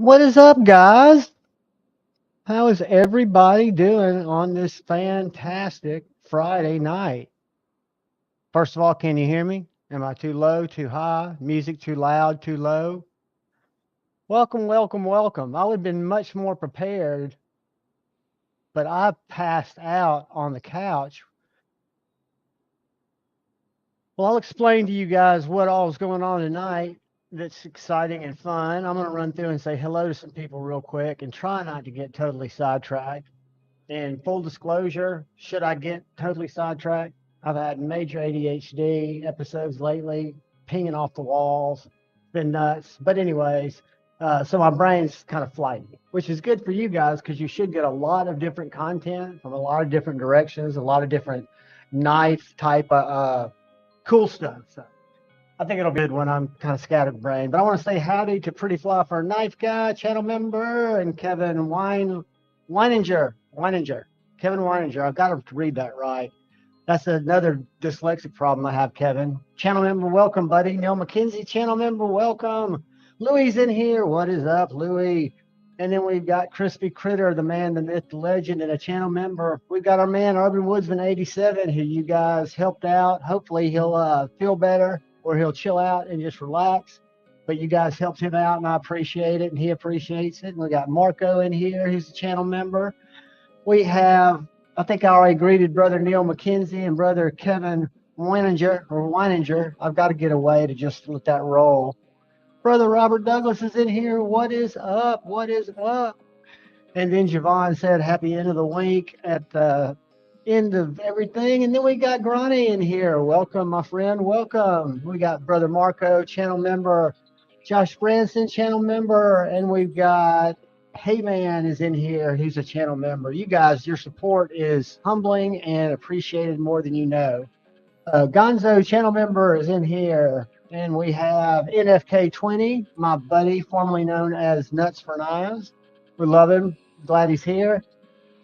What is up, guys? How is everybody doing on this fantastic Friday night? First of all, can you hear me? Am I too low, too high? Music too loud, too low? Welcome, welcome, welcome. I would have been much more prepared, but I passed out on the couch. Well, I'll explain to you guys what all is going on tonight that's exciting and fun. I'm going to run through and say hello to some people real quick and try not to get totally sidetracked. And full disclosure, should I get totally sidetracked? I've had major ADHD episodes lately, pinging off the walls, been nuts. But anyways, so my brain's kind of flighty, which is good for you guys because you should get a lot of different content from a lot of different directions, a lot of different knife type of cool stuff. So I think it'll be good when I'm kind of scattered brain. But I want to say howdy to Pretty Fly for a Knife Guy, channel member, and Kevin Weininger. Kevin Weininger. I've got to read that right. That's another dyslexic problem I have, Kevin. Channel member, welcome, buddy. Neil McKenzie, channel member, welcome. Louie's in here. What is up, Louie? And then we've got Crispy Critter, the man, the myth, the legend, and a channel member. We've got our man, Urban Woodsman 87, who you guys helped out. Hopefully he'll feel better or he'll chill out and just relax. But you guys helped him out, and I appreciate it, and he appreciates it. And we got Marco in here. He's a channel member. We have, I think I already greeted Brother Neil McKenzie and Brother Kevin Weininger. I've got to get away to just let that roll. Brother Robert Douglas is in here. What is up? What is up? And then JuhVon said, happy end of the week at the end of everything. And then we got Granny in here. Welcome, my friend. Welcome. We got Brother Marco, channel member. Josh Branson, channel member. And we've got Hey Man is in here. He's a channel member. You guys, your support is humbling and appreciated more than you know. Gonzo, channel member, is in here. And we have NFK20, my buddy, formerly known as Nuts for Knives. We love him. Glad he's here.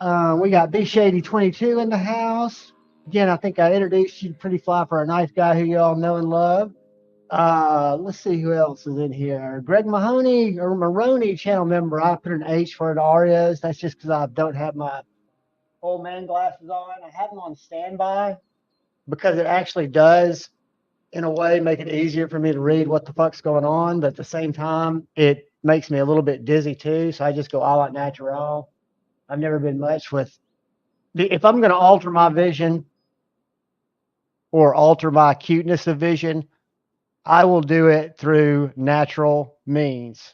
We got B Shady 22 in the house. Again, I think I introduced you to Pretty Fly for a Knife Guy who you all know and love. Let's see who else is in here. Greg Mahoney or Maroney, channel member. I put an H for an Arias. That's just because I don't have my old man glasses on. I have them on standby because it actually does, in a way, make it easier for me to read what the fuck's going on. But at the same time, it makes me a little bit dizzy too. So I just go all out natural. I've never been much with, if I'm going to alter my vision or alter my acuteness of vision, I will do it through natural means,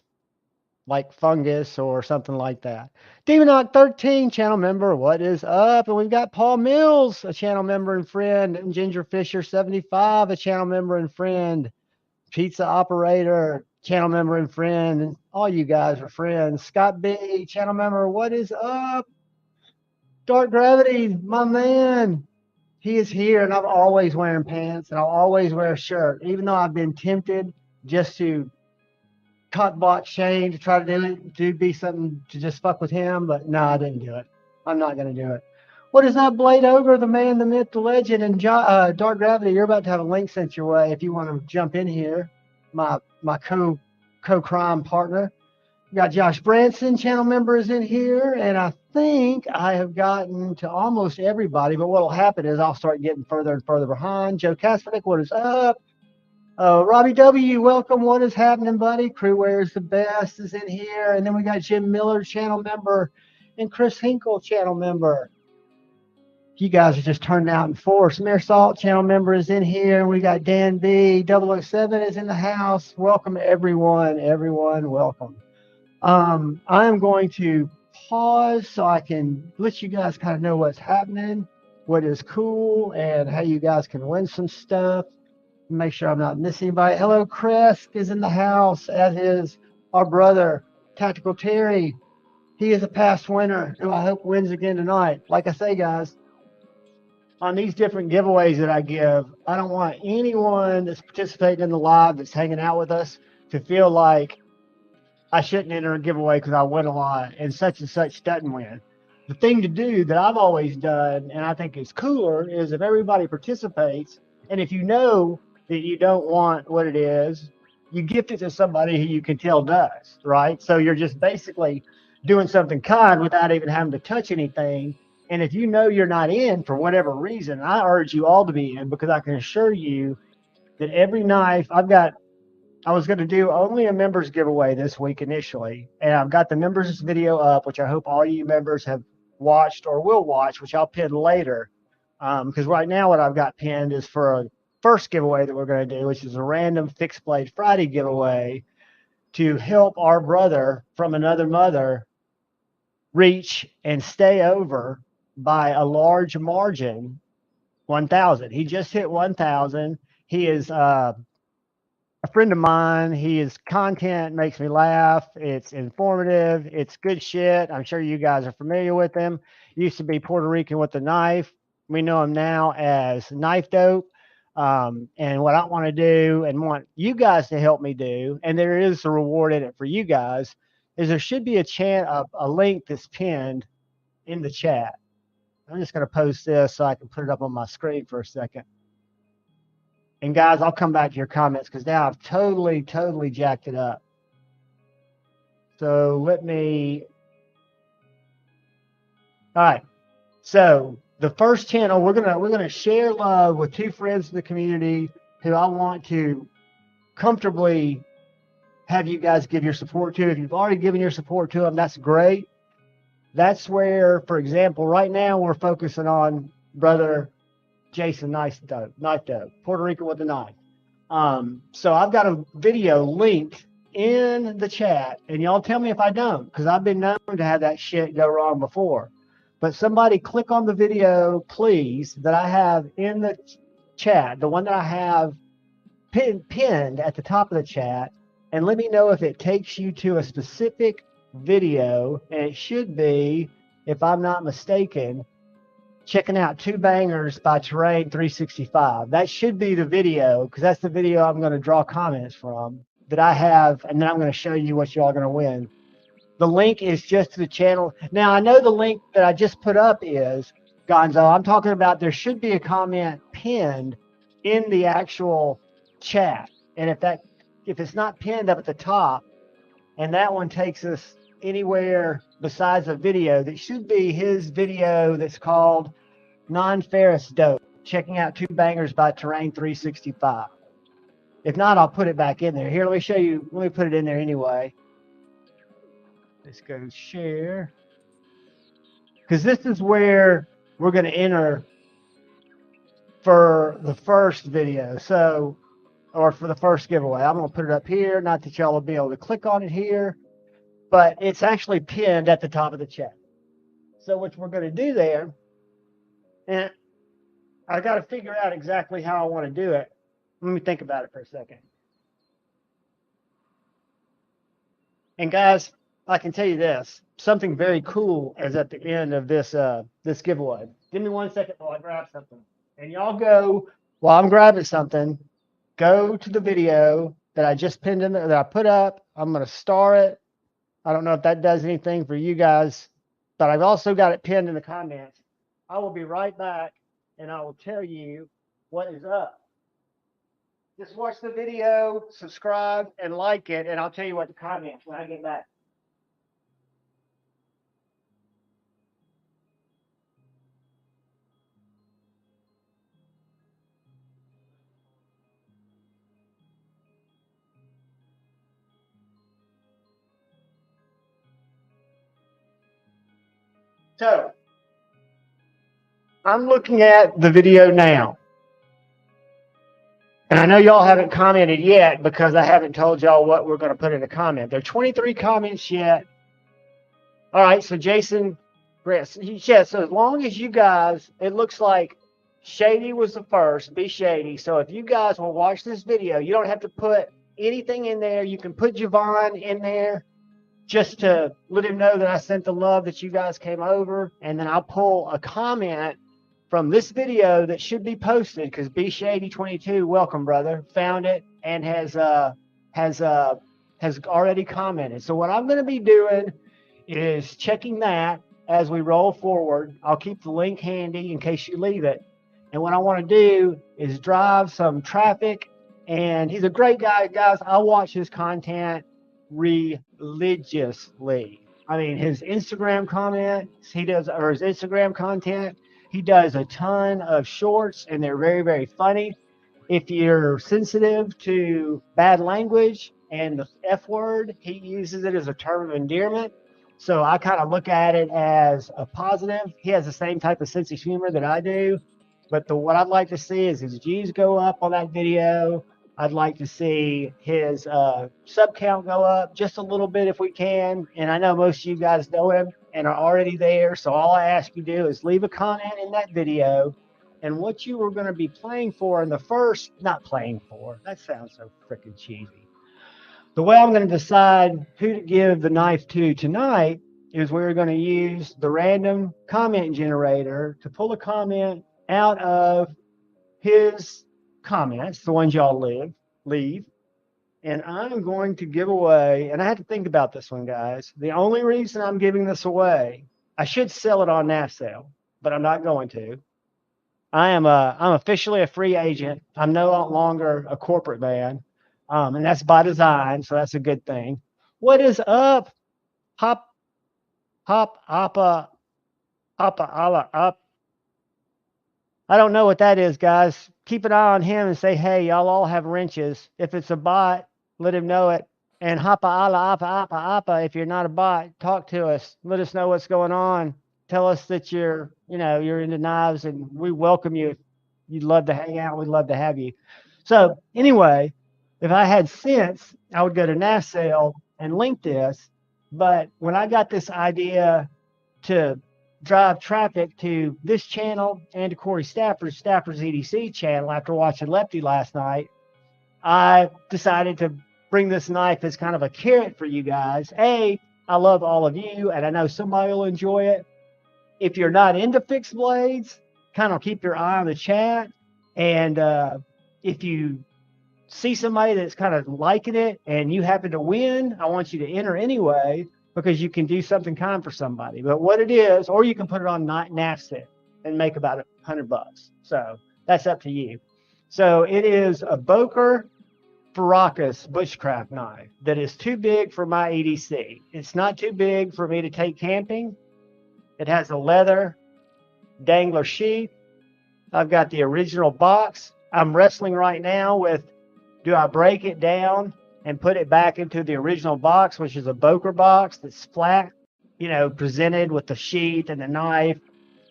like fungus or something like that. Demonoc 13, channel member, what is up? And we've got Paul Mills, a channel member and friend, and Ginger Fisher 75, a channel member and friend, Pizza Operator, channel member and friend, and all you guys are friends. Scott B, channel member, what is up? Dark Gravity, my man. He is here, and I'm always wearing pants, and I'll always wear a shirt, even though I've been tempted just to cockblock Shane to try to do it, to be something to just fuck with him, but no, I didn't do it. I'm not going to do it. What is up, Blade Ogre, the man, the myth, the legend, and Dark Gravity? You're about to have a link sent your way if you want to jump in here. My co-crime partner. We got Josh Branson, channel member, is in here, and I think I have gotten to almost everybody, but what will happen is I'll start getting further and further behind. Joe Kaspernick, what is up? Robbie W, welcome. What is happening, buddy? Crew Wears the Best is in here, and then we got Jim Miller, channel member, and Chris Hinkle, channel member. You guys are just turning out in force. Mayor Salt, channel member, is in here, and we got Dan B, 007 is in the house. Welcome, everyone. Everyone, welcome. I am going to pause so I can let you guys kind of know what's happening, what is cool, and how you guys can win some stuff. Make sure I'm not missing anybody. Hello, Chris is in the house, as is our brother, Tactical Terry. He is a past winner, who I hope wins again tonight. Like I say, guys, on these different giveaways that I give, I don't want anyone that's participating in the live that's hanging out with us to feel like I shouldn't enter a giveaway because I win a lot and such doesn't win. The thing to do that I've always done, and I think is cooler, is if everybody participates, and if you know that you don't want what it is, you gift it to somebody who you can tell does, right? So you're just basically doing something kind without even having to touch anything. And if you know you're not in for whatever reason, I urge you all to be in, because I can assure you that every knife I was going to do only a members giveaway this week initially, and I've got the members video up, which I hope all you members have watched or will watch, which I'll pin later. Because right now what I've got pinned is for a first giveaway that we're going to do, which is a random fixed blade Friday giveaway to help our brother from another mother reach and stay over by a large margin 1,000. He just hit 1,000. He is a friend of mine. His content makes me laugh. It's informative. It's good shit. I'm sure you guys are familiar with him. Used to be Puerto Rican with the knife. We know him now as Knife Dope. And what I want to do and want you guys to help me do, and there is a reward in it for you guys, is there should be a link that's pinned in the chat. I'm just going to post this so I can put it up on my screen for a second. And guys, I'll come back to your comments because now I've totally jacked it up. So let me. All right. So the first channel, we're gonna share love with two friends in the community who I want to comfortably have you guys give your support to. If you've already given your support to them, that's great. That's where, for example, right now we're focusing on brother Jason Knife Dope, Puerto Rican with the knife. So I've got a video linked in the chat, and y'all tell me if I don't, because I've been known to have that shit go wrong before. But somebody click on the video, please, that I have in the chat, the one that I have pinned at the top of the chat, and let me know if it takes you to a specific video, and it should be, if I'm not mistaken, checking out Two Bangers by Terrain 365. That should be the video, because that's the video I'm going to draw comments from that I have, and then I'm going to show you what y'all are going to win. The link is just to the channel. Now, I know the link that I just put up is, Gonzo, I'm talking about there should be a comment pinned in the actual chat. And if it's not pinned up at the top, and that one takes us anywhere besides a video, that should be his video that's called Non-Ferrous Dope, checking out Two Bangers by Terrain 365. If not, I'll put it back in there. Here, let me show you. Let me put it in there anyway. Let's go share. Because this is where we're going to enter for the first video. So, or for the first giveaway. I'm going to put it up here. Not that y'all will be able to click on it here, but it's actually pinned at the top of the chat. So what we're going to do there, and I got to figure out exactly how I want to do it. Let me think about it for a second. And guys, I can tell you this, something very cool is at the end of this this giveaway. Give me 1 second while I grab something. And y'all go, while I'm grabbing something, go to the video that I just pinned in there, that I put up. I'm going to star it. I don't know if that does anything for you guys, but I've also got it pinned in the comments. I will be right back, and I will tell you what is up. Just watch the video, subscribe, and like it, and I'll tell you what the comments when I get back. So, I'm looking at the video now. And I know y'all haven't commented yet because I haven't told y'all what we're going to put in the comment. There are 23 comments yet. All right, so Jason, yeah, so as long as you guys, it looks like Shady was the first, Be Shady. So if you guys will watch this video, you don't have to put anything in there. You can put JuhVon in there just to let him know that I sent the love that you guys came over. And then I'll pull a comment from this video that should be posted, because Be Shady 22, welcome brother, found it and has already commented. So what I'm going to be doing is checking that as we roll forward. I'll keep the link handy in case you leave it. And what I want to do is drive some traffic And he's a great guy, guys. I watch his content religiously. I mean, his Instagram comments, he does, or his Instagram content, he does a ton of shorts, and they're very, very funny. If you're sensitive to bad language and the F word, he uses it as a term of endearment. So I kind of look at it as a positive. He has the same type of sense of humor that I do. But what I'd like to see is his views go up on that video. I'd like to see his sub count go up just a little bit if we can. And I know most of you guys know him and are already there. So all I ask you to do is leave a comment in that video and what you were going to be playing for in the first, not playing for, that sounds so freaking cheesy. The way I'm going to decide who to give the knife to tonight is we're going to use the random comment generator to pull a comment out of his comments, the ones y'all leave. And I'm going to give away, and I had to think about this one, guys. The only reason I'm giving this away, I should sell it on NAF sale, but I'm not going to. I'm officially a free agent. I'm no longer a corporate man, and that's by design, so that's a good thing. What is up? Hop, appa, alla, up. I don't know what that is, guys. Keep an eye on him and say, hey, y'all all have wrenches. If it's a bot, let him know it. And hoppa, alla, appa. If you're not a bot, talk to us. Let us know what's going on. Tell us that you're into knives, and we welcome you. If you'd love to hang out, we'd love to have you. So anyway, if I had sense, I would go to NAF sale and link this. But when I got this idea to drive traffic to this channel and to Corey Stafford's EDC channel after watching Lefty last night, I decided to bring this knife as kind of a carrot for you guys. I love all of you, and I know somebody will enjoy it. If you're not into fixed blades, kind of keep your eye on the chat. And if you see somebody that's kind of liking it and you happen to win, I want you to enter anyway, because you can do something kind for somebody. But what it is, or you can put it on NAFSIT and make about $100. So that's up to you. So it is a Boker Bushcraft knife that is too big for my EDC. It's not too big for me to take camping. It has a leather dangler sheath. I've got the original box. I'm wrestling right now with, do I break it down and put it back into the original box, which is a Boker box that's flat, presented with the sheath and the knife,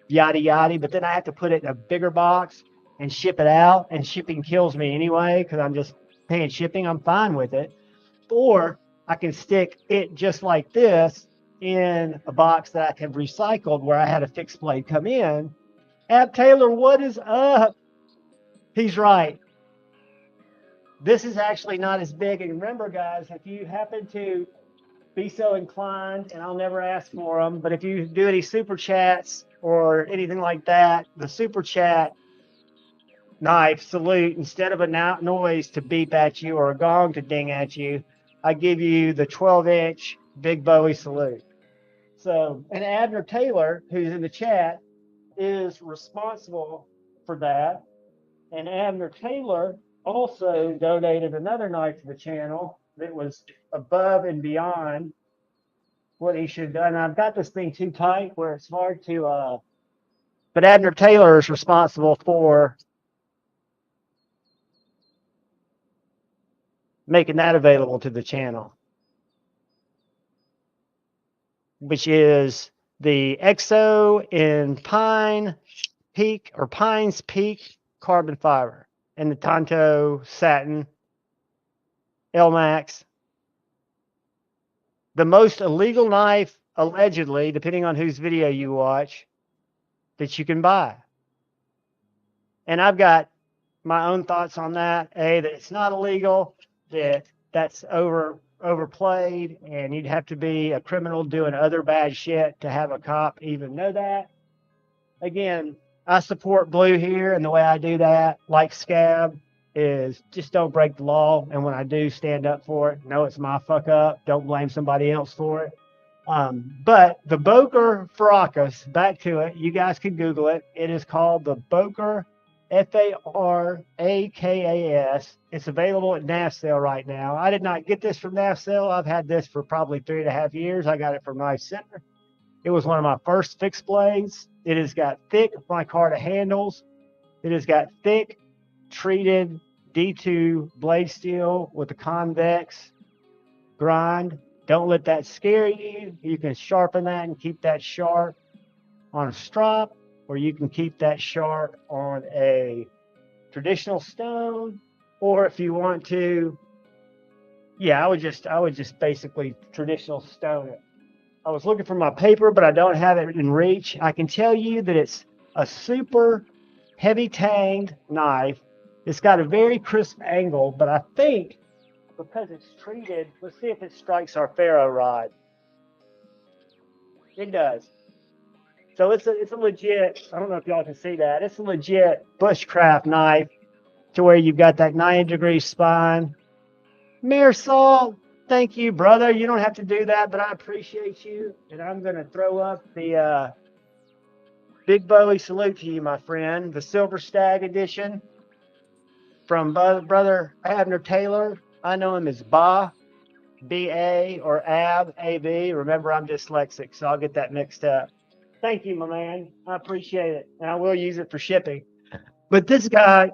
yada, yada. But then I have to put it in a bigger box and ship it out. And shipping kills me anyway, because I'm just paying shipping. I'm fine with it. Or I can stick it just like this in a box that I have recycled where I had a fixed blade come in. Ab Taylor, what is up? He's right. This is actually not as big. And remember, guys, if you happen to be so inclined, and I'll never ask for them, but if you do any super chats or anything like that, the super chat knife salute, instead of a noise to beep at you or a gong to ding at you, I give you the 12-inch Big Bowie salute. So, and Abner Taylor, who's in the chat, is responsible for that. And Abner Taylor also donated another knife to the channel that was above and beyond what he should have done. I've got this thing too tight where it's hard to, but Abner Taylor is responsible for making that available to the channel, which is the EXO in Pines Peak carbon fiber and the Tonto satin L-Max. The most illegal knife, allegedly, depending on whose video you watch, that you can buy. And I've got my own thoughts on that. That it's not illegal, that's overplayed, and you'd have to be a criminal doing other bad shit to have a cop even know that. Again, I support Blue here, and the way I do that, like Scab, is just don't break the law, and when I do, stand up for it. No, it's my fuck up. Don't blame somebody else for it. But the Boker Bushcraft, back to it, you guys can Google it. It is called the Boker FARAKAS. It's available at NAF sale right now. I did not get this from NAF sale. I've had this for probably 3.5 years. I got it from Knife Center. It was one of my first fixed blades. It has got thick micarta handles. It has got thick treated D2 blade steel with a convex grind. Don't let that scare you. You can sharpen that and keep that sharp on a strop, or you can keep that sharp on a traditional stone, or if you want to, yeah, I would just basically traditional stone it. I was looking for my paper, but I don't have it in reach. I can tell you that it's a super heavy tanged knife. It's got a very crisp angle, but I think because it's treated, let's see if it strikes our ferro rod. It does. So it's a legit, I don't know if y'all can see that. It's a legit bushcraft knife to where you've got that 90-degree spine. Marisol, thank you, brother. You don't have to do that, but I appreciate you. And I'm going to throw up the Big Bowie salute to you, my friend. The Silver Stag edition from brother Abner Taylor. I know him as Ba, B-A, or Ab, A-B. Remember, I'm dyslexic, so I'll get that mixed up. Thank you, my man. I appreciate it. And I will use it for shipping. But this guy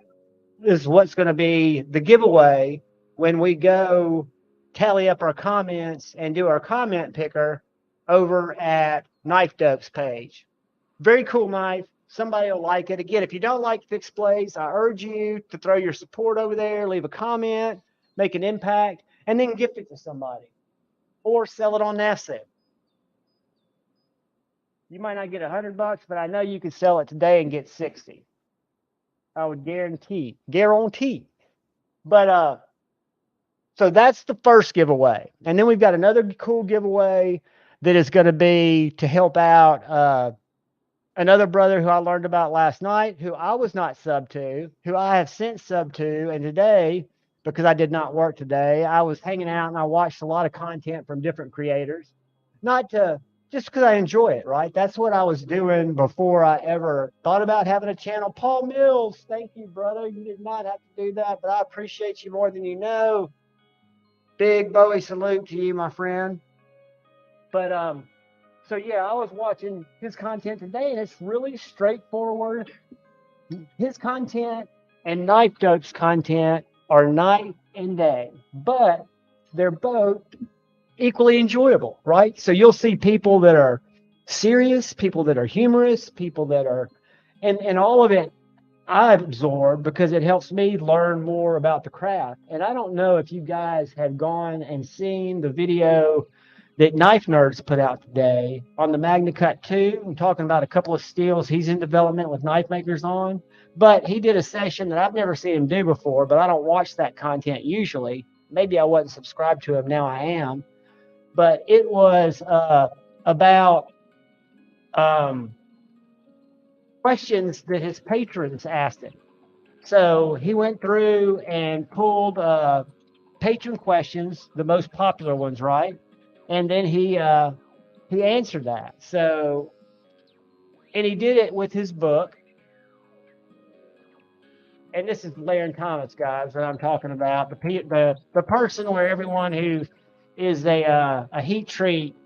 is what's going to be the giveaway when we go tally up our comments and do our comment picker over at Knife Dope's page. Very cool knife. Somebody will like it. Again, if you don't like fixed blades, I urge you to throw your support over there, leave a comment, make an impact, and then gift it to somebody or sell it on NASA. You might not get $100, but I know you can sell it today and get 60. I would guarantee. But so that's the first giveaway. And then we've got another cool giveaway that is going to be to help out another brother who I learned about last night, who I was not sub to, who I have since sub to. And today, because I did not work today, I was hanging out and I watched a lot of content from different creators. Just because I enjoy it, right? That's what I was doing before I ever thought about having a channel. Paul Mills, thank you, brother. You did not have to do that, but I appreciate you more than you know. Big Bowie salute to you, my friend. But so yeah, I was watching his content today, and it's really straightforward. His content and Knife Dope's content are night and day, but they're both equally enjoyable, right? So you'll see people that are serious, people that are humorous, people that are, and all of it I absorb because it helps me learn more about the craft. And I don't know if you guys have gone and seen the video that Knife Nerds put out today on the MagnaCut 2. I'm talking about a couple of steels he's in development with knife makers on, but he did a session that I've never seen him do before, but I don't watch that content usually. Maybe I wasn't subscribed to him, now I am. But it was about questions that his patrons asked him. So he went through and pulled patron questions, the most popular ones, right? And then he answered that. So, and he did it with his book. And this is Laren Thomas, guys, that I'm talking about. The person where everyone who is a heat treat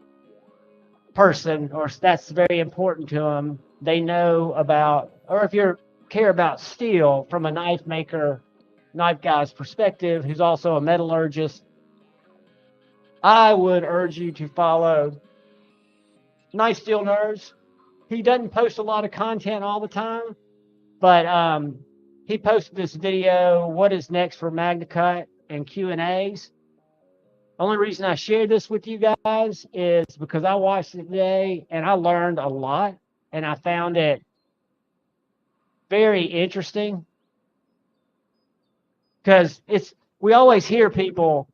person, or that's very important to them, they know about, or if you care about steel from a knife maker, knife guy's perspective, who's also a metallurgist, I would urge you to follow Knife Steel Nerds. He doesn't post a lot of content all the time, but he posted this video, what is next for MagnaCut, and Q&As. Only reason I shared this with you guys is because I watched it today and I learned a lot, and I found it very interesting because we always hear people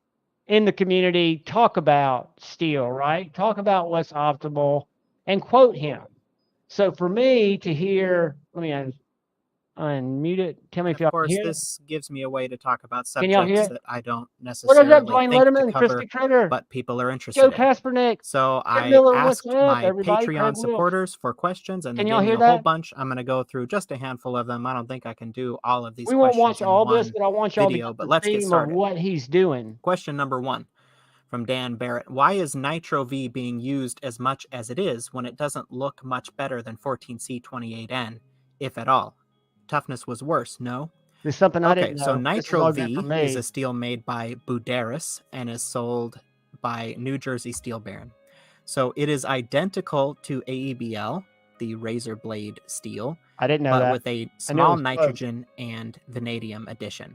in the community talk about steel, right? Talk about what's optimal and quote him. So for me to hear, unmute it. Tell me if Of y'all course, can hear it. this gives me a way to talk about Can y'all hear subjects it? that I don't What is up, necessarily Dwayne think to Letterman, cover, Christy Critter, but people are Joe interested in. Kaspernick, So Ed I Miller, what's asked up, my everybody? Patreon Craig Wilkes. supporters for questions, and they Can y'all gave me hear a whole that? bunch. I'm going to go through just a handful of them. I don't think I can do all of these We won't watch questions in all this, one but I want y'all to video, get but the let's get theme of started. what he's doing. Question number 1 from Dan Barrett. Why is Nitro V being used as much as it is when it doesn't look much better than 14C28N, if at all? Toughness was worse, no? This is something I Okay, didn't know. so This is Nitro all good for V me. is a steel made by Buderus and is sold by New Jersey Steel Baron. So it is identical to AEBL, the razor blade steel, I didn't know but that. with a I knew it small was close. nitrogen and vanadium addition.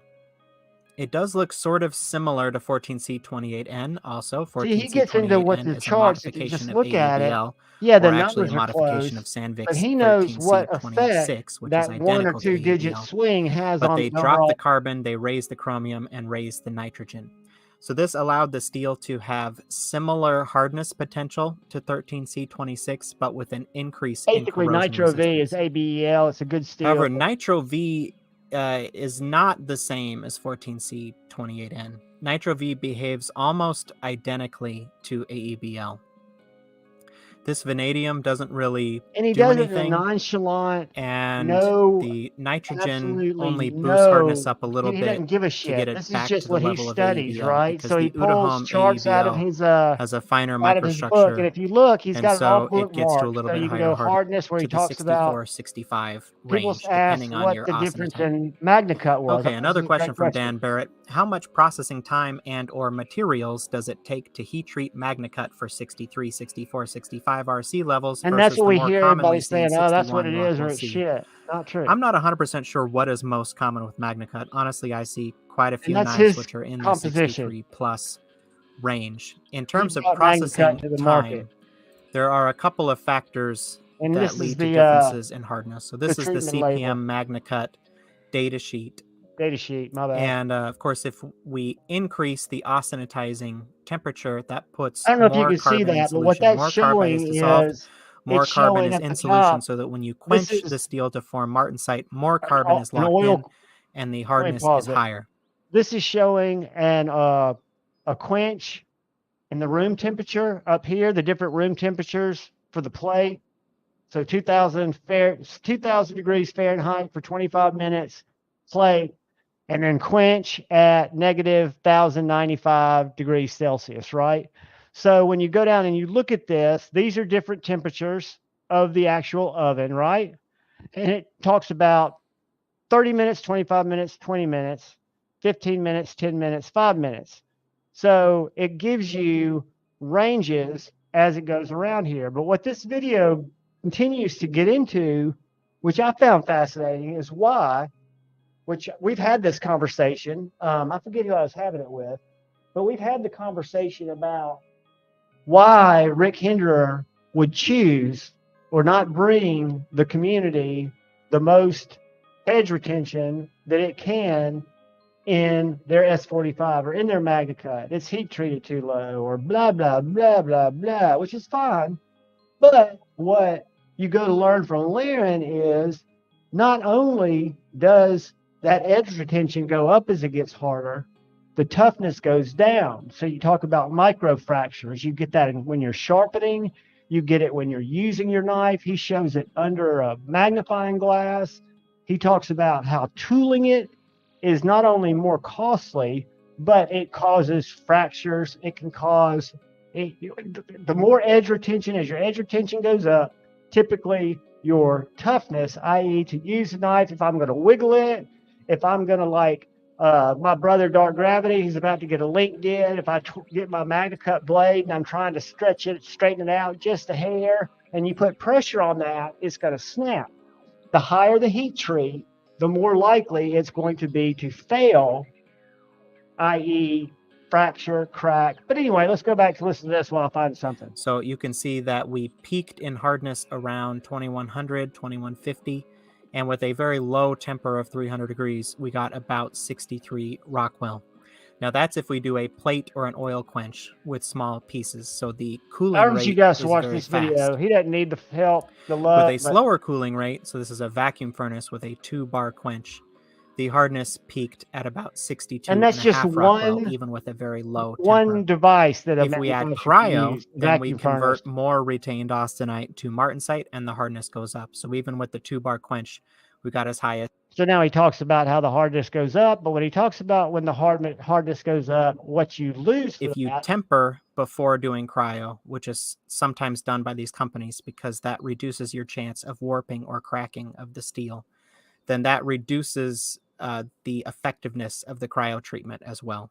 It does look sort of similar to 14C28N also. See, he gets into what 14C28N the is a charts. If you modification just of look at it, AEBL, yeah, the or actually a numbers are modification of close, Sandvik's but he knows what effect 13C26, which is that 1 or identical to 2 digit AEBL. swing has But on they the dropped overall. the carbon, they raised the chromium, and raised the nitrogen. So this allowed the steel to have similar hardness potential to 13C26, but with an increase in Basically, corrosion Nitro V resistance. is ABEL. It's a good steel. However, Nitro V is not the same as 14C28N. Nitro V behaves almost identically to AEBL. This vanadium doesn't really And he do does it in a anything, nonchalant, and no, the nitrogen absolutely only boosts hardness no. up a little He bit doesn't give a to shit. get it This is back just to the what he level of studies, AEBL, right? because So the he pulls Udahome charts out of AEBL his has a finer out of his book, and microstructure, if you look, he's and got it all so it gets to a bookmarked. little So bit you can higher go hardness, where he to the talks about 64-65 people range, ask depending on what your the Austin difference type. in MagnaCut was. Okay, This another is a question great from question. Dan Barrett. How much processing time and or materials does it take to heat treat MagnaCut for 63, 64, 65 RC levels And versus that's what the we more hear commonly everybody seen saying, oh, that's what 61 it is, or Rockwell it's C? shit. Not true. I'm not 100% sure what is most common with MagnaCut. Honestly, I see quite a few that's knives his which are in the composition. 63 plus range. In He terms of brought processing MagnaCut to the market. time, there are a couple of factors And that this is lead to the differences in hardness. So this is the treatment label. CPM MagnaCut data sheet. Data sheet, my bad. And of course, if we increase the austenitizing temperature, that puts I don't know if you more can see carbon in that, but what solution. that's More carbide is showing dissolved, is more it's carbon showing is at in the solution, top. so that when you This quench is the steel to form martensite, more carbon is an locked oil. in, and the Let me hardness pause is it. higher. This is showing a quench in the room temperature up here, the different room temperatures for the plate. So 2000 degrees Fahrenheit for 25 minutes plate, and then quench at negative 1095 degrees Celsius, right? So when you go down and you look at this, these are different temperatures of the actual oven, right? And it talks about 30 minutes, 25 minutes, 20 minutes, 15 minutes, 10 minutes, 5 minutes. So it gives you ranges as it goes around here. But what this video continues to get into, which I found fascinating, is why, which we've had this conversation. I forget who I was having it with, but we've had the conversation about why Rick Hinderer would choose or not bring the community the most edge retention that it can in their S45 or in their MagnaCut. It's heat treated too low, or blah, blah, blah, blah, blah, which is fine. But what you go to learn from Laren is not only does that edge retention go up as it gets harder, the toughness goes down. So you talk about micro fractures. You get that when you're sharpening. You get it when you're using your knife. He shows it under a magnifying glass. He talks about how tooling it is not only more costly, but it causes fractures. It can cause, the more edge retention, as your edge retention goes up, typically your toughness, i.e. to use a knife, if I'm going to wiggle it, if I'm going to my brother Dark Gravity, he's about to get a linked in. If I get my MagnaCut blade and I'm trying to stretch it, straighten it out just a hair, and you put pressure on that, it's going to snap. The higher the heat treat, the more likely it's going to be to fail, i.e. fracture, crack. But anyway, let's go back to listen to this while I find something. So you can see that we peaked in hardness around 2100, 2150, and with a very low temper of 300 degrees, we got about 63 Rockwell. Now that's if we do a plate or an oil quench with small pieces. So the cooling I urge rate you guys to is watch very this fast. video. He doesn't need the help, the With love, a slower cooling rate, so this is a vacuum furnace with a 2-bar quench, the hardness peaked at about 62 and that's just Rockwell, even with a very low temper. one device that a If we add manufacturer can cryo, use, then we vacuum furnace. convert more retained austenite to martensite, and the hardness goes up. So even with the 2-bar quench, we got as high as. So now he talks about how the hardness goes up, but when he talks about when the hardness goes up, what you lose If you that, temper before doing cryo, which is sometimes done by these companies because that reduces your chance of warping or cracking of the steel, then that reduces the effectiveness of the cryo treatment as well,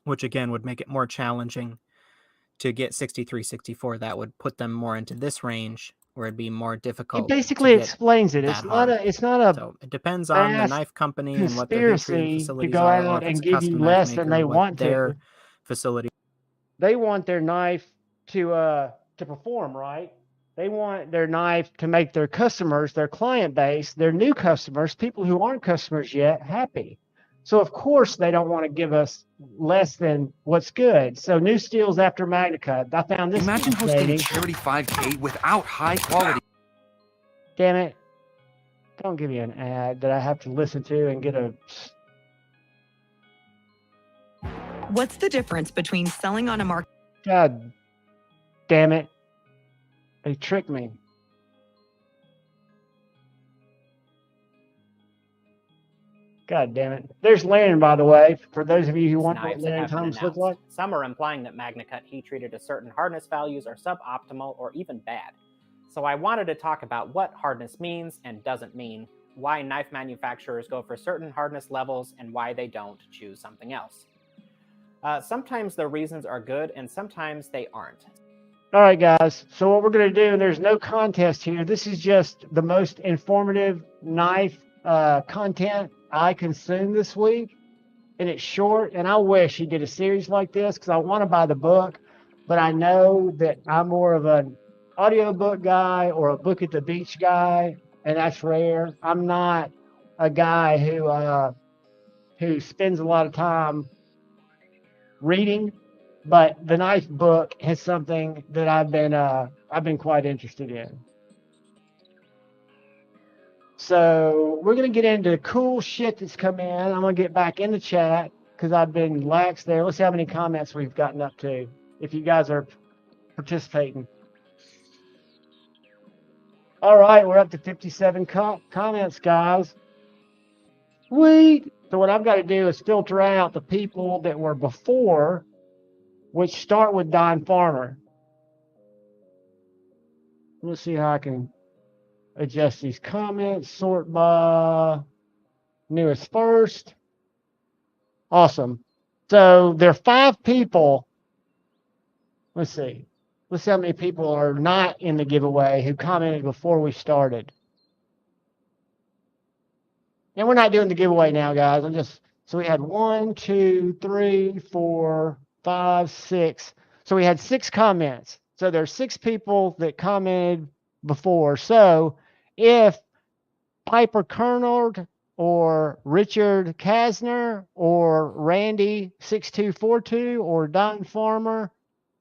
which again would make it more challenging to get 63, 64. That would put them more into this range where it'd be more he difficult. basically explains it. It's not a so it depends on the knife company and what their heat treating conspiracy facilities to go are, or out if it's and a give you custom less knife than maker, they what want their to. facility. They want their knife to perform, right? They want their knife to make their customers, their client base, their new customers, people who aren't customers yet, happy. So of course they don't want to give us less than what's good. So new steels after MagnaCut. I found this. Imagine hosting a charity 5K without high quality. Damn it! Don't give me an ad that I have to listen to and get a. What's the difference between selling on a market? God damn it! They tricked me. God damn it. There's Laren, by the way, for those of you who want what Laren Thomas look like. Some are implying that MagnaCut heat treated to certain hardness values are suboptimal or even bad. So I wanted to talk about what hardness means and doesn't mean, why knife manufacturers go for certain hardness levels, and why they don't choose something else. Sometimes the reasons are good and sometimes they aren't. All right, guys. So what we're going to do, and there's no contest here. This is just the most informative knife content I consumed this week. And it's short. And I wish he did a series like this because I want to buy the book. But I know that I'm more of an audiobook guy or a book at the beach guy. And that's rare. I'm not a guy who spends a lot of time reading. But the knife book is something that I've been quite interested in. So we're gonna get into cool shit that's come in. I'm gonna get back in the chat because I've been lax there. Let's see how many comments we've gotten up to. If you guys are participating. All right, we're up to 57 comments, guys. Sweet. So what I've got to do is filter out the people that were before, which start with Don Farmer. Let's see how I can adjust these comments. Sort by newest first. Awesome. So there are 5 people. Let's see. Let's see how many people are not in the giveaway who commented before we started. And we're not doing the giveaway now, guys. So we had 1, 2, 3, 4, 5, 6. So we had 6 comments. So there's 6 people that commented before. So if Piper Kernard or Richard Kasner or Randy 6242 or Don Farmer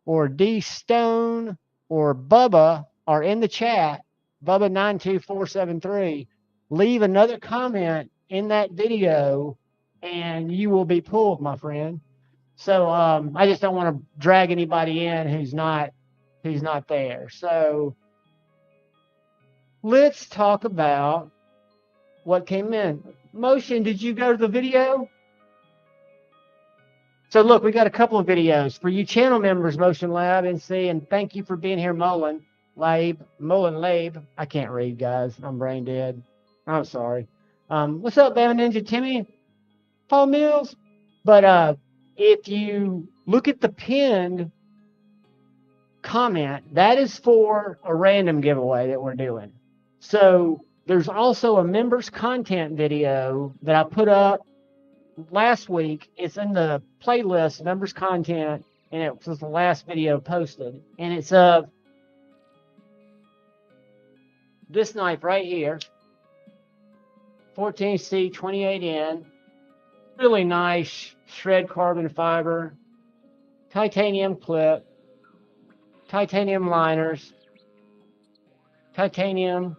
or D Stone or Bubba are in the chat, Bubba 92473, leave another comment in that video and you will be pulled, my friend. So I just don't want to drag anybody in who's not there. So let's talk about what came in. Motion, did you go to the video? So look, we got a couple of videos for you channel members, Motion Lab, NC, and thank you for being here, Mullen Labe. I can't read, guys. I'm brain dead. I'm sorry. What's up, Bama Ninja Timmy? Paul Mills? But if you look at the pinned comment, that is for a random giveaway that we're doing. So there's also a members content video that I put up last week. It's in the playlist members content, and it was the last video posted. And it's this knife right here, 14C 28N, really nice shred carbon fiber, titanium clip, titanium liners, titanium,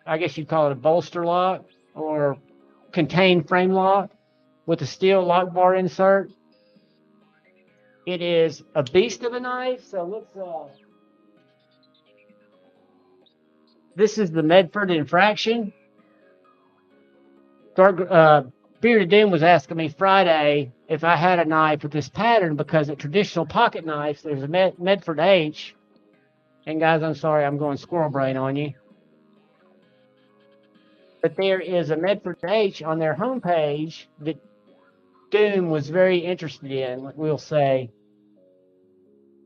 I guess you'd call it a bolster lock or contained frame lock with a steel lock bar insert. It is a beast of a knife. So let's, this is the Medford Infraction. Bearded Doom was asking me Friday if I had a knife with this pattern, because at traditional pocket knives, there's a Medford H. And guys, I'm sorry, I'm going squirrel brain on you. But there is a Medford H on their homepage that Doom was very interested in, we'll say,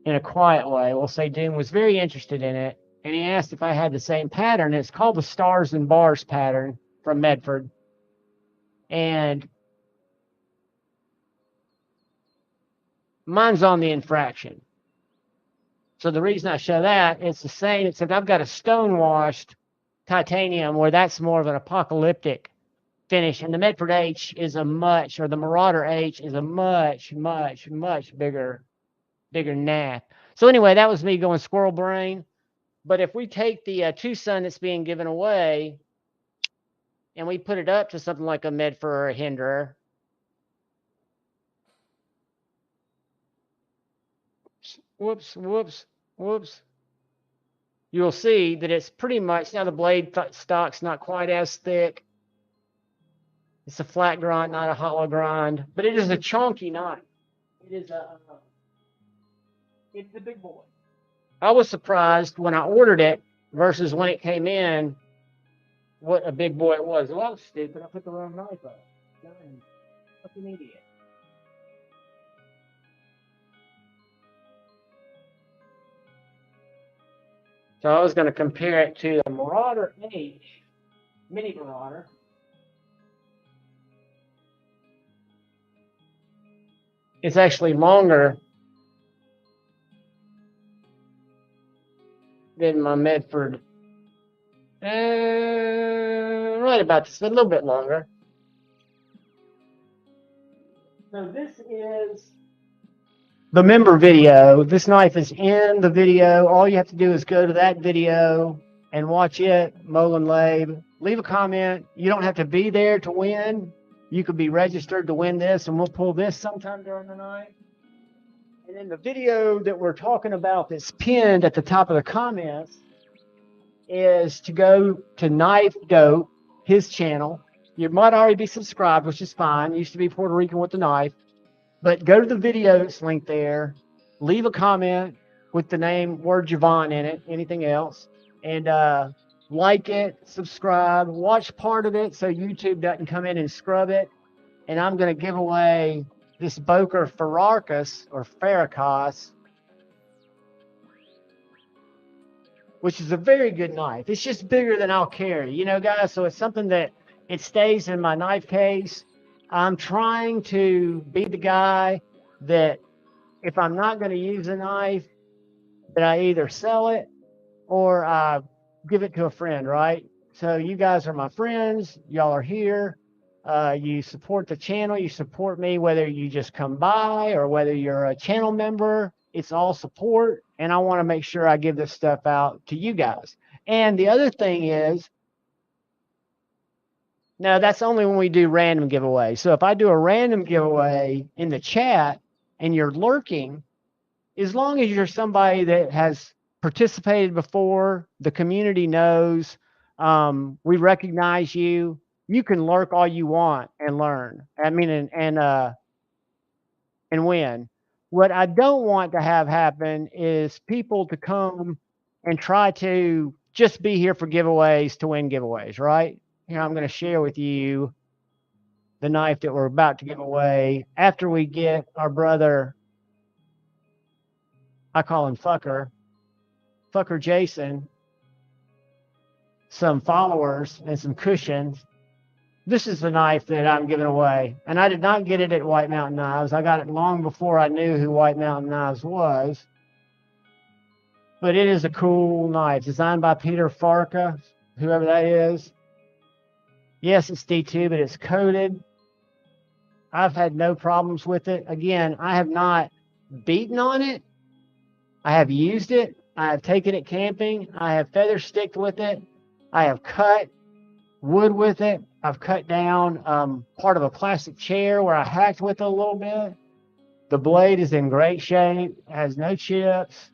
in a quiet way. We'll say Doom was very interested in it. And he asked if I had the same pattern. It's called the Stars and Bars pattern from Medford. And mine's on the Infraction. So the reason I show that, it's the same, except I've got a stone-washed titanium where that's more of an apocalyptic finish. And the Medford H is a much, or the Marauder H is a much, much, much bigger knife. So anyway, that was me going squirrel brain. But if we take the Tucson that's being given away and we put it up to something like a Medford or a Hinderer, whoops, you'll see that it's pretty much, now the blade stock's not quite as thick. It's a flat grind, not a hollow grind, but it is a chunky knife. It is it's the big boy. I was surprised when I ordered it versus when it came in, what a big boy it was. Well, I was stupid. I put the wrong knife up. Fucking idiot. So I was going to compare it to the Marauder H, Mini Marauder. It's actually longer than my Medford. Right about this, a little bit longer. So this is the member video. This knife is in the video. All you have to do is go to that video and watch it, Molin Labe. Leave a comment. You don't have to be there to win. You could be registered to win this, and we'll pull this sometime during the night. And then the video that we're talking about that's pinned at the top of the comments is to go to Knife Dope, his channel. You might already be subscribed, which is fine. Used to be Puerto Rican with the knife. But go to the video that's linked there. Leave a comment with the name, word JuhVon in it, anything else. And like it, subscribe, watch part of it so YouTube doesn't come in and scrub it. And I'm going to give away this Boker Farrakos, which is a very good knife. It's just bigger than I'll carry, you know, guys. So it's something that it stays in my knife case. I'm trying to be the guy that if I'm not going to use a knife, that I either sell it or I give it to a friend, right? So you guys are my friends. Y'all are here. You support the channel. You support me, whether you just come by or whether you're a channel member. It's all support. And I want to make sure I give this stuff out to you guys. And the other thing is, now that's only when we do random giveaways. So if I do a random giveaway in the chat and you're lurking, as long as you're somebody that has participated before, the community knows, we recognize you, you can lurk all you want and learn. I mean, and win. What I don't want to have happen is people to come and try to just be here for giveaways to win giveaways, right? Here, I'm going to share with you the knife that we're about to give away after we get our brother, I call him Fucker Jason, some followers and some cushions. This is the knife that I'm giving away. And I did not get it at White Mountain Knives. I got it long before I knew who White Mountain Knives was. But it is a cool knife. Designed by Peter Farka, whoever that is. Yes, it's D2, but it's coated. I've had no problems with it. Again, I have not beaten on it. I have used it. I have taken it camping. I have feather sticked with it. I have cut wood with it. I've cut down part of a plastic chair where I hacked with it a little bit. The blade is in great shape. It has no chips.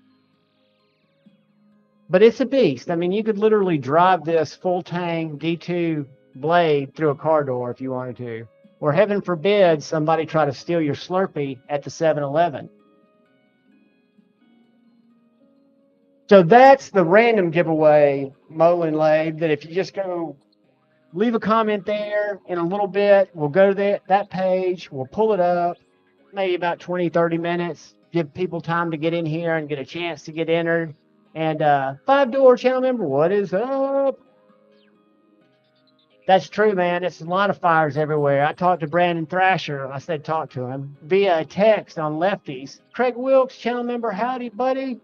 But it's a beast. I mean, you could literally drive this full tang D2 blade through a car door if you wanted to. Or heaven forbid somebody try to steal your Slurpee at the 7-Eleven. So that's the random giveaway, Molin Lathe, that if you just go leave a comment there in a little bit, we'll go to that page, we'll pull it up, maybe about 20, 30 minutes, give people time to get in here and get a chance to get entered. And 5-door channel member, what is up? That's true, man. It's a lot of fires everywhere. I talked to Brandon Thrasher. I said talk to him via text on Lefties. Craig Wilkes, channel member, howdy, buddy.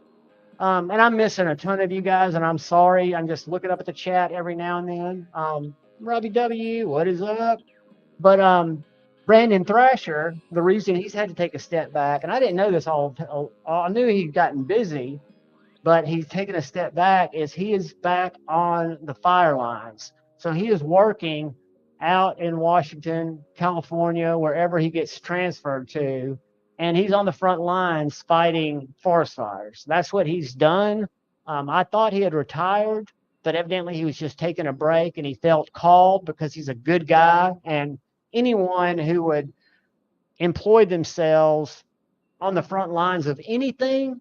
And I'm missing a ton of you guys, and I'm sorry. I'm just looking up at the chat every now and then. Robbie W., what is up? But Brandon Thrasher, the reason he's had to take a step back, and I didn't know this all I knew he'd gotten busy, but he's taken a step back, is he is back on the fire lines. So he is working out in Washington, California, wherever he gets transferred to, and he's on the front lines fighting forest fires. That's what he's done. I thought he had retired, but evidently he was just taking a break, and he felt called because he's a good guy, and anyone who would employ themselves on the front lines of anything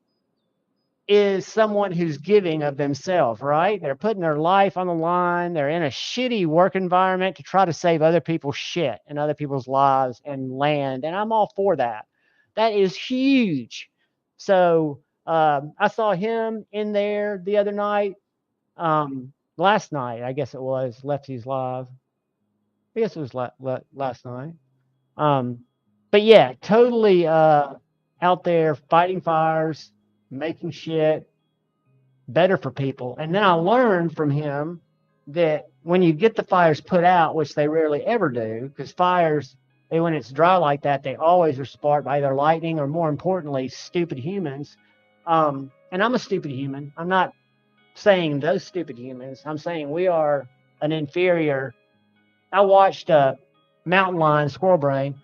is someone who's giving of themselves, right? They're putting their life on the line. They're in a shitty work environment to try to save other people's shit and other people's lives and land. And I'm all for that. That is huge. So I saw him in there the other night. Last night, I guess it was Lefty's Live. I guess it was last night. But yeah, totally out there fighting fires, making shit better for people. And then I learned from him that when you get the fires put out, which they rarely ever do, because fires, when it's dry like that, they always are sparked by either lightning or, more importantly, stupid humans. And I'm a stupid human. I'm not saying those stupid humans. I'm saying we are an inferior. I watched Mountain Lion Squirrel Brain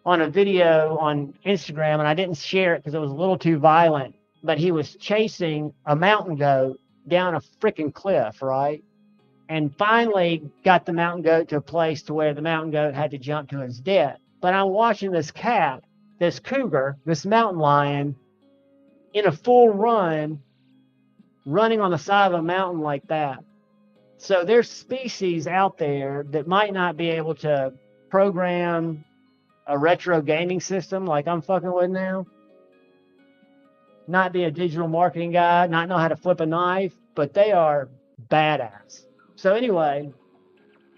on a video on Instagram, and I didn't share it because it was a little too violent. But he was chasing a mountain goat down a freaking cliff, right? And finally got the mountain goat to a place to where the mountain goat had to jump to his death. But I'm watching this cat, this cougar, this mountain lion, in a full run, running on the side of a mountain like that. So there's species out there that might not be able to program a retro gaming system like I'm fucking with now. Not be a digital marketing guy, not know how to flip a knife, but they are badass. So anyway,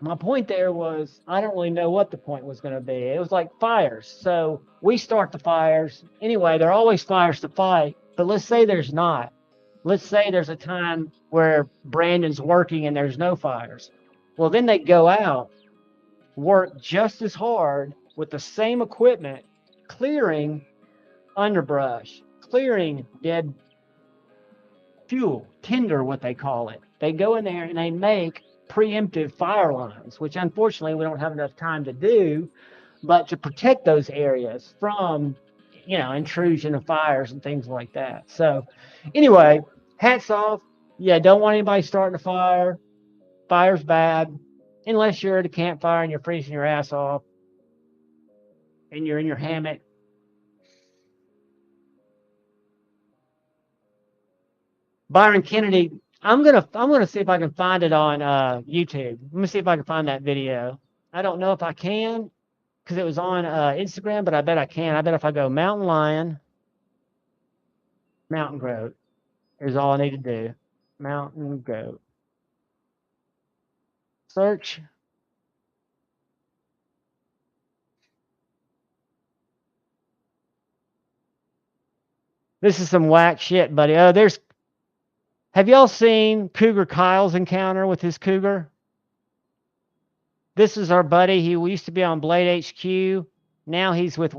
my point there was, I don't really know what the point was going to be. It was like fires. So we start the fires. Anyway, there are always fires to fight, but let's say there's not. Let's say there's a time where Brandon's working and there's no fires. Well, then they go out, work just as hard with the same equipment, clearing underbrush, clearing dead fuel, tinder, what they call it. They go in there and they make preemptive fire lines, which unfortunately we don't have enough time to do, but to protect those areas from, intrusion of fires and things like that. So anyway, hats off. Yeah, don't want anybody starting a fire. Fire's bad, unless you're at a campfire and you're freezing your ass off and you're in your hammock. Byron Kennedy, I'm gonna see if I can find it on YouTube. Let me see if I can find that video. I don't know if I can because it was on Instagram, but I bet I can. I bet if I go mountain lion, mountain goat, is all I need to do. Mountain goat. Search. This is some whack shit, buddy. Oh, have y'all seen Cougar Kyle's encounter with his cougar? This is our buddy. He used to be on Blade HQ. Now he's with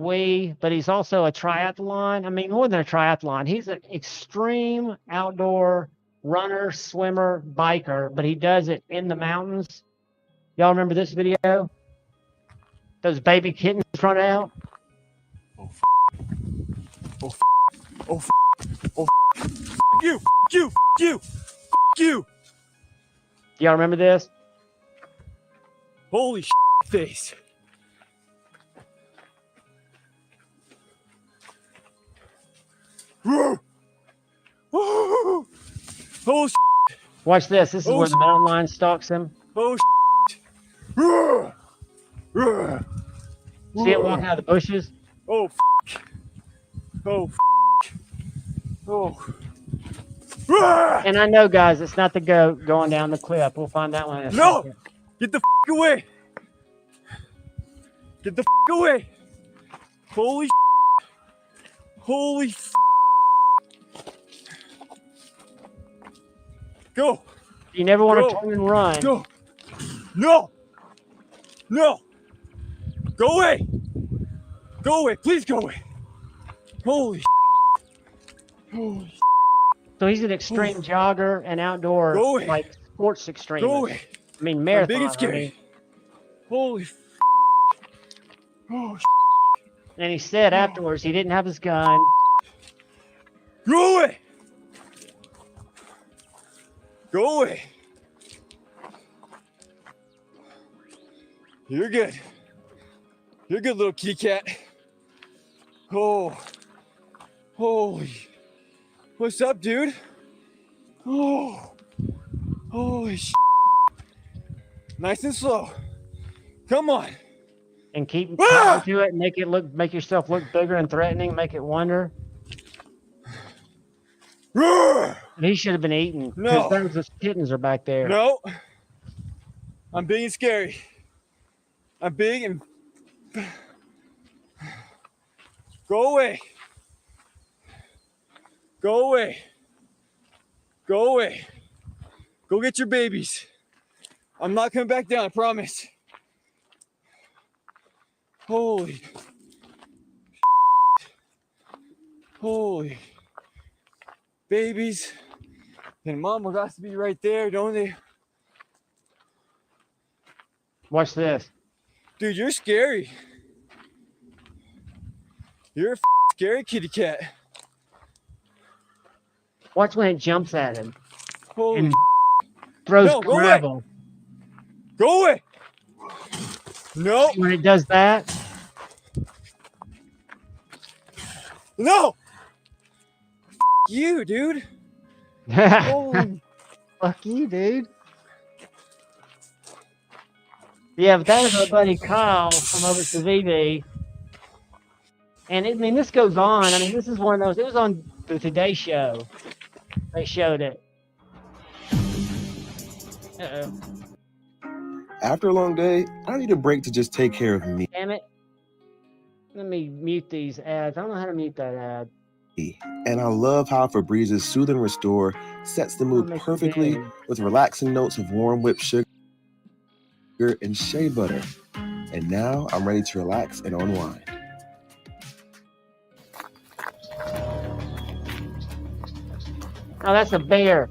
but he's also a triathlon. I mean, more than a triathlon. He's an extreme outdoor runner, swimmer, biker, but he does it in the mountains. Y'all remember this video? Those baby kittens run out. Oh, oh, oh, oh, you, you, you, you. Y'all remember this? Holy face. Oh, watch this. This is where the mountain lion stalks him. Oh, see it walking out of the bushes? Oh, oh, oh. And I know, guys, it's not the goat going down the cliff. We'll find that one in a second. Get the away. Get the away. Holy holy go. You never want to turn and run. Go. No. No. Go away. Go away. Please go away. Holy holy. So he's an extreme jogger and outdoor, like sports extremist. Go away. I mean, marathon. I'm big and scary. Holy. Oh. And he said afterwards he didn't have his gun. Go away. Go away. You're good. You're a good little kitty cat. Oh. Holy. What's up, dude? Oh. Holy shit. Nice and slow. Come on. And keep talking to it, make yourself look bigger and threatening, make it wonder. He should have been eaten. No. Those kittens are back there. No. I'm big and scary. I'm big and go away. Go away. Go away. Go get your babies. I'm not coming back down, I promise. Holy. Holy. Babies. And mama got to be right there, don't they? Watch this. Dude, you're scary. You're a scary kitty cat. Watch when it jumps at him. Holy. And throws No, go gravel. away. Go away. No. When it does that. No. You, dude. Holy. Fuck you, dude. Yeah, but that was our buddy Kyle from over to VV. And I mean, this goes on. I mean, this is one of those. It was on the Today Show. They showed it. Uh-oh. After a long day, I need a break to just take care of me. Damn it. Let me mute these ads. I don't know how to mute that ad. And I love how Febrez's Soothe and Restore sets the mood perfectly with relaxing notes of warm whipped sugar and shea butter. And now I'm ready to relax and unwind. Oh, that's a bear.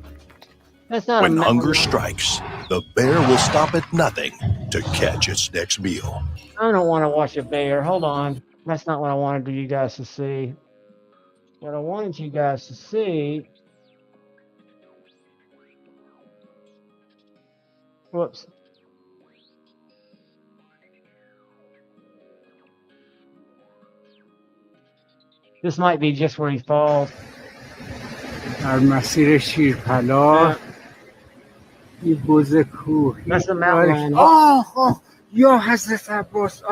That's not When a hunger strikes, the bear will stop at nothing to catch its next meal. I don't want to watch a bear. Hold on. That's not what I wanted you guys to see. What I wanted you guys to see. Whoops. This might be just where he falls. در مسیر شیرپلا این بز کوهی That's the mountain lion. یا حضرت عباس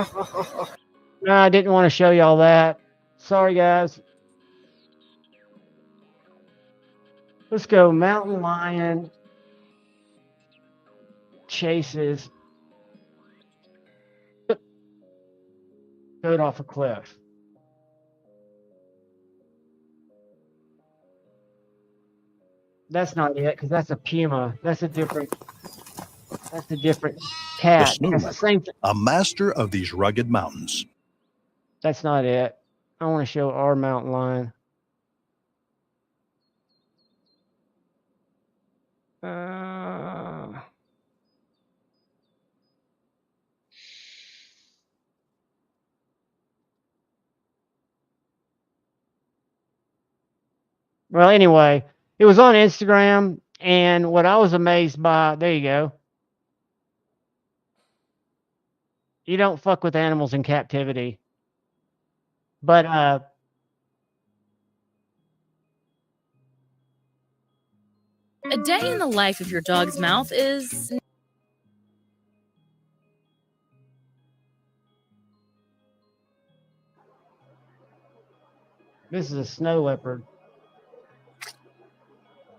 No, I didn't want to show y'all that. Sorry, guys. Let's go. Mountain lion chases goat off a cliff. That's not it, because that's a puma. That's a different cat. The That's the same thing. a master of these rugged mountains. That's not it. I want to show our mountain line. Well, anyway, it was on Instagram, and what I was amazed by, there you go. You don't fuck with animals in captivity. But a day in the life of your dog's mouth is... This is a snow leopard.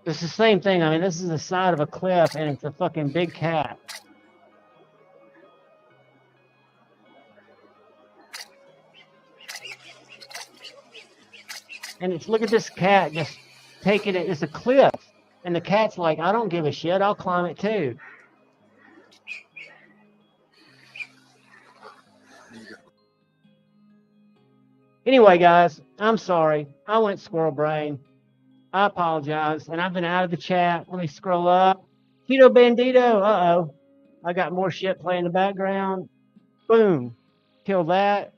It's the same thing. I mean, this is the side of a cliff, and it's a fucking big cat. And it's, look at this cat just taking it. It's a cliff. And the cat's like, I don't give a shit. I'll climb it too. Anyway, guys, I'm sorry. I went squirrel brain. I apologize. And I've been out of the chat. Let me scroll up. Tito Bandito. Uh-oh. I got more shit playing in the background. Boom. Kill that.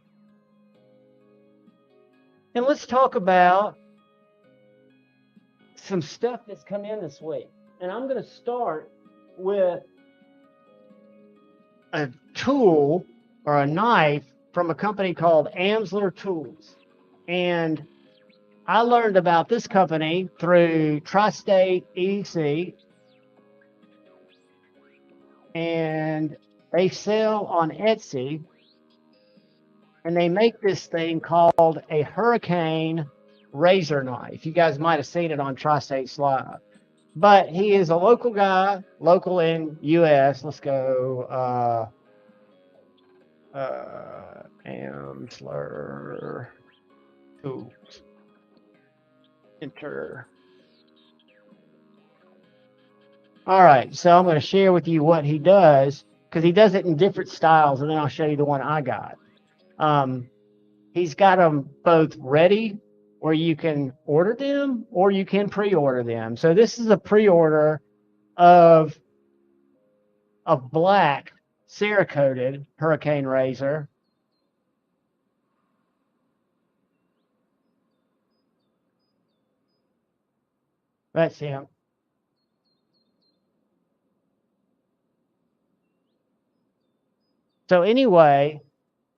And let's talk about some stuff that's come in this week. And I'm going to start with a tool or a knife from a company called Amsler Tools. And I learned about this company through Tri-State EDC. And they sell on Etsy. And they make this thing called a Hurricane razor knife. You guys might have seen it on Tri-State Live. But he is a local guy, local in U.S. Let's go. Amsler Tools. Enter. All right, so I'm going to share with you what he does, because he does it in different styles, and then I'll show you the one I got. He's got them both ready where you can order them or you can pre-order them. So this is a pre-order of a black Cerakoted Hurricane razor. That's him. So anyway,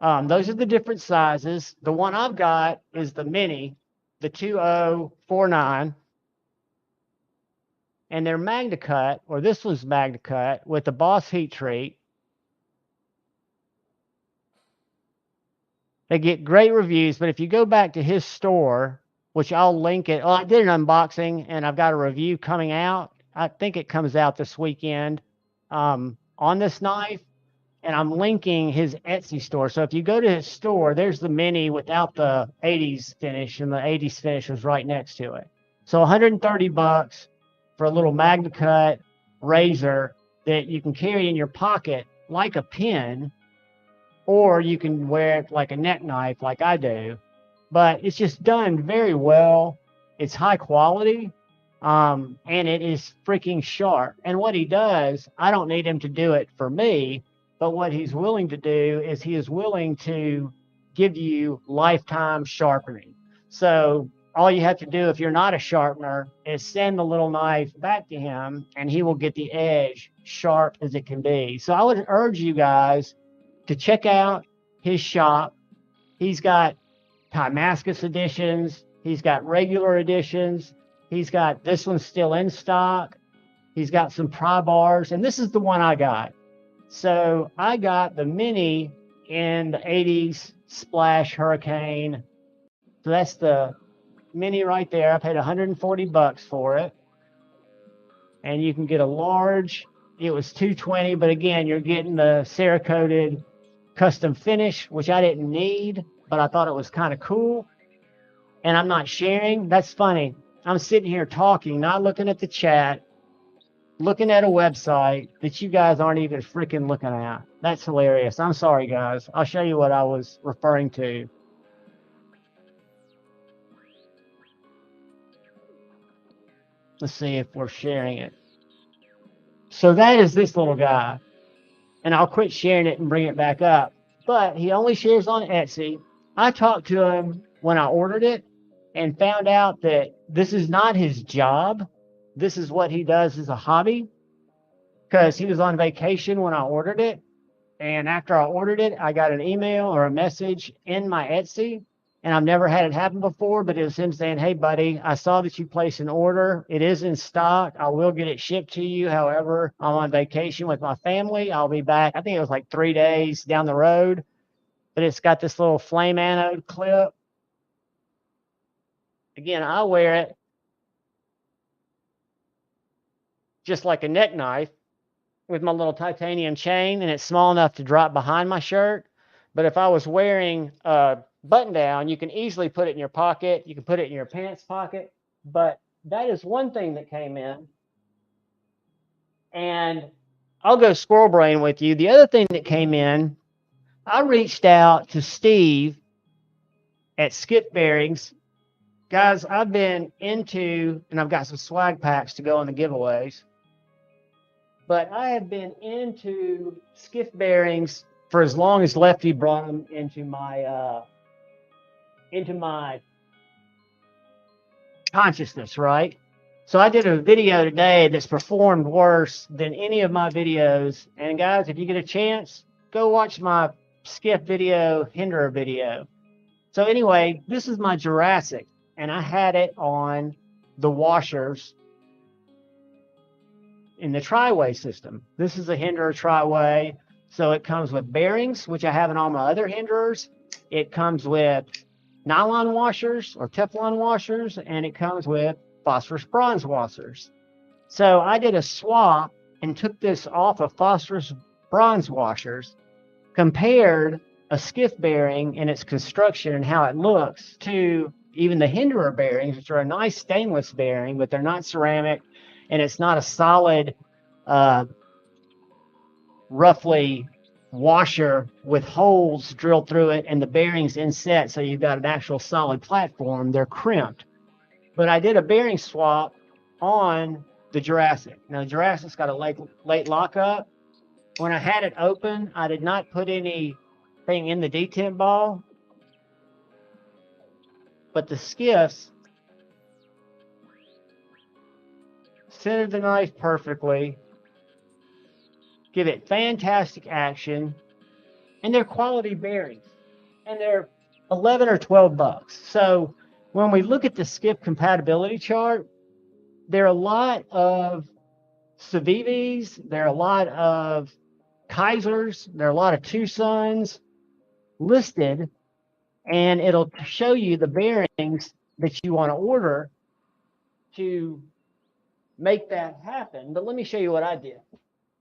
those are the different sizes. The one I've got is the mini, the 2049. And they're Magna Cut, or this one's Magna Cut with the Boss heat treat. They get great reviews, but if you go back to his store, which I'll link it. I did an unboxing, and I've got a review coming out. I think it comes out this weekend on this knife. And I'm linking his Etsy store. So if you go to his store, there's the mini without the 80s finish, and the 80s finish was right next to it. So $130 for a little Magna Cut razor that you can carry in your pocket like a pen, or you can wear it like a neck knife like I do. But it's just done very well. It's high quality, and it is freaking sharp. And what he does, I don't need him to do it for me. But what he's willing to do is he is willing to give you lifetime sharpening. So all you have to do if you're not a sharpener is send the little knife back to him, and he will get the edge sharp as it can be. So I would urge you guys to check out his shop. He's got Damascus editions. He's got regular editions. He's got this one still in stock. He's got some pry bars, and this is the one I got. So I got the mini in the 80s Splash Hurricane. So that's the mini right there. I paid $140 for it. And you can get a large. It was $220, but again, you're getting the Cerakoted custom finish, which I didn't need, but I thought it was kind of cool. And I'm not sharing. That's funny. I'm sitting here talking, not looking at the chat, looking at a website that you guys aren't even freaking looking at. That's hilarious. I'm sorry, guys. I'll show you what I was referring to. Let's see if we're sharing it. So that is this little guy. And I'll quit sharing it and bring it back up. But he only shares on Etsy. I talked to him when I ordered it and found out that this is not his job. This is what he does as a hobby, because he was on vacation when I ordered it. And after I ordered it, I got an email or a message in my Etsy. And I've never had it happen before, but it was him saying, hey, buddy, I saw that you placed an order. It is in stock. I will get it shipped to you. However, I'm on vacation with my family. I'll be back. I think it was like 3 days down the road. But it's got this little flame anode clip. Again, I wear it just like a neck knife with my little titanium chain, and it's small enough to drop behind my shirt. But if I was wearing a button down, you can easily put it in your pocket. You can put it in your pants pocket. But that is one thing that came in. And I'll go squirrel brain with you. The other thing that came in, I reached out to Steve at Skiff Bearings. Guys, I've been into, and I've got some swag packs to go on the giveaways, but I have been into Skiff Bearings for as long as Lefty brought them into my consciousness, right? So I did a video today that's performed worse than any of my videos. And guys, if you get a chance, go watch my Skiff video, Hinderer video. So anyway, this is my Jurassic, and I had it on the washers in the tri-way system. This is a Hinderer tri-way. So it comes with bearings, which I have in all my other Hinderers. It comes with nylon washers or Teflon washers, and it comes with phosphorus bronze washers. So I did a swap and took this off of phosphorus bronze washers, compared a Skiff bearing in its construction and how it looks to even the Hinderer bearings, which are a nice stainless bearing, but they're not ceramic, and it's not a solid, roughly washer with holes drilled through it and the bearings inset, so you've got an actual solid platform. They're crimped. But I did a bearing swap on the Jurassic. Now, the Jurassic's got a late lockup. When I had it open, I did not put anything in the detent ball, but the Skiffs centered the knife perfectly, give it fantastic action, and they're quality bearings, and they're 11 or 12 bucks. So when we look at the Skiff compatibility chart, there are a lot of Civivis, there are a lot of Kaisers, there are a lot of Tucsons listed, and it'll show you the bearings that you want to order to make that happen. But let me show you what I did.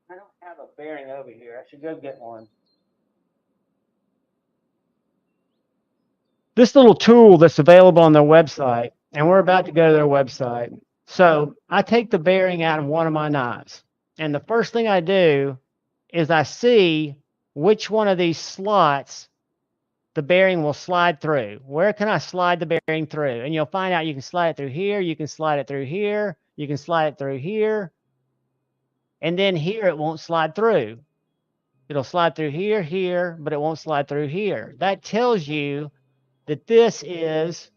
I don't have a bearing over here. I should go get one. This little tool that's available on their website, and we're about to go to their website. So I take the bearing out of one of my knives, and the first thing I do is I see which one of these slots the bearing will slide through. Where can I slide the bearing through? And you'll find out you can slide it through here, you can slide it through here, you can slide it through here, and then here it won't slide through. It'll slide through here, here, but it won't slide through here. That tells you that this is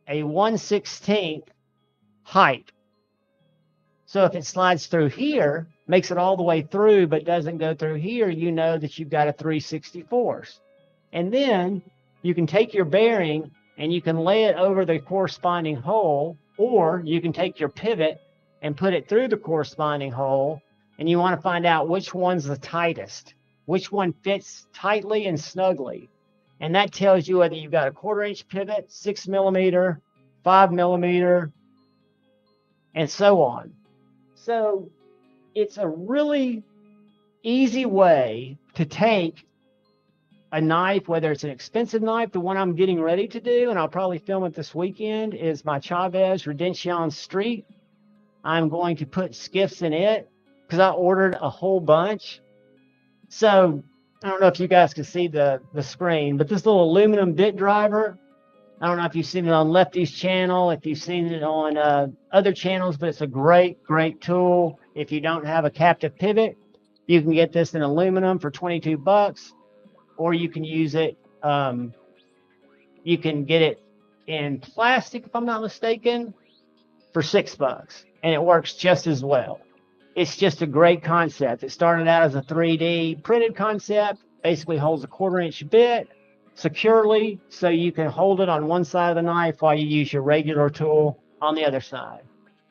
a 1/16 height. So if it slides through here, makes it all the way through, but doesn't go through here, you know that you've got a 3/64. And then you can take your bearing and you can lay it over the corresponding hole, or you can take your pivot and put it through the corresponding hole, and you want to find out which one's the tightest, which one fits tightly and snugly. And that tells you whether you've got a 1/4 inch pivot, 6 millimeter, 5 millimeter, and so on. So it's a really easy way to take a knife, whether it's an expensive knife. The one I'm getting ready to do, and I'll probably film it this weekend, is my Chavez Redemption Street. I'm going to put Skiffs in it because I ordered a whole bunch. So I don't know if you guys can see the screen, but this little aluminum bit driver, I don't know if you've seen it on Lefty's channel, if you've seen it on other channels, but it's a great, great tool. If you don't have a captive pivot, you can get this in aluminum for 22 bucks, or you can use it. You can get it in plastic, if I'm not mistaken, for $6, and it works just as well. It's just a great concept. It started out as a 3D printed concept, basically holds a 1/4-inch bit securely, so you can hold it on one side of the knife while you use your regular tool on the other side.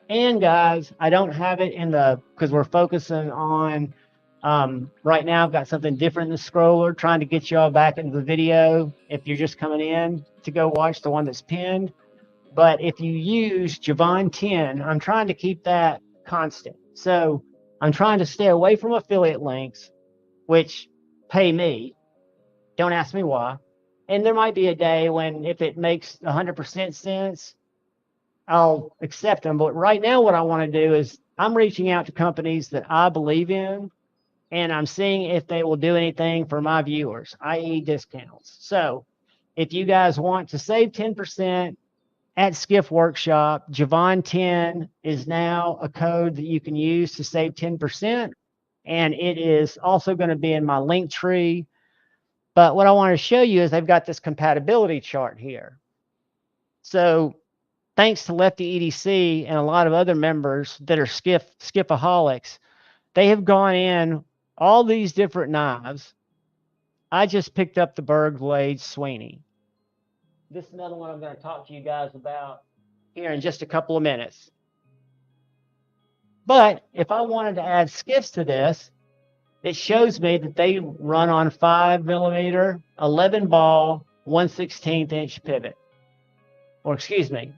And guys, I don't have it in the, because we're focusing on, right now I've got something different in the scroller, trying to get y'all back into the video if you're just coming in to go watch the one that's pinned. But if you use JuhVon 10, I'm trying to keep that constant. So I'm trying to stay away from affiliate links, which pay me. Don't ask me why. And there might be a day when, if it makes 100% sense, I'll accept them. But right now what I want to do is I'm reaching out to companies that I believe in, and I'm seeing if they will do anything for my viewers, i.e. discounts. So if you guys want to save 10%, at Skiff Workshop, JuhVon 10 is now a code that you can use to save 10%. And it is also going to be in my link tree. But what I want to show you is they've got this compatibility chart here. So thanks to Lefty EDC and a lot of other members that are Skiffaholics, they have gone in all these different knives. I just picked up the Berg Blade Sweeney. This is another one I'm going to talk to you guys about here in just a couple of minutes. But if I wanted to add skiffs to this, it shows me that they run on 5mm, 11 ball, 1/16 inch pivot. Or excuse me,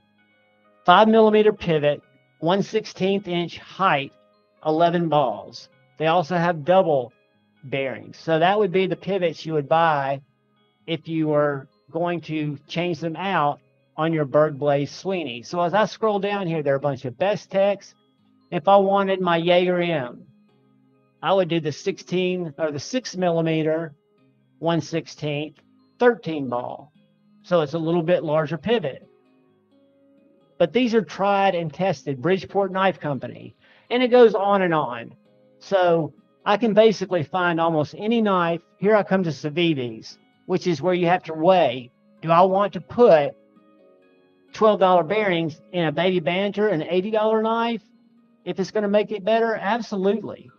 5mm pivot, 1/16 inch height, 11 balls. They also have double bearings. So that would be the pivots you would buy if you were going to change them out on your Berg Blade Sweeney. So as I scroll down here, there are a bunch of Best Techs. If I wanted my Jaeger M, I would do the 16 or the 6mm 1/16 13 ball. So it's a little bit larger pivot. But these are tried and tested, Bridgeport Knife Company, and it goes on and on. So I can basically find almost any knife. Here I come to Civivi's, which is where you have to weigh, do I want to put $12 bearings in a Baby Banter, an $80 knife? If it's going to make it better, absolutely.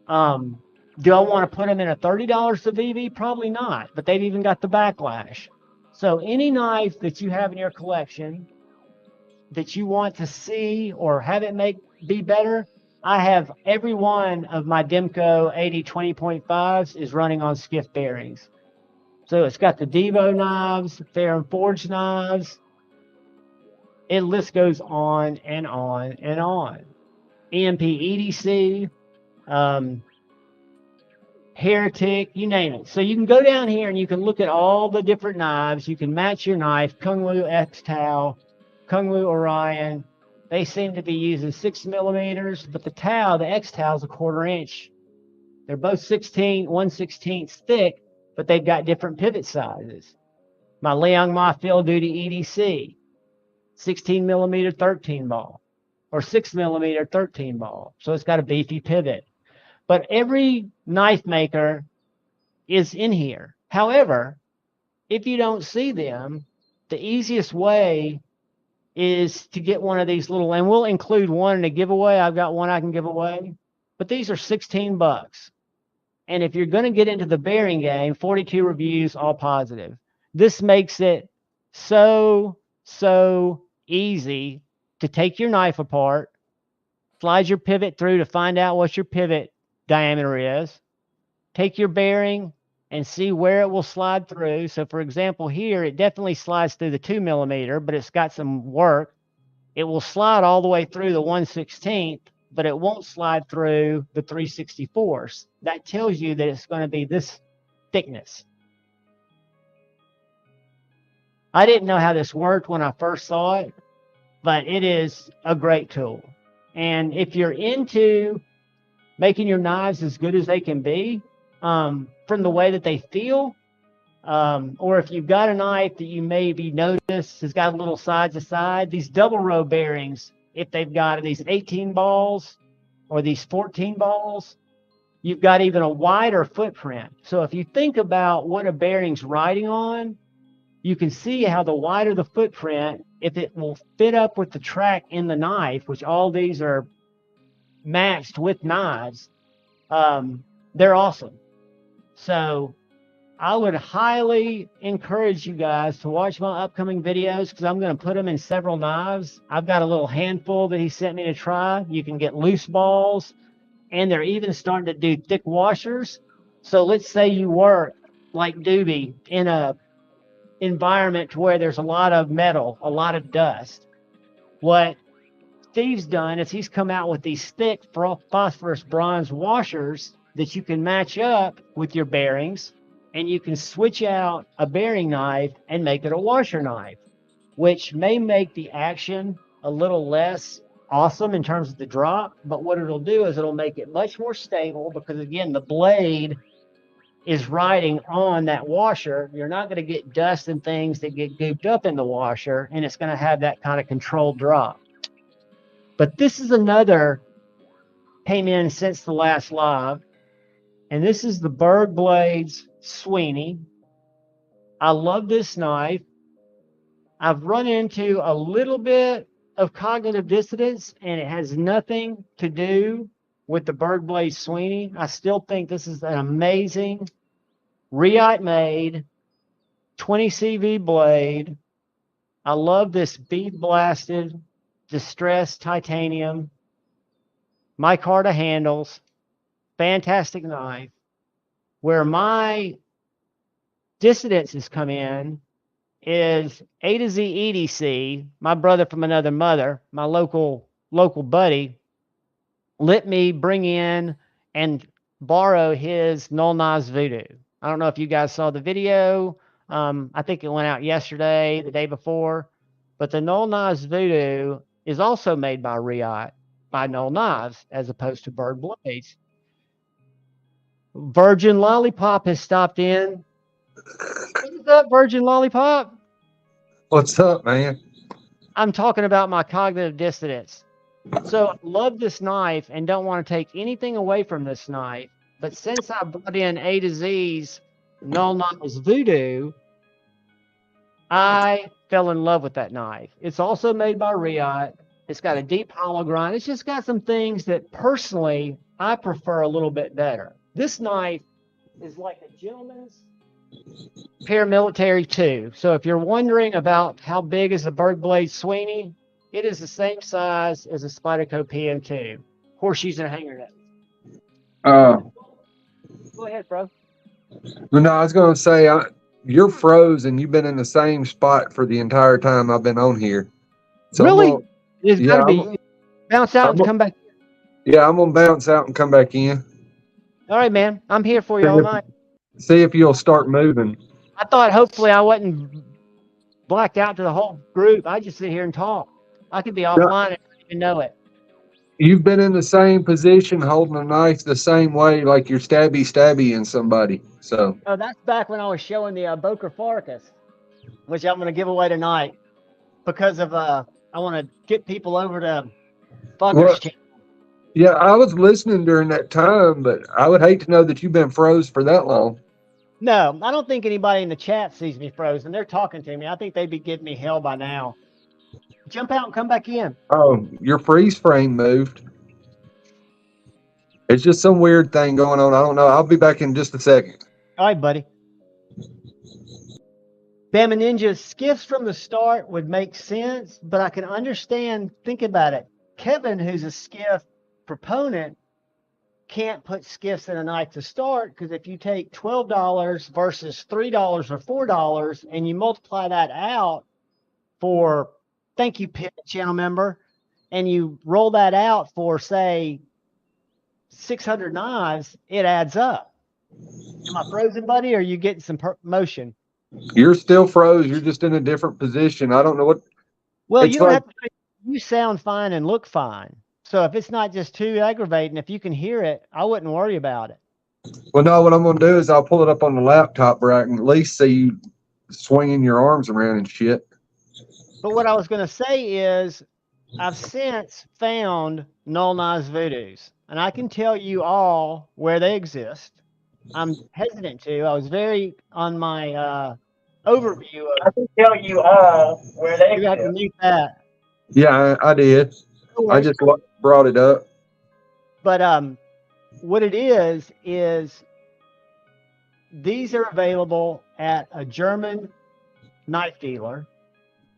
Do I want to put them in a $30 Civivi? Probably not, but they've even got the backlash. So any knife that you have in your collection that you want to see or have it be better, I have every one of my Demco 80-20.5s is running on Skiff bearings. So it's got the Devo knives, Fair and Forge knives. It list goes on and on and on. EMP EDC, Heretic, you name it. So you can go down here and you can look at all the different knives. You can match your knife, Kung Wu X-Tau, Kung Wu Orion. They seem to be using 6mm, but the Tau, the X-Tau is a 1/4 inch. They're both 1/16 thick, but they've got different pivot sizes. My Liang Ma Field Duty EDC, 16mm 13 ball, or 6mm 13 ball. So it's got a beefy pivot. But every knife maker is in here. However, if you don't see them, the easiest way is to get one of these little, and we'll include one in a giveaway. I've got one I can give away, but these are 16 bucks. And if you're going to get into the bearing game, 42 reviews, all positive. This makes it so easy to take your knife apart, slide your pivot through to find out what your pivot diameter is, take your bearing and see where it will slide through. So for example, here, it definitely slides through the 2mm, but it's got some work. It will slide all the way through the 1/16, but it won't slide through the 3/64. That tells you that it's going to be this thickness. I didn't know how this worked when I first saw it, but it is a great tool. And if you're into making your knives as good as they can be, from the way that they feel, or if you've got a knife that you maybe notice has got a little side to side, these double row bearings, if they've got these 18 balls or these 14 balls, you've got even a wider footprint. So if you think about what a bearing's riding on, you can see how the wider the footprint, if it will fit up with the track in the knife, which all these are matched with knives, they're awesome. So I would highly encourage you guys to watch my upcoming videos because I'm going to put them in several knives. I've got a little handful that he sent me to try. You can get loose balls, and they're even starting to do thick washers. So let's say you work like Doobie in a environment to where there's a lot of metal, a lot of dust. What Steve's done is he's come out with these thick phosphorus bronze washers that you can match up with your bearings, and you can switch out a bearing knife and make it a washer knife, which may make the action a little less awesome in terms of the drop, but what it'll do is it'll make it much more stable because, again, the blade is riding on that washer. You're not going to get dust and things that get gooped up in the washer, and it's going to have that kind of controlled drop. But this is another came in since the last live, and this is the Berg Blades Sweeney. I love this knife. I've run into a little bit of cognitive dissonance, and it has nothing to do with the Berg Blades Sweeney. I still think this is an amazing Riot made 20 CV blade. I love this bead blasted distressed titanium micarta handles. Fantastic knife. Where my dissidence come in is A to Z EDC, my brother from another mother, my local buddy, let me bring in and borrow his Null Knives Voodoo. I don't know if you guys saw the video. I think it went out yesterday, the day before. But the Null Knives Voodoo is also made by Riot, by Null Knives, as opposed to Berg Blades. Virgin Lollipop has stopped in. What's up, Virgin Lollipop? What's up, man? I'm talking about my cognitive dissonance. So I love this knife and don't want to take anything away from this knife. But since I brought in A to Z's Null Knives Voodoo, I fell in love with that knife. It's also made by Riot. It's got a deep hollow grind. It's just got some things that personally I prefer a little bit better. This knife is like a gentleman's paramilitary 2. So if you're wondering about how big is a Berg Blade Sweeney, it is the same size as a Spyderco PM2. Horseshoes and hanger nose. Go ahead, bro. No, I was going to say, you're frozen. You've been in the same spot for the entire time I've been on here. So really? It's got to be. Bounce out and come back. Yeah, I'm going to bounce out and come back in. All right, man. I'm here for you all night. See if you'll start moving. I thought hopefully I wasn't blacked out to the whole group. I just sit here and talk. I could be offline and not even know it. You've been in the same position holding a knife the same way, like you're stabby in somebody. So. Oh, that's back when I was showing the Boker Bushcraft, which I'm going to give away tonight because of I want to get people over to Bucker's channel. Yeah, I was listening during that time, but I would hate to know that you've been froze for that long. No, I don't think anybody in the chat sees me frozen. They're talking to me. I think they'd be giving me hell by now. Jump out and come back in. Oh, your freeze frame moved. It's just some weird thing going on. I don't know. I'll be back in just a second. All right, buddy. Bama Ninja, skiffs from the start would make sense, but I can understand. Think about it. Kevin, who's a skiff proponent, can't put skiffs in a knife to start because if you take $12 versus $3 or $4 and you multiply that out for, thank you, Pit channel member, and you roll that out for, say, 600 knives, it adds up. Am I frozen, buddy, or are you getting some motion? You're still froze. You're just in a different position. I don't know what. Well, you don't have to. You sound fine and look fine. So if it's not just too aggravating, if you can hear it, I wouldn't worry about it. Well, no, what I'm going to do is I'll pull it up on the laptop where I can at least see you swinging your arms around and shit. But what I was going to say is I've since found null noise voodoos, and I can tell you all where they exist. I'm hesitant to. I was very on my overview. I can tell you all where they exist. You have to mute that. Yeah, I did. I just brought it up. But what it is these are available at a German knife dealer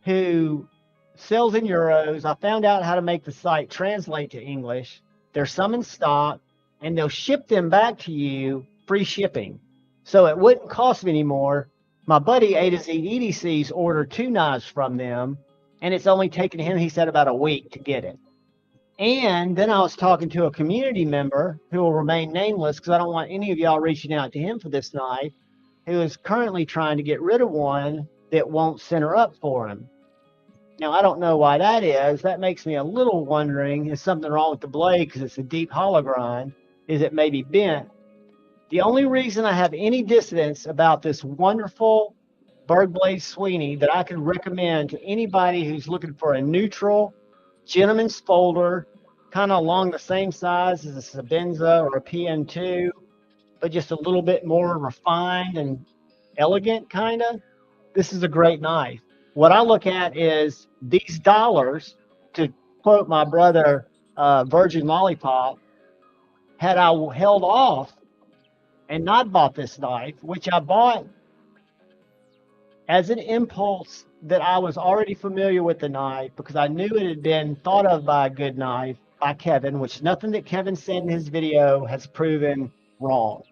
who sells in euros. I found out how to make the site translate to English. There's some in stock, and they'll ship them back to you free shipping. So it wouldn't cost me anymore. My buddy A to Z EDC's ordered 2 knives from them, and it's only taken him, he said, about a week to get it. And then I was talking to a community member who will remain nameless because I don't want any of y'all reaching out to him for this knife, who is currently trying to get rid of one that won't center up for him. Now, I don't know why that is. That makes me a little wondering, is something wrong with the blade because it's a deep hollow grind? Is it maybe bent? The only reason I have any dissonance about this wonderful Berg Blade Sweeney that I could recommend to anybody who's looking for a neutral gentleman's folder, kind of along the same size as a Sabenza or a PN2, but just a little bit more refined and elegant, kind of. This is a great knife. What I look at is these dollars, to quote my brother, Virgin Lollipop, had I held off and not bought this knife, which I bought as an impulse that I was already familiar with the knife because I knew it had been thought of by a good knife by Kevin, which nothing that Kevin said in his video has proven wrong.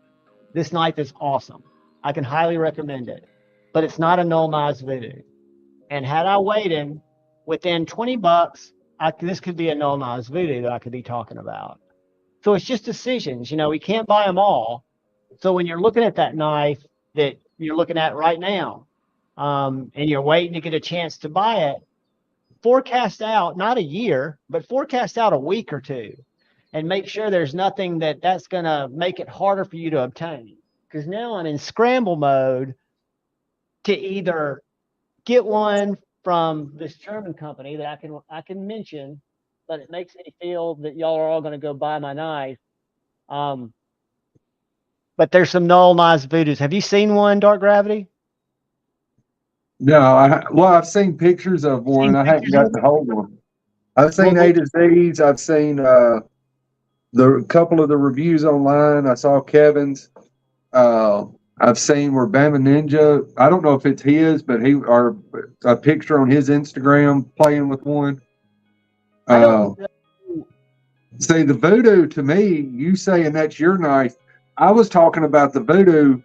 This knife is awesome. I can highly recommend it, but it's not a null noise voodoo. And had I waited within 20 bucks, this could be a null noise voodoo that I could be talking about. So it's just decisions. You know, we can't buy them all. So when you're looking at that knife that you're looking at right now, and you're waiting to get a chance to buy it, forecast out, not a year, but forecast out a week or two and make sure there's nothing that's going to make it harder for you to obtain. Because now I'm in scramble mode to either get one from this German company that I can mention, but it makes me feel that y'all are all going to go buy my knife. But there's some null noise voodoos. Have you seen one, Dark Gravity? No, I've seen pictures of one. I haven't got to hold one. I've seen A to Z's. I've seen the couple of the reviews online. I saw Kevin's. I've seen where Bama Ninja. I don't know if it's his, but a picture on his Instagram playing with one. See, the Voodoo to me, you saying that's your knife. I was talking about the Voodoo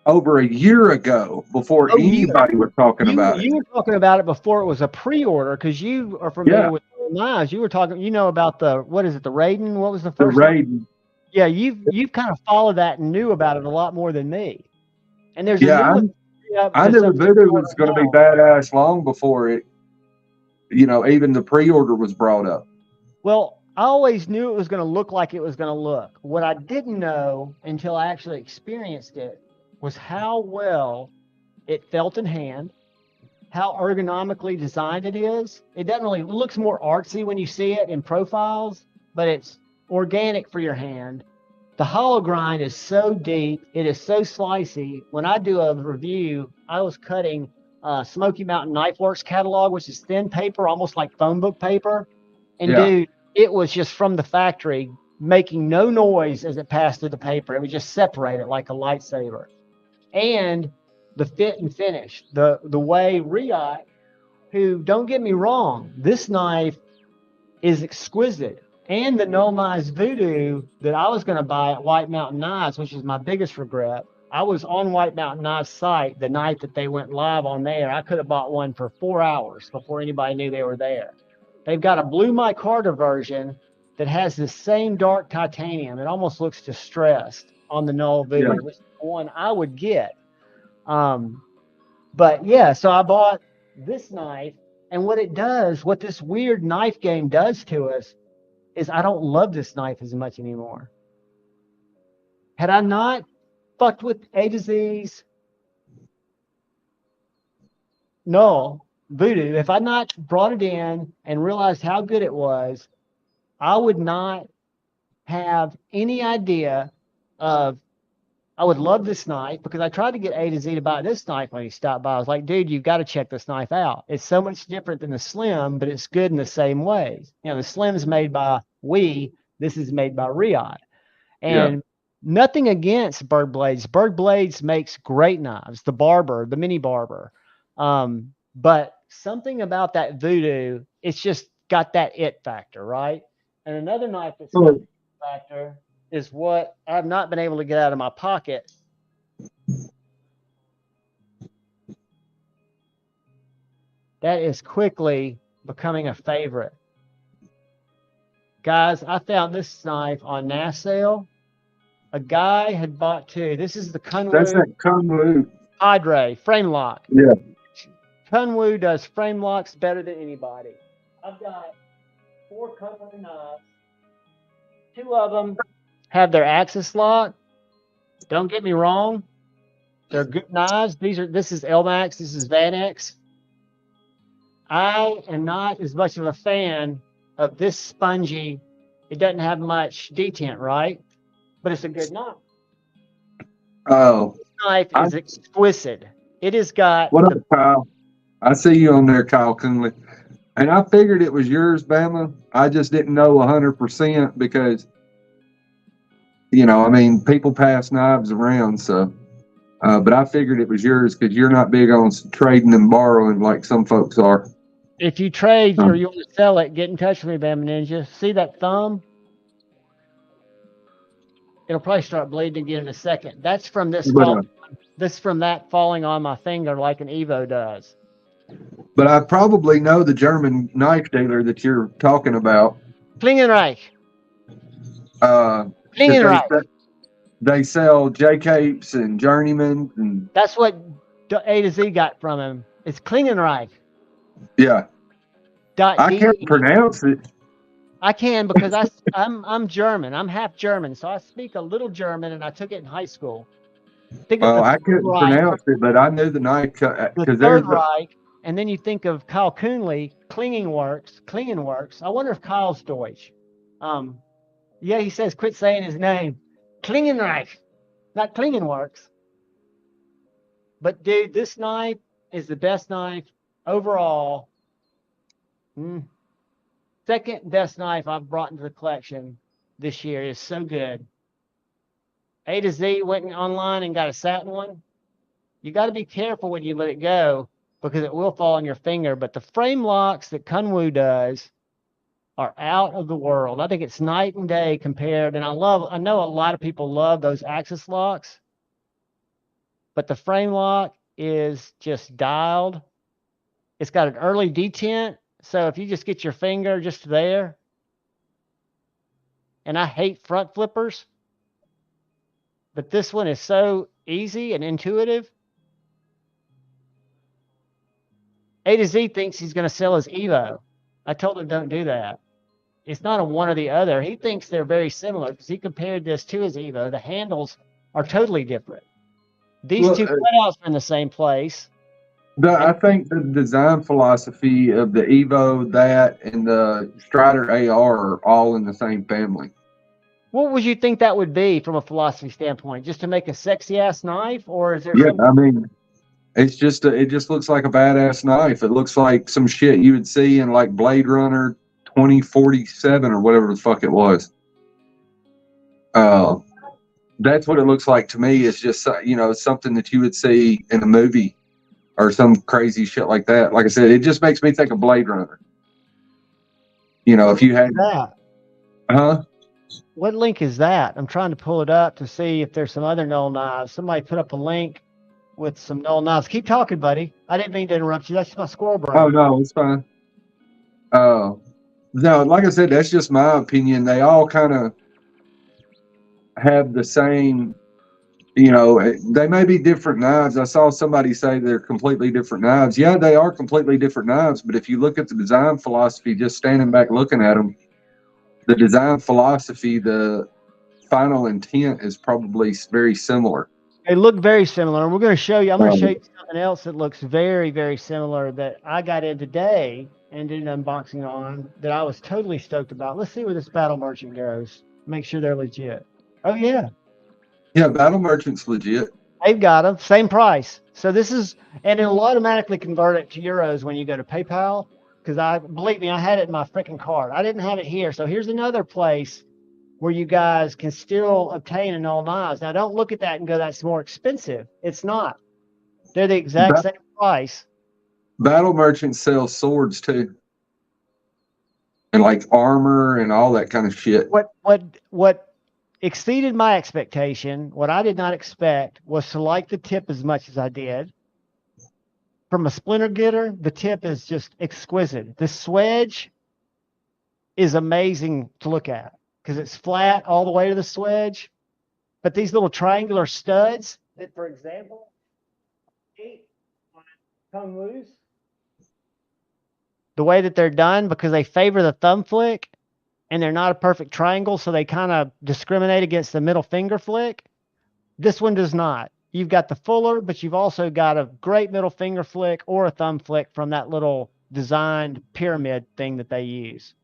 over a year ago before anybody was talking about it. You were talking about it before it was a pre-order because you are familiar with knives. You were talking, about the, what is it, the Raiden? What was the first one? The Raiden. Yeah, you've kind of followed that and knew about it a lot more than me. And there's I knew the Voodoo was going to be badass long before it, even the pre-order was brought up. Well, I always knew it was going to look like it was going to look. What I didn't know until I actually experienced it was how well it felt in hand, how ergonomically designed it is. It looks more artsy when you see it in profiles, but it's organic for your hand. The hollow grind is so deep. It is so slicey. When I do a review, I was cutting Smoky Mountain Knife Works catalog, which is thin paper, almost like phone book paper. And dude, it was just from the factory making no noise as it passed through the paper. It would just separate it like a lightsaber. And the fit and finish, the way Riot, who, don't get me wrong, this knife is exquisite. And the null noise Voodoo that I was going to buy at White Mountain Knives, which is my biggest regret. I was on White Mountain Knives site the night that they went live on there. I could have bought one for 4 hours before anybody knew they were there. They've got a blue micarta version that has the same dark titanium. It almost looks distressed on the null Voodoo, which is the one I would get. But yeah, so I bought this knife, and what this weird knife game does to us is I don't love this knife as much anymore. Had I not fucked with A to Z's, no, Voodoo, if I not brought it in and realized how good it was, I would not have any idea of, I would love this knife because I tried to get A to Z to buy this knife when he stopped by. I was like, dude, you've got to check this knife out. It's so much different than the Slim, but it's good in the same ways. You know, the Slim is made by this is made by Riyadh. And nothing against Bird Blades. Bird Blades makes great knives, the mini barber. But something about that Voodoo, it's just got that it factor, right? And another knife that's got the it factor is what I've not been able to get out of my pocket. That is quickly becoming a favorite. Guys, I found this knife on NAS sale. A guy had bought two. This is the Kunwu. That's that Kunwu Padre frame lock. Yeah. Kunwu does frame locks better than anybody. I've got 4 Kunwu knives. 2 of them have their axis lock. Don't get me wrong. They're good knives. This is LMAX. This is VanX. I am not as much of a fan of this spongy. It doesn't have much detent, right? But it's a good knife. Oh. This knife is exquisite. It has got. What up, Kyle? I see you on there, Kyle Coonley. And I figured it was yours, Bama. I just didn't know 100% because, you know, I mean, people pass knives around, so. But I figured it was yours because you're not big on trading and borrowing like some folks are. If you trade or you want to sell it, get in touch with me, Bama Ninja. See that thumb? It'll probably start bleeding again in a second. That's from this from that falling on my finger like an Evo does. But I probably know the German knife dealer that you're talking about. Klingenreich. Klingenreich. They sell J-Capes and Journeyman. And that's what A to Z got from him. It's Klingenreich. Yeah. I can't pronounce it. I can because I'm German. I'm half German, so I speak a little German, and I took it in high school. I couldn't pronounce it, but I knew the knife because there's Reich, and then you think of Kyle Coonley, Klingenworks. I wonder if Kyle's Deutsch. Yeah, he says quit saying his name. Klingenreich, not Klingenworks. But dude, this knife is the best knife overall. Second best knife I've brought into the collection this year. Is so good. A to Z went online and got a satin one. You got to be careful when you let it go because it will fall on your finger. But the frame locks that Kunwu does are out of the world. I think it's night and day compared. And I know a lot of people love those axis locks, but the frame lock is just dialed. It's got an early detent. So if you just get your finger just there, and I hate front flippers, but this one is so easy and intuitive. A to Z thinks he's going to sell his Evo. I told him don't do that. It's not a one or the other. He thinks they're very similar because he compared this to his Evo. The handles are totally different. These two cutouts are in the same place. I think the design philosophy of the Evo, that, and the Strider AR are all in the same family. What would you think that would be from a philosophy standpoint? Just to make a sexy ass knife, or is there? Yeah, I mean, it's just it just looks like a badass knife. It looks like some shit you would see in like Blade Runner 2047 or whatever the fuck it was. That's what it looks like to me. It's just something that you would see in a movie. Or some crazy shit like that. Like I said, it just makes me think of Blade Runner. You know, if you had that. What link is that? I'm trying to pull it up to see if there's some other Knoll knives. Somebody put up a link with some Knoll knives. Keep talking, buddy. I didn't mean to interrupt you. That's my squirrel brain. Oh, no, it's fine. No, like I said, that's just my opinion. They all kind of have the same... You know, they may be different knives. I saw somebody say they're completely different knives. Yeah, they are completely different knives, but if you look at the design philosophy, just standing back looking at them, the design philosophy, the final intent is probably very similar. They look very similar. And we're going to show you, I'm going to show Um, you something else that looks very, very similar that I got in today and did an unboxing on that I was totally stoked about. Let's see where this Battle Merchant goes. Make sure they're legit. Oh, yeah. Yeah, Battle Merchant's legit. They've got them. Same price. So this is, and it'll automatically convert it to euros when you go to PayPal. Because believe me, I had it in my freaking card. I didn't have it here. So here's another place where you guys can still obtain an all knives. Now, don't look at that and go, that's more expensive. It's not. They're the exact same price. Battle Merchant sells swords too, and like armor and all that kind of shit. What exceeded my expectation, what I did not expect, was to like the tip as much as I did. From a splinter getter, the tip is just exquisite. The swedge is amazing to look at because it's flat all the way to the swedge. But these little triangular studs that, for example, come loose, the way that they're done, because they favor the thumb flick and they're not a perfect triangle, so they kind of discriminate against the middle finger flick. This one does not. You've got the fuller, but you've also got a great middle finger flick or a thumb flick from that little designed pyramid thing that they use.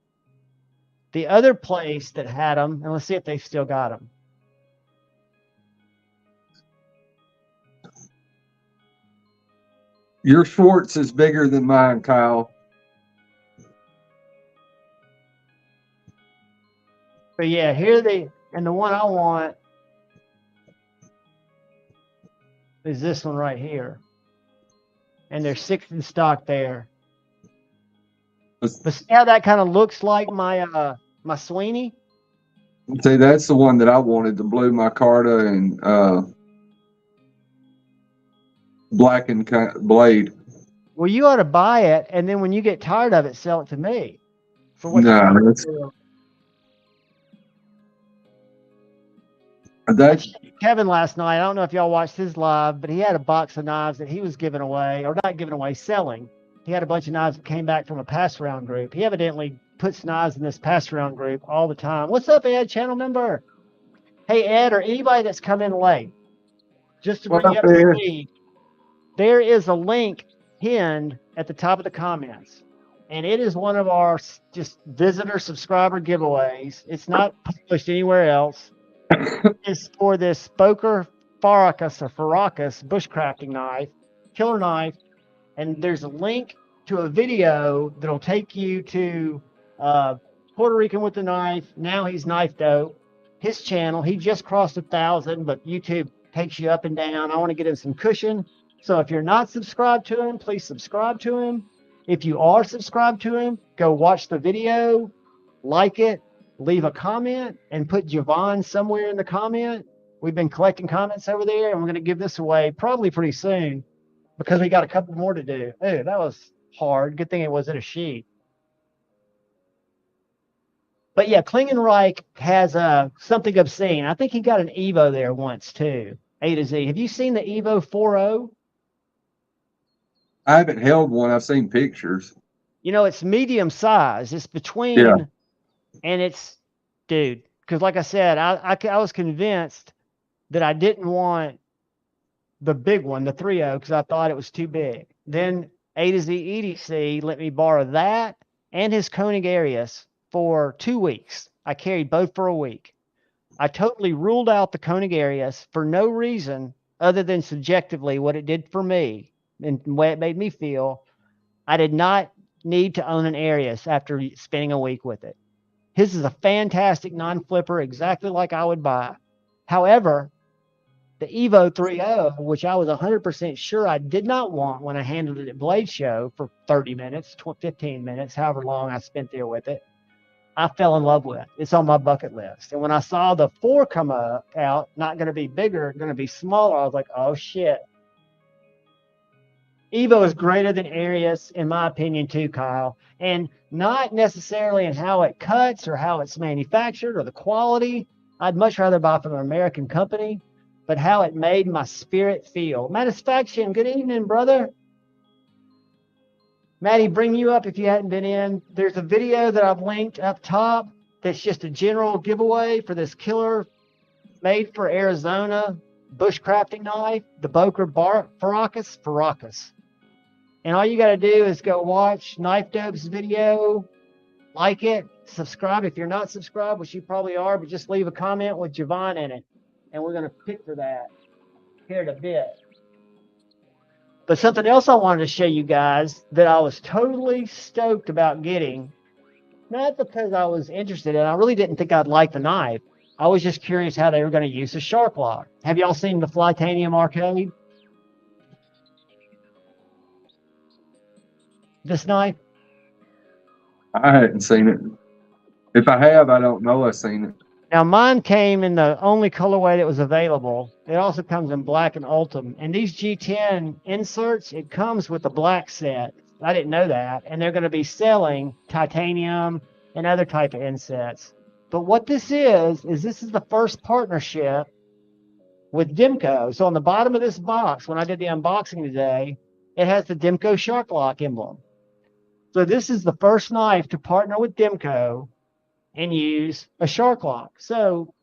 The other place that had them, and let's see if they've still got them. Your Schwartz is bigger than mine, Kyle. But yeah, here and the one I want is this one right here. And there's 6 in stock there. But see how that kind of looks like my my Sweeney? See, that's the one that I wanted, the blue micarta and blackened blade. Well, you ought to buy it, and then when you get tired of it, sell it to me. For what that's Kevin last night. I don't know if y'all watched his live, but he had a box of knives that he was giving away, or not giving away, selling. He had a bunch of knives that came back from a pass around group. He evidently puts knives in this pass around group all the time. What's up, Ed, channel member? Hey, Ed, or anybody that's come in late, just to bring you up to speed, there is a link pinned at the top of the comments. And it is one of our just visitor subscriber giveaways. It's not published anywhere else. It's for this Boker Bushcrafting knife, killer knife. And there's a link to a video that'll take you to Puerto Rican with the knife. Now he's Knife Dope. His channel, he just crossed 1,000, but YouTube takes you up and down. I want to get him some cushion. So if you're not subscribed to him, please subscribe to him. If you are subscribed to him, go watch the video, like it, leave a comment, and put JuhVon's somewhere in the comment. We've been collecting comments over there, and we're going to give this away probably pretty soon because we got a couple more to do. Oh, that was hard. Good thing it wasn't a sheet. But yeah, Klingenreich has something obscene. I think he got an Evo there once too, A to Z. Have you seen the Evo 4.0? I haven't held one. I've seen pictures. You know, it's medium size. It's between, and it's, dude, because like I said, I was convinced that I didn't want the big one, the 3.0, because I thought it was too big. Then A to Z EDC let me borrow that and his Koenig Arius for 2 weeks. I carried both for a week. I totally ruled out the Koenig Arius for no reason other than subjectively what it did for me and the way it made me feel. I did not need to own an Arius after spending a week with it. His is a fantastic non-flipper, exactly like I would buy. However, the Evo 3.0, which I was 100% sure I did not want when I handled it at Blade Show for 30 minutes, 15 minutes, however long I spent there with it, I fell in love with. It's on my bucket list. And when I saw the 4 come out, not going to be bigger, going to be smaller, I was like, oh, shit. Evo is greater than Arius, in my opinion, too, Kyle. And not necessarily in how it cuts or how it's manufactured or the quality. I'd much rather buy from an American company, but how it made my spirit feel. Satisfaction, good evening, brother. Maddie, bring you up if you hadn't been in. There's a video that I've linked up top that's just a general giveaway for this killer made for Arizona bushcrafting knife, the Boker Bushcraft. And all you got to do is go watch Knife Dope's video, like it, subscribe if you're not subscribed, which you probably are, but just leave a comment with JuhVon in it. And we're going to pick for that here in a bit. But something else I wanted to show you guys that I was totally stoked about getting, not because I was interested in it, I really didn't think I'd like the knife. I was just curious how they were going to use the shark lock. Have y'all seen the Flytanium Arcade? This knife? I hadn't seen it. If I have, I don't know I've seen it. Now, mine came in the only colorway that was available. It also comes in black and ultim. And these G10 inserts, it comes with the black set. I didn't know that. And they're going to be selling titanium and other type of insets. But what this is this is the first partnership with Demco. So on the bottom of this box, when I did the unboxing today, it has the Demco Shark Lock emblem. So this is the first knife to partner with Demco and use a shark lock. So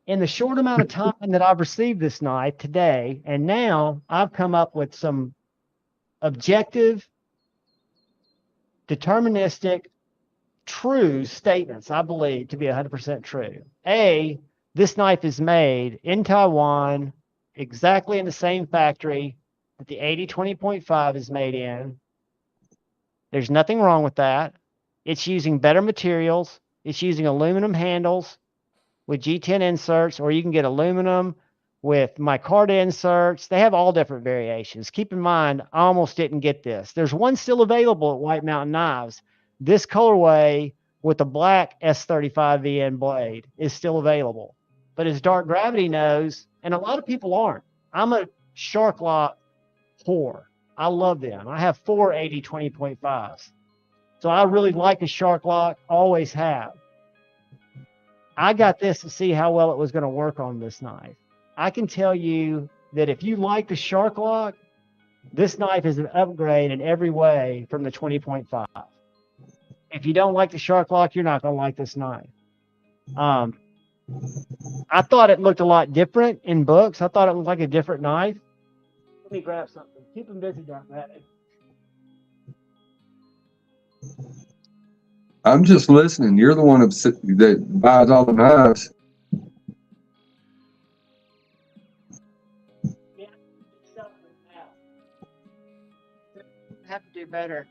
in the short amount of time that I've received this knife today, and now I've come up with some objective, deterministic, true statements, I believe to be 100% true. A, this knife is made in Taiwan, exactly in the same factory that the 80-20.5 is made in. There's nothing wrong with that. It's using better materials. It's using aluminum handles with G10 inserts, or you can get aluminum with micarta inserts. They have all different variations. Keep in mind, I almost didn't get this. There's one still available at White Mountain Knives. This colorway with the black S35VN blade is still available. But as Dark Gravity knows, and a lot of people aren't, I'm a shark lock whore. I love them. I have 4 80-20.5s. So I really like a shark lock, always have. I got this to see how well it was going to work on this knife. I can tell you that if you like the shark lock, this knife is an upgrade in every way from the 20.5. If you don't like the shark lock, you're not going to like this knife. I thought it looked a lot different in books. I thought it looked like a different knife. Let me grab something. Keep them busy, Dark Gravity. I'm just listening. You're the one that buys all the knives. Yeah, I have to do better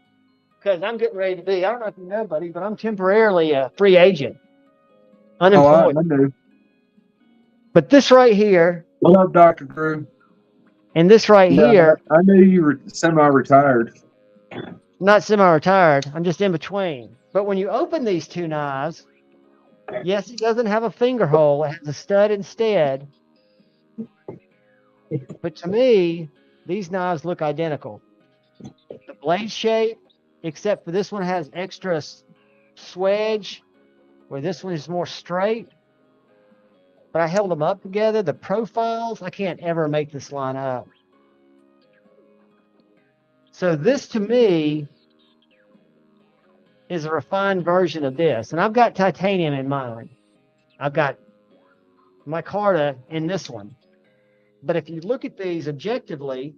because I'm getting ready to be, I don't know if you know, buddy, but I'm temporarily a free agent. Unemployed. Oh, I do. But this right here. What up, Dr. Drew? And this right here. I knew you were semi-retired. Not semi-retired. I'm just in between. But when you open these two knives, yes, it doesn't have a finger hole. It has a stud instead. But to me, these knives look identical. The blade shape, except for this one has extra swedge, where this one is more straight. But I held them up together. The profiles, I can't ever make this line up. So this, to me, is a refined version of this. And I've got titanium in mine. I've got micarta in this one. But if you look at these objectively,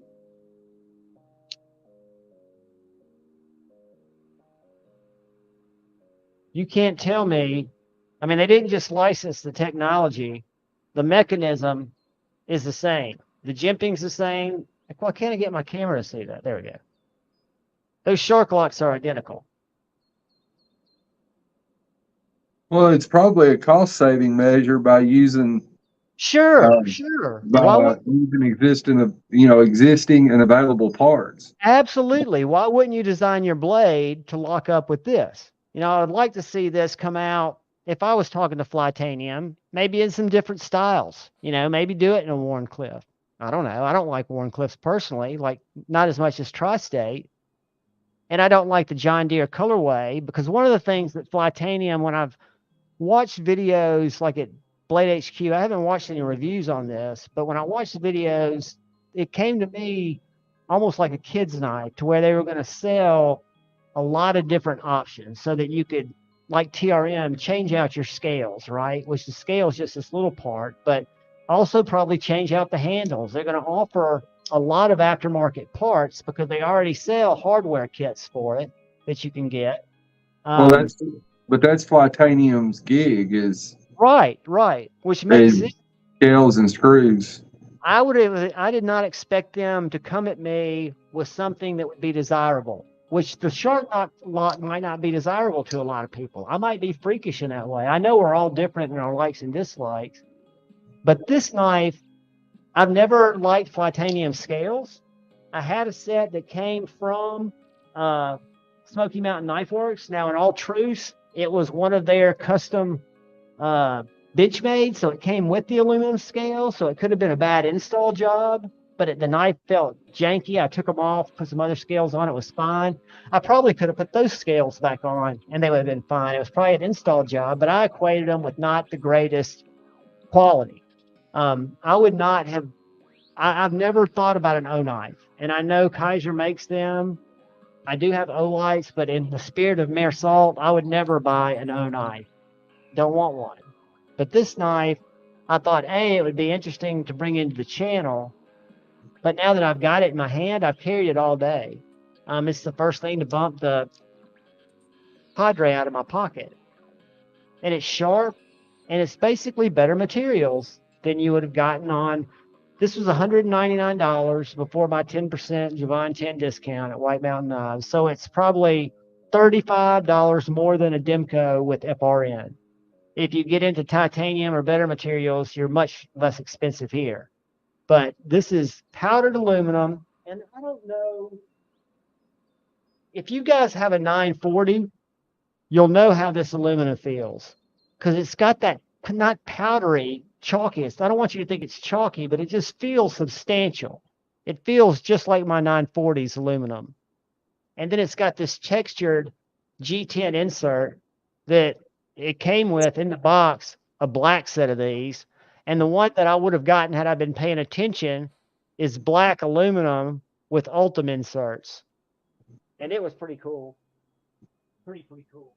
you can't tell me. I mean, they didn't just license the technology. The mechanism is the same. The jimping's the same. Why can't I get my camera to see that? There we go. Those shark locks are identical. Well, it's probably a cost-saving measure by using. Sure. By using existing and available parts. Absolutely. Why wouldn't you design your blade to lock up with this? I would like to see this come out. If I was talking to Flytanium, maybe in some different styles. Maybe do it in a Warncliffe. I don't know. I don't like Warncliffes personally, like not as much as Tri-State. And I don't like the John Deere colorway because one of the things that Flytanium, when I've watched videos like at Blade HQ, I haven't watched any reviews on this, but when I watched the videos, it came to me almost like a kid's knife to where they were going to sell a lot of different options so that you could like TRM, change out your scales, right? Which the scale is just this little part, but also probably change out the handles. They're going to offer a lot of aftermarket parts because they already sell hardware kits for it that you can get. Well, that's Flytanium's gig is right, which makes it scales and screws. I did not expect them to come at me with something that would be desirable, which the shark lot might not be desirable to a lot of people. I might be freakish in that way. I know we're all different in our likes and dislikes, but this knife, I've never liked Flytanium scales. I had a set that came from Smoky Mountain Knife Works. Now, in all truth, it was one of their custom Benchmade, so it came with the aluminum scale, so it could have been a bad install job, but the knife felt janky. I took them off, put some other scales on, it was fine. I probably could have put those scales back on, and they would have been fine. It was probably an install job, but I equated them with not the greatest quality. I would not have, I've never thought about an O knife, and I know Kaiser makes them. I do have O lights, but in the spirit of Mere Salt, I would never buy an O knife. Don't want one. But this knife, I thought, it would be interesting to bring into the channel. But now that I've got it in my hand, I've carried it all day. It's the first thing to bump the Padre out of my pocket. And it's sharp, and it's basically better materials than you would have gotten on. This was $199 before my 10% JuhVon 10 discount at White Mountain Knives. So it's probably $35 more than a Demco with FRN. If you get into titanium or better materials, you're much less expensive here. But this is powdered aluminum, and I don't know if you guys have a 940, you'll know how this aluminum feels because it's got that not powdery chalkiness. I don't want you to think it's chalky, but it just feels substantial. It feels just like my 940's aluminum. And then it's got this textured G10 insert that it came with in the box, a black set of these. And the one that I would have gotten had I been paying attention is black aluminum with Ultim inserts. And it was pretty cool. Pretty cool.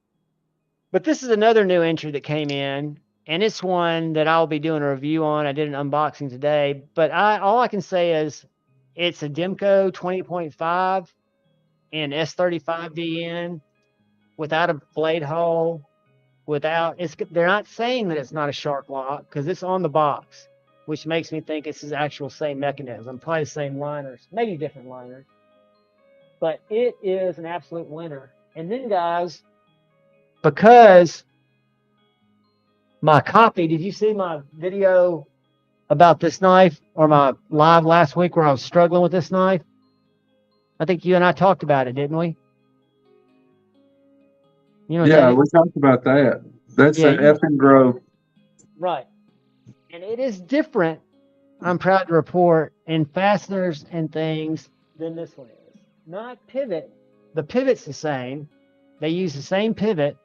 But this is another new entry that came in, and it's one that I'll be doing a review on. I did an unboxing today, but all I can say is it's a Demco 20.5 in S35VN without a blade hole. They're not saying that it's not a shark lock because it's on the box, which makes me think it's the actual same mechanism, probably the same liners, maybe different liners. But it is an absolute winner. And then, guys, because my copy, did you see my video about this knife or my live last week where I was struggling with this knife? I think you and I talked about it, didn't we? You know, yeah, we talked about that. That's an effing grove. Right. And it is different, I'm proud to report, in fasteners and things than this one is. Not pivot. The pivot's the same. They use the same pivot.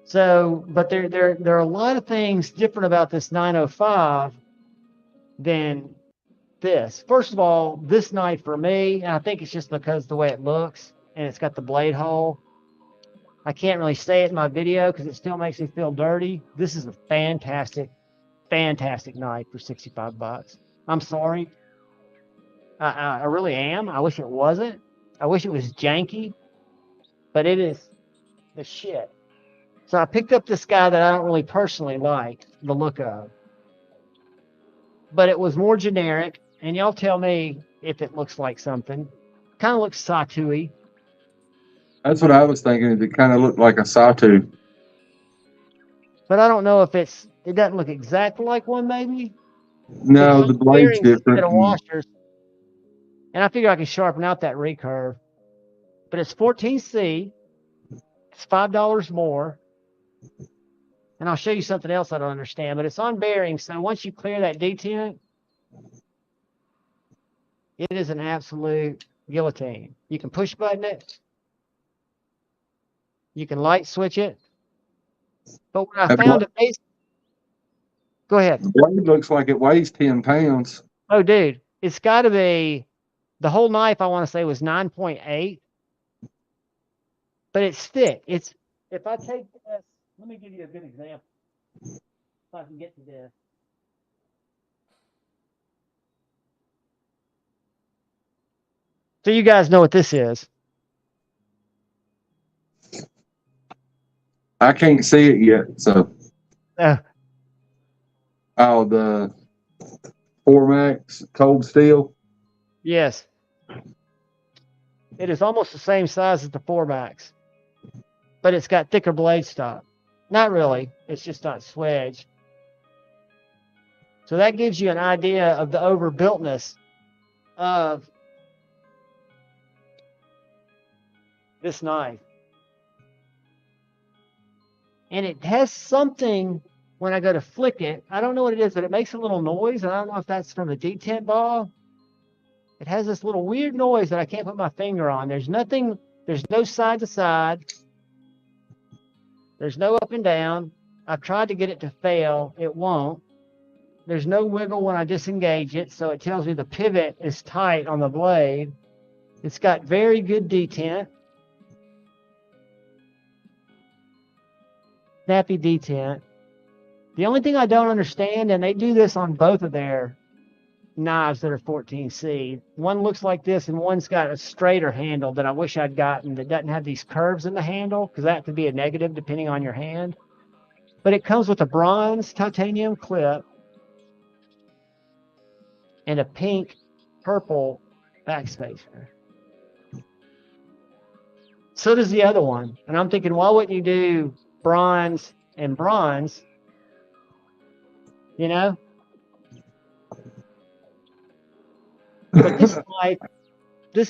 So, but there are a lot of things different about this 905 than this. First of all, this knife for me, and I think it's just because the way it looks, and it's got the blade hole. I can't really say it in my video because it still makes me feel dirty. This is a fantastic, fantastic knife for 65 bucks. I'm sorry. I really am. I wish it wasn't. I wish it was janky, but it is the shit. So I picked up this guy that I don't really personally like the look of, but it was more generic. And y'all tell me if it looks like something. Kind of looks Satu-y. That's what I was thinking. It kind of looked like a Satu. But I don't know if it doesn't look exactly like one, maybe. No, the blade's different. Of washers. And I figure I can sharpen out that recurve. But it's 14C. It's $5 more. And I'll show you something else I don't understand. But it's on bearings. So once you clear that detent, it is an absolute guillotine. You can push button it. You can light switch it. But what I found amazing. Go ahead. The blade looks like it weighs 10 pounds. Oh, dude. It's got to be, the whole knife I want to say was 9.8. but it's thick. It's if I take this, let me give you a good example. If I can get to this. So you guys know what this is. I can't see it yet. So, Uh, oh, the 4Max cold steel. yes. It is almost the same size as the 4Max, but it's got thicker blade stock. Not really. It's just not swedged. So that gives you an idea of the overbuiltness of this knife. And it has something when I go to flick it. I don't know what it is, but it makes a little noise. And I don't know if that's from the detent ball. It has this little weird noise that I can't put my finger on. There's nothing, there's no side to side. There's no up and down. I've tried to get it to fail. It won't. There's no wiggle when I disengage it, so it tells me the pivot is tight on the blade. It's got very good detent. Snappy detent. The only thing I don't understand, and they do this on both of their knives that are 14C. One looks like this, and one's got a straighter handle that I wish I'd gotten that doesn't have these curves in the handle, because that could be a negative depending on your hand. But it comes with a bronze titanium clip and a pink purple backspacer. So does the other one. And I'm thinking, why wouldn't you do bronze and bronze? You know? But this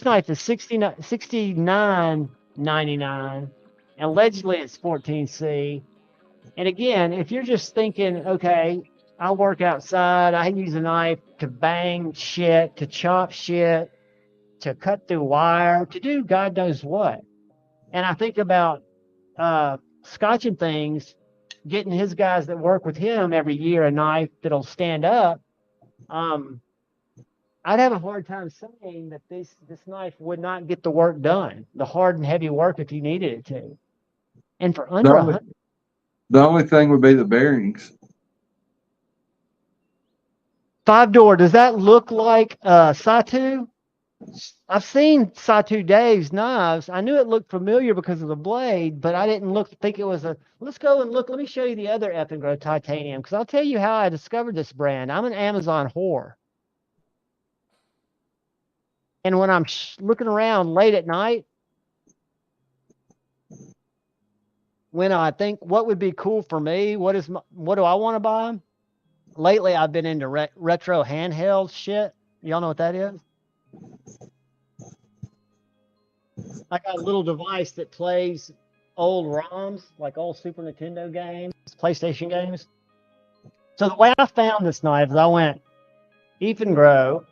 knife is $69.99, and allegedly it's 14C. And again, if you're just thinking, okay, I work outside, I use a knife to bang shit, to chop shit, to cut through wire, to do God knows what. And I think about scotching things, getting his guys that work with him every year a knife that'll stand up. I'd have a hard time saying that this knife would not get the work done, the hard and heavy work if you needed it to. And for under $100. The only thing would be the bearings. 5-door, does that look like Satu? I've seen Satu Dave's knives. I knew it looked familiar because of the blade, but I didn't think it was a. Let's go and look. Let me show you the other Epingro titanium, because I'll tell you how I discovered this brand. I'm an Amazon whore. And when I'm looking around late at night, when I think what would be cool for me, what do I want to buy? Lately, I've been into retro handheld shit. Y'all know what that is? I got a little device that plays old ROMs, like old Super Nintendo games, PlayStation games. So the way I found this knife is I went Epingro,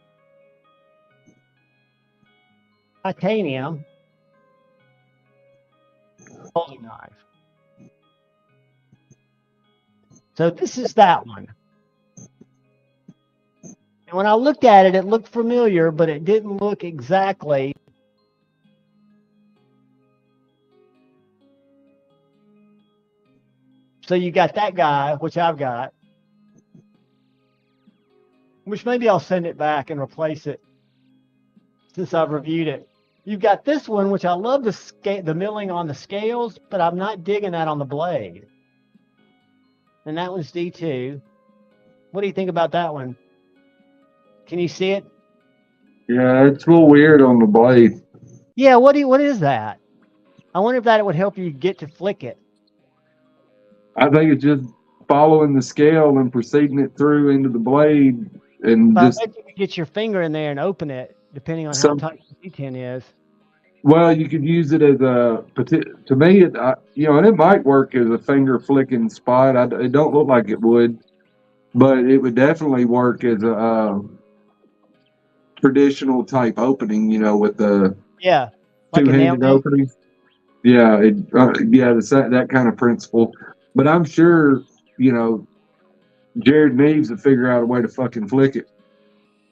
titanium, folding knife. So this is that one. And when I looked at it, it looked familiar, but it didn't look exactly. So you got that guy, which I've got, which maybe I'll send it back and replace it since I've reviewed it. You've got this one, which I love the milling on the scales, but I'm not digging that on the blade. And that one's D2. What do you think about that one? Can you see it? Yeah, it's a little weird on the blade. Yeah, what is that? I wonder if that would help you get to flick it. I think it's just following the scale and proceeding it through into the blade, and But just I bet you could get your finger in there and open it, depending on how tight the D10 is. well, you could use it as a, to me, and it might work as a finger flicking spot. It don't look like it would, but it would definitely work as a traditional type opening, with the like two-handed opening. Yeah, that kind of principle. But I'm sure, Jared Neves would figure out a way to fucking flick it.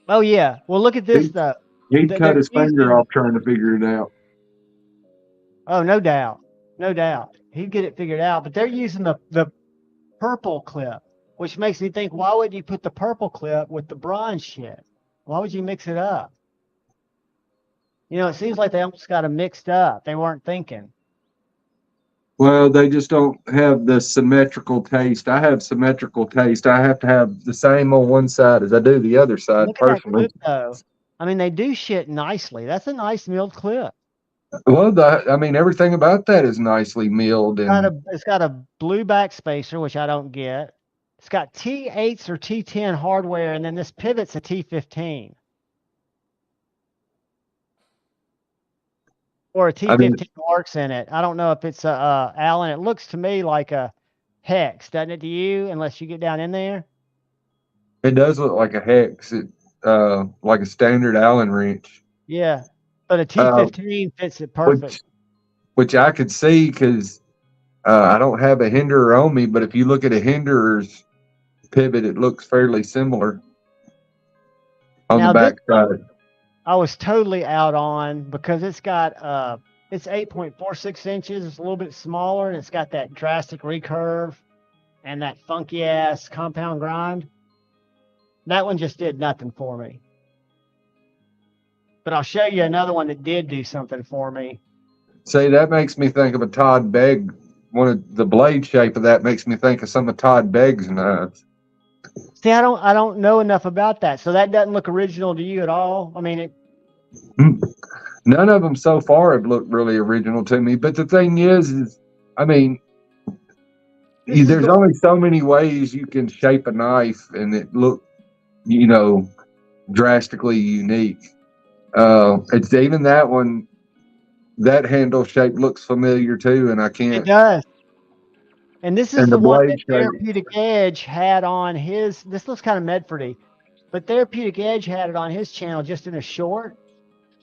Oh yeah. Well, look at this though. He'd cut his finger off trying to figure it out. Oh, no doubt. No doubt. He'd get it figured out. But they're using the purple clip, which makes me think, why would you put the purple clip with the bronze shit? Why would you mix it up? You know, it seems like they almost got them mixed up. They weren't thinking. Well, they just don't have the symmetrical taste. I have symmetrical taste. I have to have the same on one side as I do the other side, Look at that personally. clip, though. I mean, they do shit nicely. That's a nice milled clip. Well, I mean, everything about that is nicely milled. And It's got a blue back spacer, which I don't get. It's got T8s or T10 hardware, and then this pivot's a T15. Or a T15 works in it. I don't know if it's a Allen. It looks to me like a hex, doesn't it to you, unless you get down in there? it does look like a hex, like a standard Allen wrench. Yeah, but a T15 fits it perfect. Which I could see because I don't have a hinderer on me, but if you look at a hinderer's pivot, it looks fairly similar on the back side. I was totally out on because it's got it's 8.46 inches. It's a little bit smaller, and it's got that drastic recurve and that funky ass compound grind. That one just did nothing for me. But I'll show you another one that did do something for me. See, that makes me think of a Todd Begg. One of the blade shape of that makes me think of some of Todd Begg's knives. See, I don't know enough about that, so that doesn't look original to you at all. I mean, none of them so far have looked really original to me. But the thing is I mean, there's only so many ways you can shape a knife and it look, you know, drastically unique. It's even that one. That handle shape looks familiar too, and I can't. It does. And this is the one that shape. Therapeutic Edge had on his. This looks kind of Medfordy, but Therapeutic Edge had it on his channel just in a short.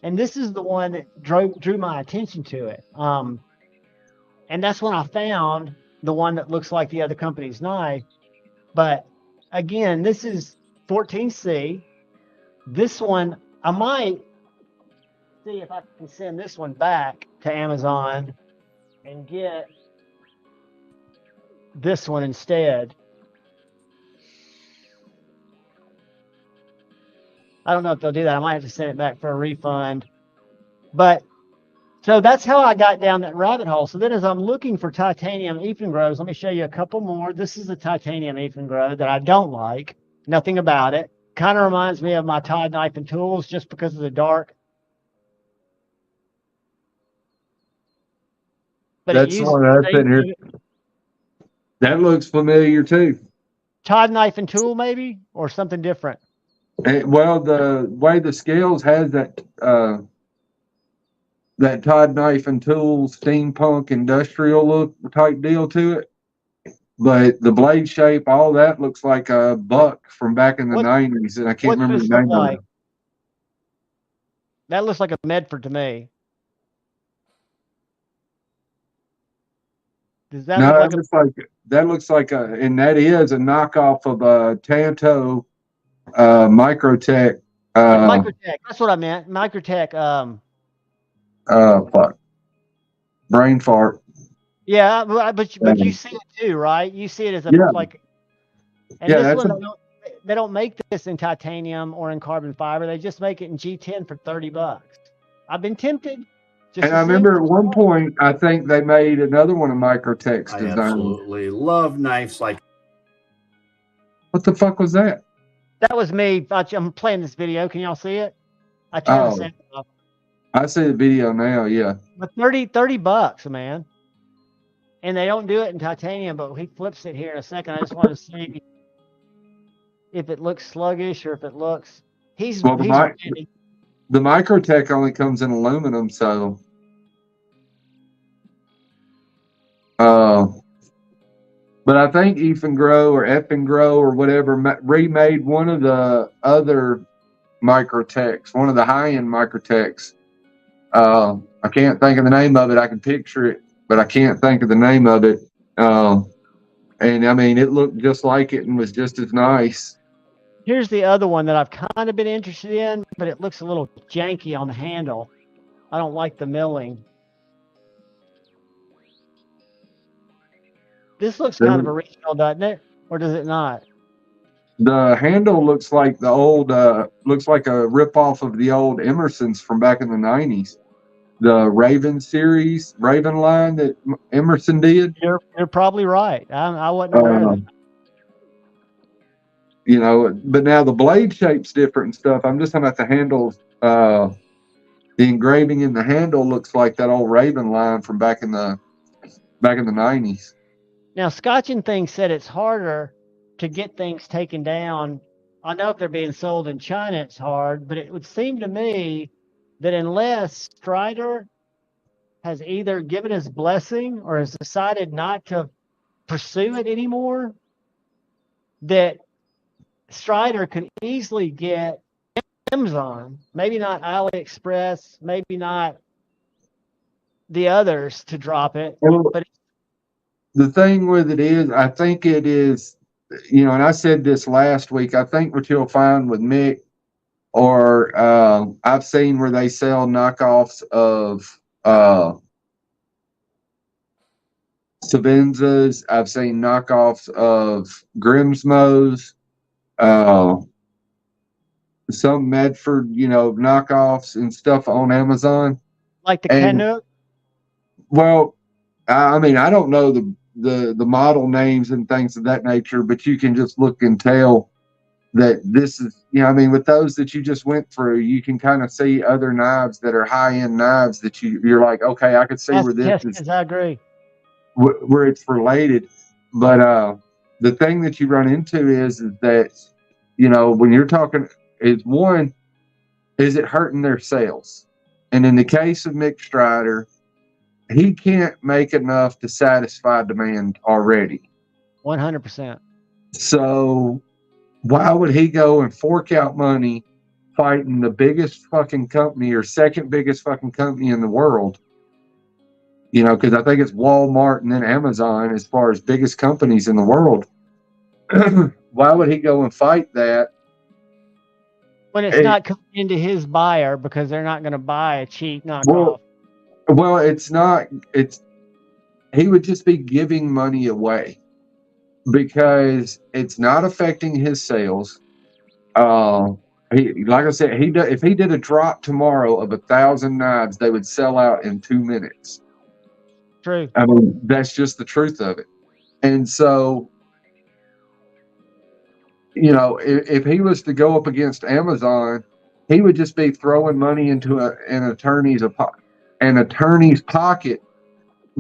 And this is the one that drew my attention to it. And that's when I found the one that looks like the other company's knife. But again, this is 14C. This one, I might see if I can send this one back to Amazon and get this one instead. I don't know if they'll do that. I might have to send it back for a refund. But so that's how I got down that rabbit hole. So then as I'm looking for titanium Eafengrows, let me show you a couple more. This is a titanium Eafengrow that I don't like. Nothing about it. Kind of reminds me of my Todd Knife and Tools just because of the dark. But that's one that's in here. That looks familiar too. Todd Knife and Tool, maybe, or something different. Well, the way the scales has that that Todd Knife and Tool steampunk industrial look type deal to it, but the blade shape, all that looks like a buck from back in the 90s, and I can't remember the name of it. That looks like a Medford to me. Does that look like that looks like a, and that is a knockoff of a Tanto Microtech. Microtech. That's what I meant. Microtech. Fuck. Brain fart. Yeah, but you see it too, right? You see it as a like. And yeah, this one they don't make this in titanium or in carbon fiber. They just make it in G10 for $30. I've been tempted. And I remember at one point, I think they made another one of Microtech's design. I absolutely love knives like. What the fuck was that? That was me. I'm playing this video. Can y'all see it? I turned the sound up. I see the video now, yeah. But $30, man. And they don't do it in titanium, but he flips it here in a second. I just want to see if it looks sluggish or if it looks. The Microtech only comes in aluminum, so. But I think Eafengrow or Eafengrow or whatever remade one of the other Microtechs, one of the high-end Microtechs. I can't think of the name of it. I can picture it, but I can't think of the name of it. And I mean, it looked just like it and was just as nice. Here's the other one that I've kind of been interested in, but it looks a little janky on the handle. I don't like the milling. This looks kind of original, doesn't it? Or does it not? The handle looks like the old, looks like a ripoff of the old Emersons from back in the 90s. The Raven series, Raven line that Emerson did. You're probably right. I wasn't aware of that. You know, but now the blade shape's different and stuff. I'm just talking about the handles. The engraving in the handle looks like that old Raven line from back in the 90s. Now, Scotch and Things said it's harder to get things taken down. I know if they're being sold in China, it's hard, but it would seem to me that unless Strider has either given his blessing or has decided not to pursue it anymore, that Strider could easily get Amazon, maybe not AliExpress, maybe not the others to drop it. But the thing with it is, I think it is, you know, and I said this last week, I think what you'll find with Mick, or I've seen where they sell knockoffs of Savenzas. I've seen knockoffs of Grimsmo's, some Medford, you know, knockoffs and stuff on Amazon. Like the Canuck? Well, I mean, I don't know the model names and things of that nature, but you can just look and tell that this is, you know, I mean, with those that you just went through, you can kind of see other knives that are high-end knives that you're like, okay, I could see where this is. I agree. Where it's related. But the thing that you run into is that, you know, when you're talking, is one, is it hurting their sales? And in the case of Mick Strider, he can't make enough to satisfy demand already. 100%. So why would he go and fork out money fighting the biggest fucking company or second biggest fucking company in the world? You know, because I think it's Walmart and then Amazon as far as biggest companies in the world. Why would he go and fight that? When it's not coming into his buyer because they're not going to buy a cheap knockoff. Well, it's not. He would just be giving money away because it's not affecting his sales. Like I said, if he did a drop tomorrow of 1,000 knives, they would sell out in 2 minutes. True. I mean, that's just the truth of it. And so, you know, if he was to go up against Amazon, he would just be throwing money into an attorney's pocket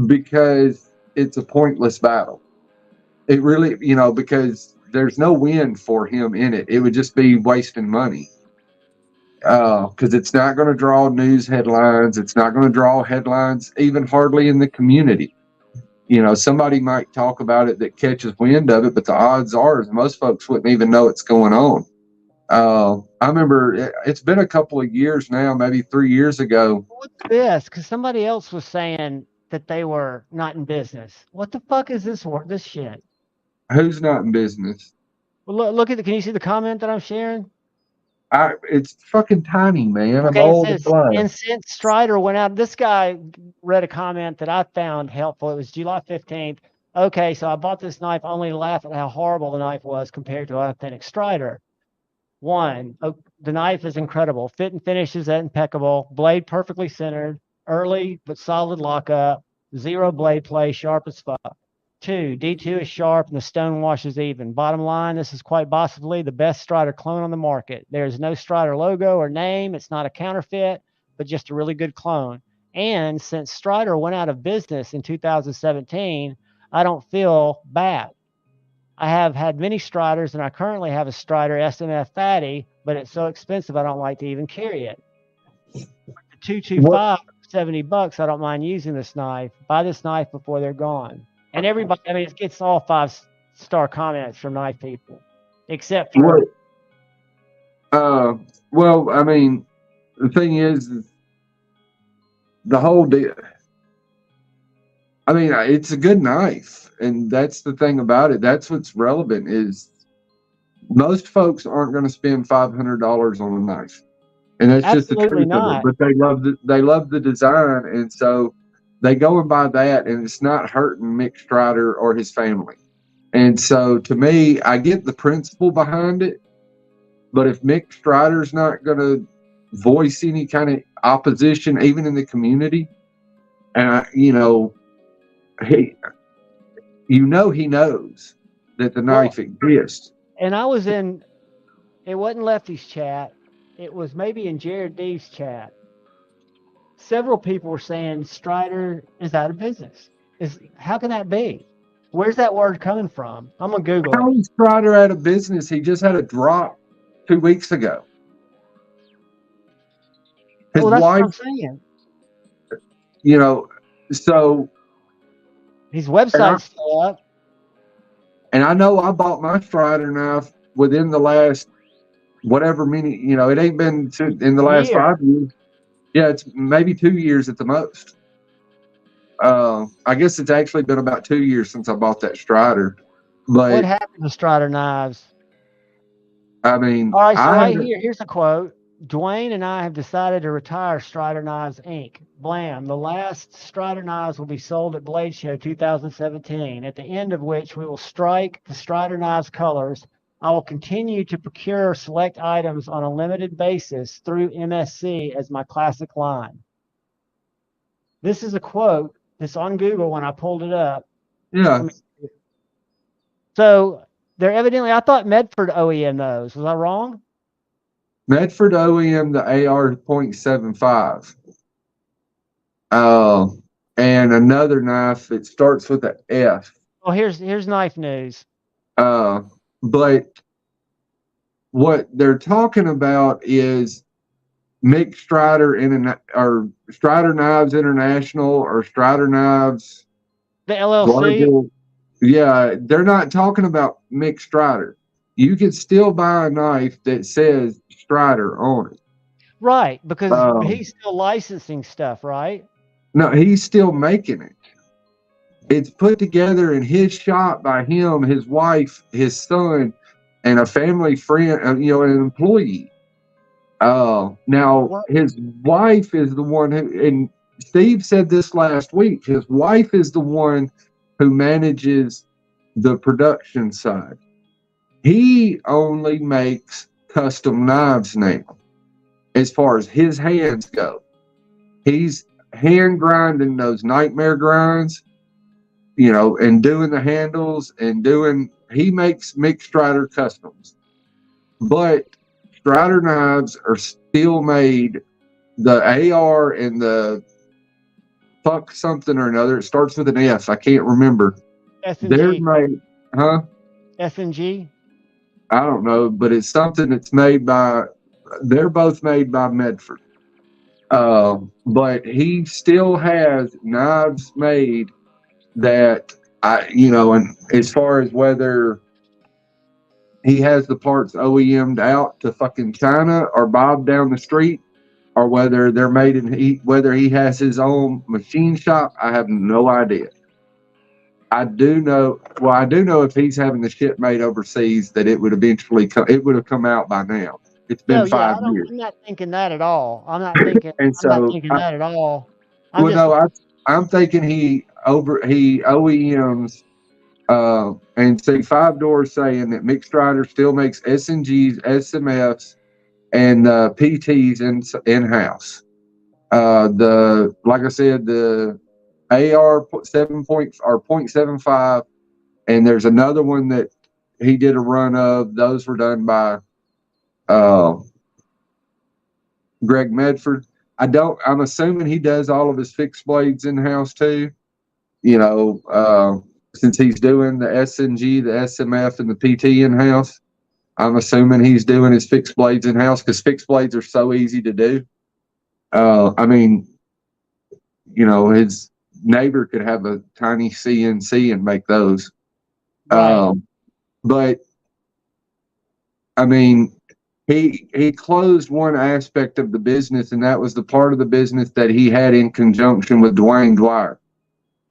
because it's a pointless battle. It really, you know, because there's no win for him in it. It would just be wasting money. Because it's not going to draw news headlines. It's not going to draw headlines even hardly in the community. You know, somebody might talk about it that catches wind of it, but the odds are most folks wouldn't even know it's going on. I remember it's been a couple of years now, maybe 3 years ago. What's this? Because somebody else was saying that they were not in business. What the fuck is this shit? Who's not in business? Well, look at can you see the comment that I'm sharing? It's fucking tiny, man. Okay, I'm old it says, and blind. and since Strider went out, this guy read a comment that I found helpful. It was July 15th. Okay, so I bought this knife only to laugh at how horrible the knife was compared to authentic Strider. One, the knife is incredible. Fit and finish is impeccable. Blade perfectly centered. Early but solid lockup. Zero blade play, sharp as fuck. 2, D2 is sharp and the stone wash is even. Bottom line, this is quite possibly the best Strider clone on the market. There is no Strider logo or name. It's not a counterfeit, but just a really good clone. And since Strider went out of business in 2017, I don't feel bad. I have had many Striders, and I currently have a Strider SMF Fatty, but it's so expensive I don't like to even carry it. The 225, $70, I don't mind using this knife. Buy this knife before they're gone. And everybody, I mean, it gets all 5-star comments from knife people, except for. Well, I mean, the thing is the whole deal. I mean, it's a good knife, and that's the thing about it. That's what's relevant is most folks aren't going to spend $500 on a knife, and that's just the truth of it. But they love the design, and so they go and buy that, and it's not hurting Mick Strider or his family. And so, to me, I get the principle behind it, but if Mick Strider's not going to voice any kind of opposition, even in the community, and he knows that the knife exists. And I was in, it wasn't Lefty's chat, it was maybe in Jared D's chat. Several people were saying Strider is out of business. How can that be? Where's that word coming from? I'm gonna Google it. How is Strider out of business? He just had a drop 2 weeks ago. His Well, that's wife, what I'm saying. So his website's still up. And I know I bought my Strider knife within the last whatever many, it ain't been in the last 5 years. Yeah, it's maybe 2 years at the most. I guess it's actually been about 2 years since I bought that Strider. But What happened to Strider knives? I mean, All right, so here's a quote. Dwayne and I have decided to retire Strider Knives Inc. Blam. The last Strider knives will be sold at Blade Show 2017, at the end of which we will strike the Strider Knives colors. I will continue to procure select items on a limited basis through MSC as my classic line. This is a quote that's on Google when I pulled it up. Yeah. So they're evidently, I thought Medford OEM those. Was I wrong? Medford OEM the AR.75. And another knife, it starts with an F. Well, here's knife news. But what they're talking about is Mick Strider or Strider Knives International or Strider Knives. The LLC? Yeah, they're not talking about Mick Strider. You can still buy a knife that says Strider on it. Right, because he's still licensing stuff, right? No, he's still making it. It's put together in his shop by him, his wife, his son, and a family friend, an employee. Now, his wife is the one who, and Steve said this last week, his wife is the one who manages the production side. He only makes custom knives now, as far as his hands go. He's hand grinding those nightmare grinds, and doing the handles and he makes Mick Strider customs. But Strider knives are still made, the AR and the fuck something or another, it starts with an S, I can't remember. S&G. They're made, huh? S&G? I don't know, but it's something that's made by, they're both made by Medford. But he still has knives made that and as far as whether he has the parts OEM'd out to fucking China or Bob down the street, or whether they're made whether he has his own machine shop, I have no idea. I do know if he's having the shit made overseas that it would eventually come out by now. It's been 5 years. I'm not thinking that at all. I'm not thinking that at all. I'm thinking he OEMs and see 5 Doors saying that Mick Strider still makes S&Gs, SMFs, and PTs in-house. Like I said, the AR 0.75, and there's another one that he did a run of. Those were done by Greg Medford. I'm assuming he does all of his fixed blades in-house too. Since he's doing the S&G, the SMF, and the PT in-house, I'm assuming he's doing his fixed blades in-house because fixed blades are so easy to do. His neighbor could have a tiny CNC and make those. Right. But he closed one aspect of the business, and that was the part of the business that he had in conjunction with Dwayne Dwyer.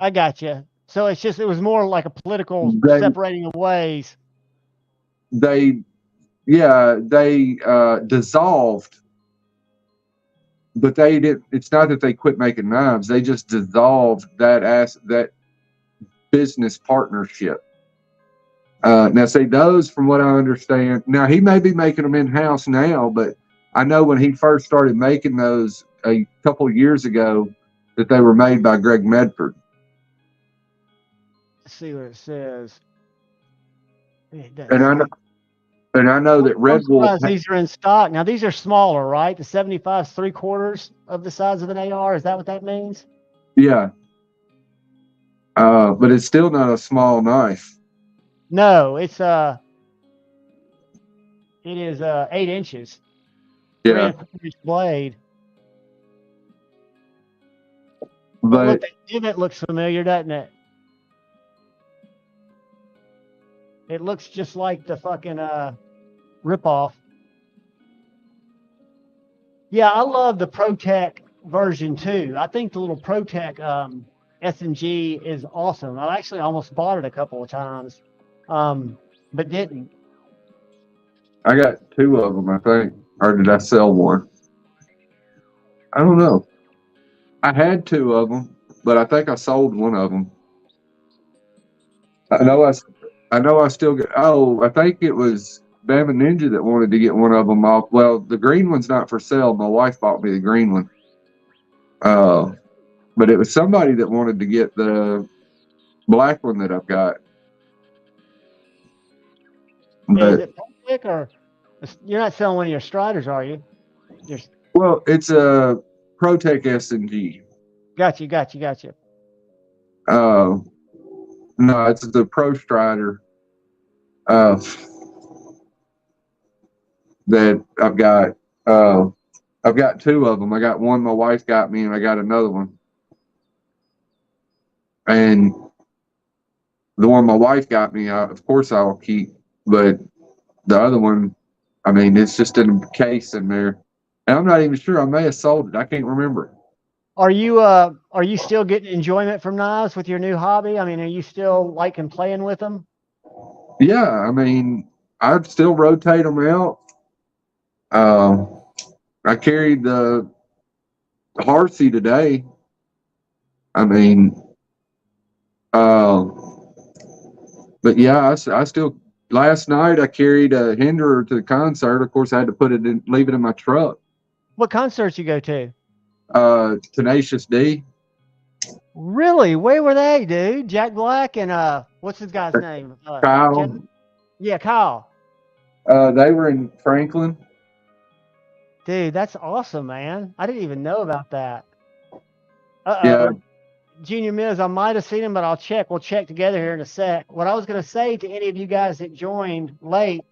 I got you. So it was more like a political separating of ways. They dissolved but they did. It's not that they quit making knives; they just dissolved that business partnership. Now, say those, from what I understand, now he may be making them in house now, but I know when he first started making those a couple of years ago, that they were made by Greg Medford. Let's see what it says. And I know that Red Wolf. These are in stock now. These are smaller, right? The 75's 3/4 of the size of an AR. Is that what that means? Yeah. But it's still not a small knife. No, it is 8 inches. Yeah. 3-inch blade. But look, that divot looks familiar, doesn't it? It looks just like the fucking ripoff. Yeah, I love the ProTech version too. I think the little ProTech S&G is awesome. I actually almost bought it a couple of times, but didn't. I got 2 of them, I think. Or did I sell one? I don't know. I had 2 of them, but I think I sold one of them. I know I still get. Oh, I think it was Bama Ninja that wanted to get one of them off. Well, the green one's not for sale. My wife bought me the green one. But it was somebody that wanted to get the black one that I've got. But, is it ProTech or you're not selling one of your Striders, are you? well, it's a ProTech S&G. Gotcha. No, it's the Pro Strider that I've got. I've got 2 of them. I got one my wife got me, and I got another one. And the one my wife got me, of course I'll keep. But the other one, I mean, it's just in a case in there. And I'm not even sure. I may have sold it. I can't remember. Are you still getting enjoyment from knives with your new hobby? I mean, are you still liking playing with them? Yeah, I mean, I'd still rotate them out. I carried the Harsey today. I mean, but yeah, I still. Last night I carried a Hinderer to the concert. Of course, I had to leave it in my truck. What concerts you go to? Tenacious D. Really? Where were they, dude? Jack Black and what's his guy's name? Kyle. Yeah, Kyle. They were in Franklin. Dude, that's awesome, man. I didn't even know about that. Yeah. Junior Miz, I might have seen him, but I'll check. We'll check together here in a sec. What I was going to say to any of you guys that joined late,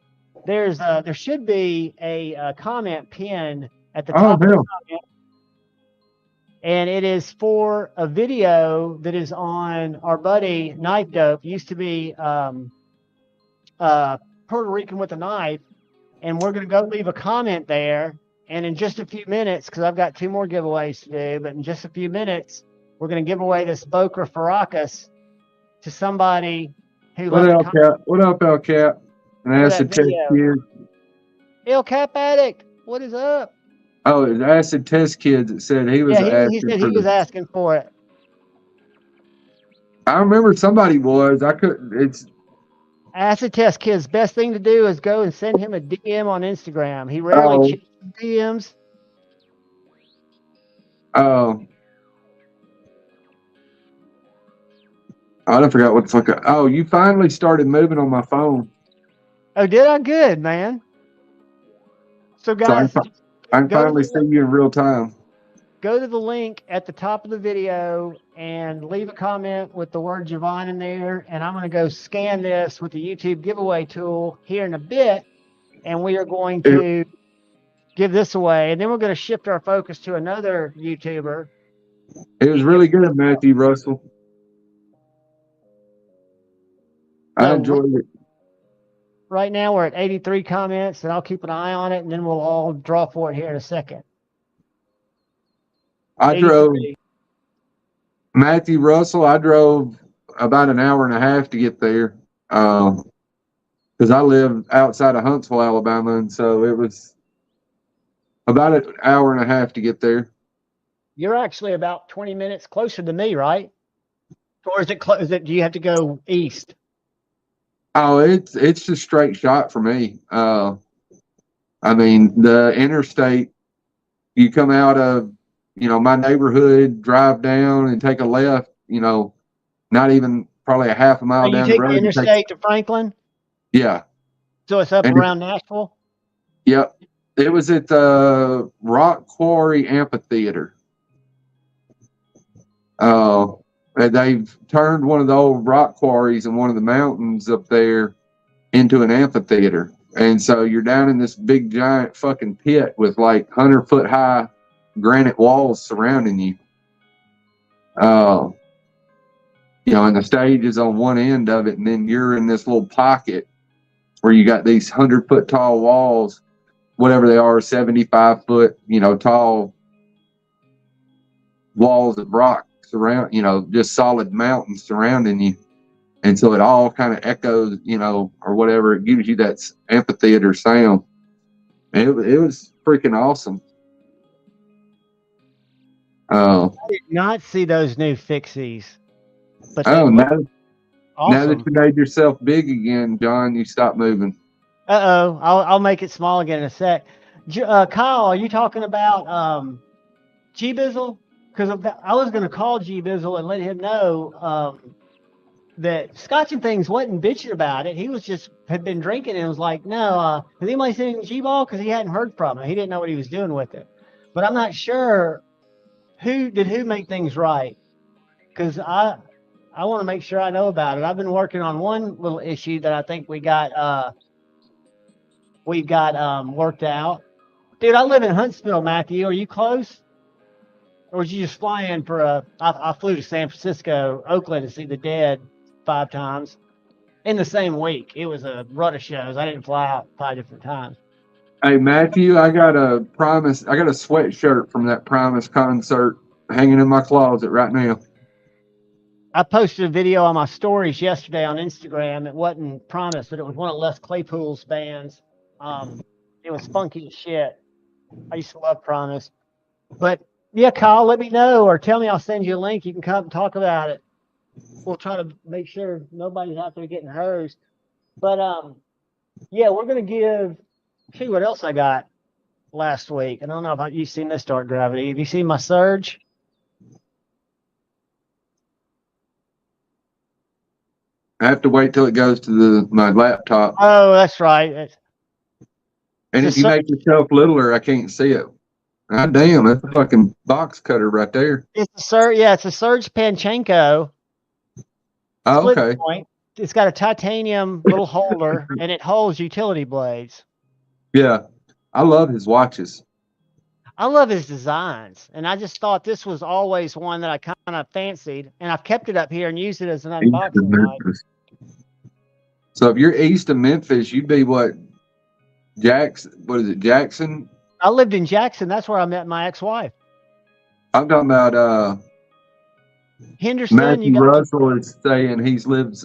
there should be a comment pinned at the top of the comment. And it is for a video that is on our buddy Knife Dope. Used to be Puerto Rican with a knife. And we're going to go leave a comment there. And in just a few minutes, because I've got 2 more giveaways to do, but in just a few minutes, we're going to give away this Boker Bushcraft to somebody who. What up, Cap? What up, El Cap? And Acid Test Kids. El Cap Addict, what is up? Oh, it's Acid Test Kids that said he was asking. He said he was asking for it. I remember somebody was. It's Acid Test Kids. Best thing to do is go and send him a DM on Instagram. He rarely checks DMs. Oh. I forgot what the fuck. Oh, you finally started moving on my phone. Oh, did I? Good, man. So, guys, I can finally see you in real time. Go to the link at the top of the video and leave a comment with the word JuhVon in there. And I'm going to go scan this with the YouTube giveaway tool here in a bit. And we are going to give this away. And then we're going to shift our focus to another YouTuber. It was really good, Matthew Russell. I enjoyed it. Right now we're at 83 comments, and I'll keep an eye on it, and then we'll all draw for it here in a second. I drove Matthew Russell. I drove about an hour and a half to get there because I live outside of Huntsville, Alabama, and so it was about an hour and a half to get there. You're actually about 20 minutes closer to me, right? Or is it close? Do you have to go east? Oh, it's just straight shot for me. I mean, the interstate, you come out of, my neighborhood, drive down and take a left, not even probably a half a mile So you down the take road. the interstate to Franklin? Yeah. So it's up around Nashville? Yep. It was at the Rock Quarry Amphitheater. They've turned one of the old rock quarries in one of the mountains up there into an amphitheater. And so you're down in this big giant fucking pit with like 100-foot high granite walls surrounding you. And the stage is on one end of it, and then you're in this little pocket where you got these 100-foot tall walls, whatever they are, 75-foot, tall walls of rock surround, just solid mountains surrounding you. And so it all kind of echoes, or whatever. It gives you that amphitheater sound. It was freaking awesome. I did not see those new fixies. But awesome. Now that you made yourself big again, John, you stop moving. I'll make it small again in a sec. Kyle, are you talking about G-Bizzle? Because I was going to call G-Bizzle and let him know that Scotch and Things wasn't bitching about it. He was had been drinking and was like, no, has anybody seen G-Ball? Because he hadn't heard from him. He didn't know what he was doing with it. But I'm not sure who make things right. Because I want to make sure I know about it. I've been working on one little issue that I think we've got worked out. Dude, I live in Huntsville, Matthew. Are you close? Or did you just fly in for I flew to San Francisco, Oakland to see the Dead 5 times in the same week. It was a run of shows. I didn't fly out 5 different times. Hey, Matthew, I got a sweatshirt from that Primus concert hanging in my closet right now. I posted a video on my stories yesterday on Instagram. It wasn't Primus, but it was one of Les Claypool's bands. It was funky as shit. I used to love Primus. But yeah, Kyle, let me know or tell me. I'll send you a link. You can come and talk about it. We'll try to make sure nobody's out there getting hosed. But yeah, we're gonna see what else I got last week. I don't know if you've seen this Dark Gravity. Have you seen my Surge? I have to wait till it goes to my laptop. Oh, that's right. And if you make yourself littler, I can't see it. God damn, that's a fucking box cutter right there. It's a Surge. Yeah, it's a Surge Panchenko. Oh, okay. Point. It's got a titanium little holder, and it holds utility blades. Yeah, I love his watches. I love his designs, and I just thought this was always one that I kind of fancied, and I've kept it up here and used it as an unboxing night. So if you're east of Memphis, you'd be what? Jackson? I lived in Jackson. That's where I met my ex-wife. I'm talking about Henderson. Matthew Russell is saying he lives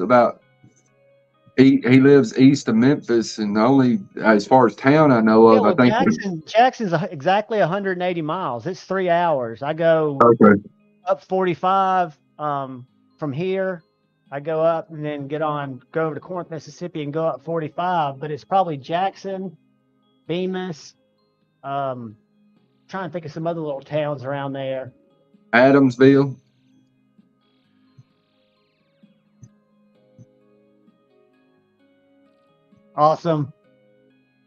east of Memphis, and only as far as town I know of, well, I think Jackson's exactly 180 miles. It's 3 hours. I go up 45 from here. I go up and then go over to Corinth, Mississippi, and go up 45. But it's probably Jackson, Bemis. Trying to think of some other little towns around there. Adamsville. Awesome.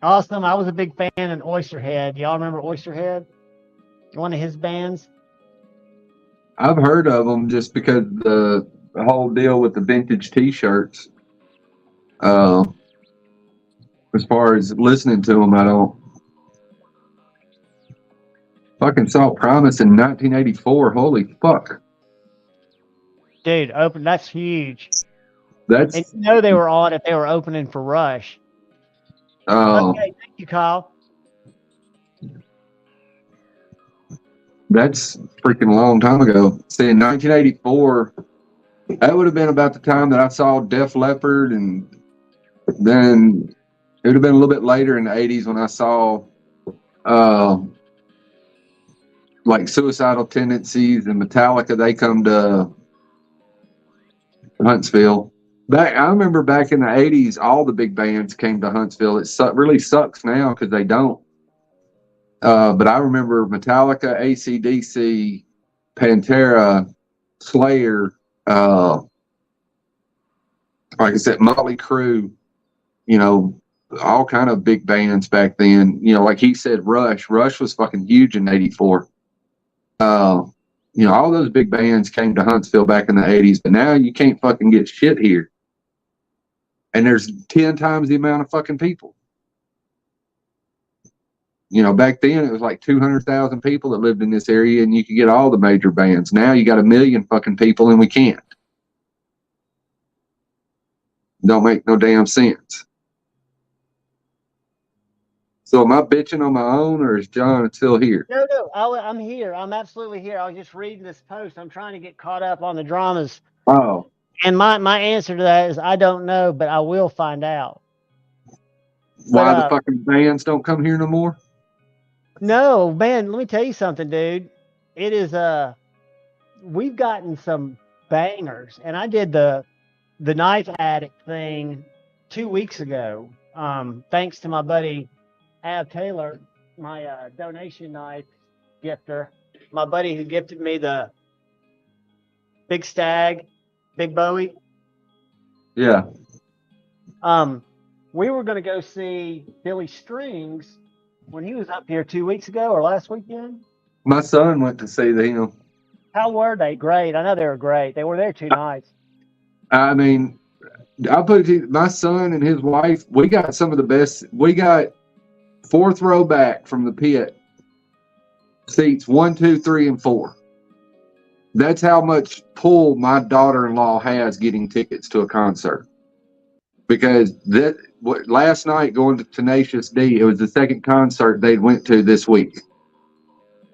I was a big fan of Oysterhead. Y'all remember Oysterhead? One of his bands? I've heard of them just because the whole deal with the vintage T-shirts. As far as listening to them, I don't. Fucking saw Primus in 1984. Holy fuck. Dude, that's huge. And they were on if they were opening for Rush. Okay, thank you, Kyle. That's freaking a long time ago. See, in 1984, that would have been about the time that I saw Def Leppard, and then it would have been a little bit later in the 80s when I saw like Suicidal Tendencies and Metallica, they come to Huntsville. I remember back in the 80s, all the big bands came to Huntsville. It really sucks now because they don't. But I remember Metallica, AC/DC, Pantera, Slayer, like I said, Motley Crue, you know, all kind of big bands back then. You know, like he said, Rush. Rush was fucking huge in '84. You know, all those big bands came to Huntsville back in the 80s, but now you can't fucking get shit here. And there's 10 times the amount of fucking people. You know, back then it was like 200,000 people that lived in this area and you could get all the major bands. Now you got 1 million fucking people and we can't. Don't make no damn sense. So am I bitching on my own or is John still here? No, I'm here. I'm absolutely here. I was just reading this post. I'm trying to get caught up on the dramas. Oh. And my answer to that is I don't know, but I will find out. Why the fucking bands don't come here no more? No, man, let me tell you something, dude. It is we've gotten some bangers, and I did the Knife Addict thing 2 weeks ago. Thanks to my buddy Ab Taylor, my donation knife gifter, my buddy who gifted me the Big Stag, Big Bowie. Yeah. We were going to go see Billy Strings when he was up here 2 weeks ago or last weekend. My son went to see them. How were they? Great. I know they were great. They were there 2 nights. I mean, I'll put it to you, my son and his wife, we got some of the best. We got 4th row back from the pit. Seats 1, 2, 3, and 4. That's how much pull my daughter-in-law has getting tickets to a concert. Because last night going to Tenacious D, it was the second concert they'd went to this week.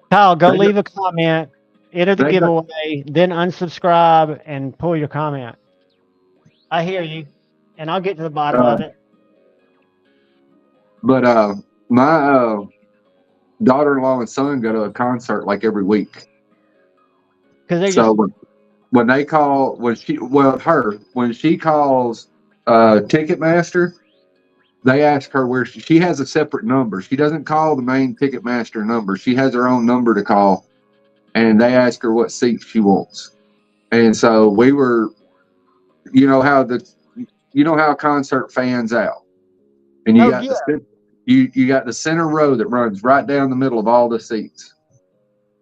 Kyle, go leave a comment, enter the giveaway, then unsubscribe and pull your comment. I hear you, and I'll get to the bottom of it. But my daughter-in-law and son go to a concert like every week. When they call, when she calls Ticketmaster, they ask her where she has a separate number. She doesn't call the main Ticketmaster number. She has her own number to call, and they ask her what seat she wants. And so we were, you know how a concert fans out, and you got the center row that runs right down the middle of all the seats.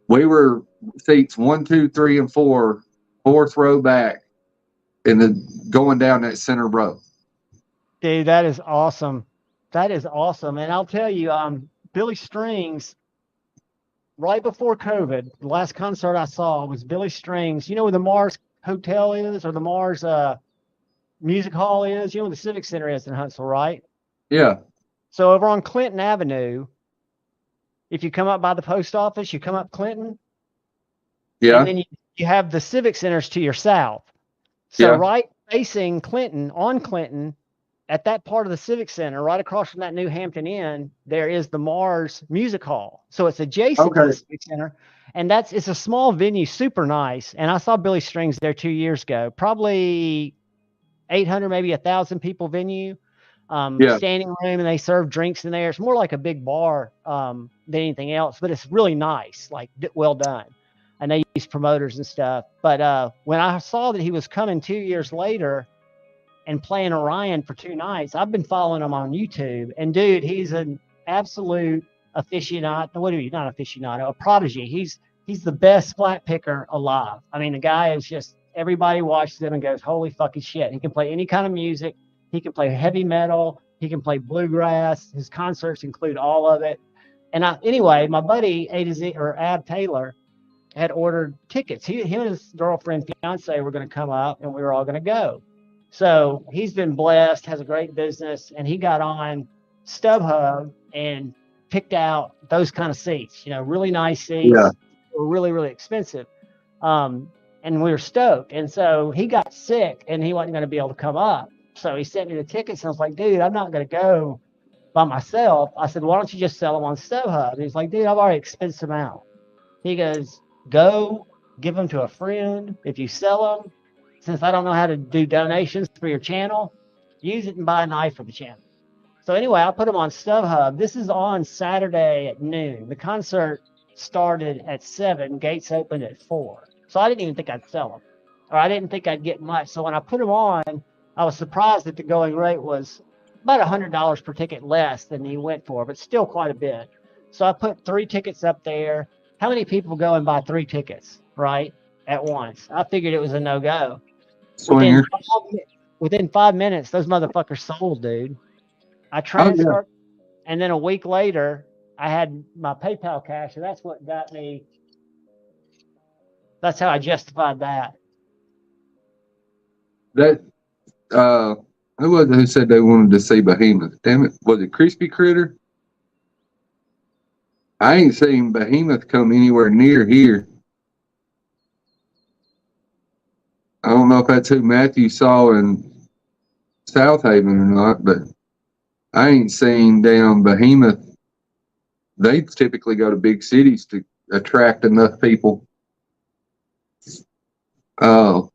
We were seats 1, 2, 3, and 4, 4th row back, and then going down that center row. Dude, that is awesome. That is awesome. And I'll tell you, Billy Strings, right before COVID, the last concert I saw was Billy Strings. You know where the Mars Hotel is, or the Mars Music Hall is? You know where the Civic Center is in Huntsville, right? Yeah. So over on Clinton Avenue, if you come up by the post office, you come up Clinton. Yeah. And then you have the Civic Centers to your south. So right facing Clinton, on Clinton, at that part of the Civic Center, right across from that New Hampton Inn, there is the Mars Music Hall. So it's adjacent to the Civic Center. And it's a small venue, super nice. And I saw Billy Strings there 2 years ago. Probably 800, maybe 1,000 people venue. Standing room, and they serve drinks in there. It's more like a big bar than anything else, but it's really nice, like well done. And they use promoters and stuff. But when I saw that he was coming 2 years later and playing Orion for 2 nights, I've been following him on YouTube. And dude, he's an absolute aficionado. What are you? Not aficionado, a prodigy. He's the best flat picker alive. I mean, the guy is just, everybody watches him and goes, holy fucking shit. He can play any kind of music. He can play heavy metal. He can play bluegrass. His concerts include all of it. And anyway, my buddy Ab Taylor had ordered tickets. Him and his girlfriend, fiance, were going to come up, and we were all going to go. So he's been blessed, has a great business, and he got on StubHub and picked out those kind of seats. You know, really nice seats. Yeah. They were really, really expensive. And we were stoked. And so he got sick, and he wasn't going to be able to come up. So he sent me the tickets, and I was like, dude, I'm not going to go by myself. I said, why don't you just sell them on StubHub? And he's like, dude, I've already expensed them out. He goes, go give them to a friend. If you sell them, since I don't know how to do donations for your channel, use it and buy a knife for the channel. So anyway, I put them on StubHub. This is on Saturday at noon. The concert started at 7, gates opened at 4. So I didn't even think I'd sell them, or I didn't think I'd get much. So when I put them on, I was surprised that the going rate was about $100 per ticket less than he went for, but still quite a bit. So I put 3 tickets up there. How many people go and buy 3 tickets, right, at once? I figured it was a no-go. Within 5 minutes, those motherfuckers sold, dude. I transferred, and then a week later, I had my PayPal cash, and that's what got me. That's how I justified that. That who was it who said they wanted to see Behemoth? Damn it, was it Crispy Critter? I ain't seen Behemoth come anywhere near here. I don't know if that's who Matthew saw in South Haven or not, but I ain't seen damn Behemoth. They typically go to big cities to attract enough people. No,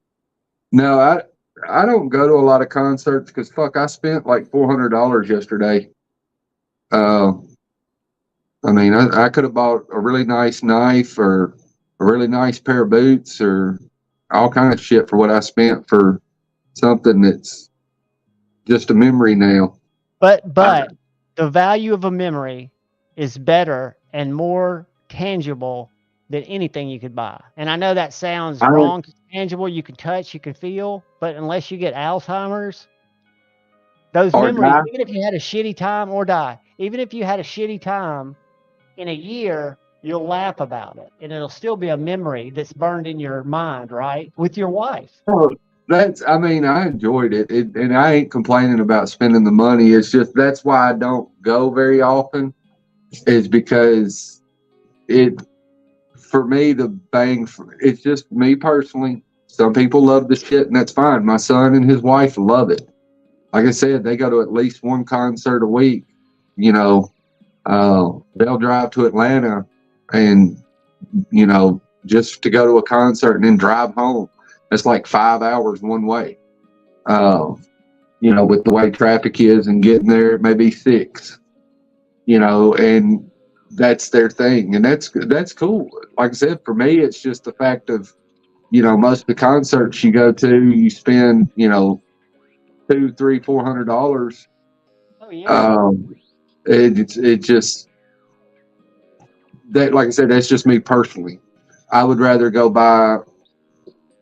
I don't go to a lot of concerts because fuck, I spent like $400 yesterday. I mean, I could have bought a really nice knife or a really nice pair of boots or all kind of shit for what I spent for something that's just a memory now. But the value of a memory is better and more tangible than anything you could buy. And I know that sounds wrong. Tangible, you can touch, you can feel, but unless you get Alzheimer's, those memories, even if you had a shitty time or die, even if you had a shitty time in a year, you'll laugh about it. And it'll still be a memory that's burned in your mind, right? With your wife. I mean, I enjoyed it, and I ain't complaining about spending the money. It's just, that's why I don't go very often, is because for me, the bang, it's just me personally. Some people love the shit, and that's fine. My son and his wife love it. Like I said, they go to at least one concert a week. You know, they'll drive to Atlanta and, you know, just to go to a concert and then drive home. It's like 5 hours one way. You know, with the way traffic is and getting there, maybe 6. You know, and that's their thing, and that's cool. Like I said, for me, it's just the fact of, you know, most of the concerts you go to, you spend, you know, $200, $300, $400. Oh yeah. It just that, like I said, that's just me personally. I would rather go buy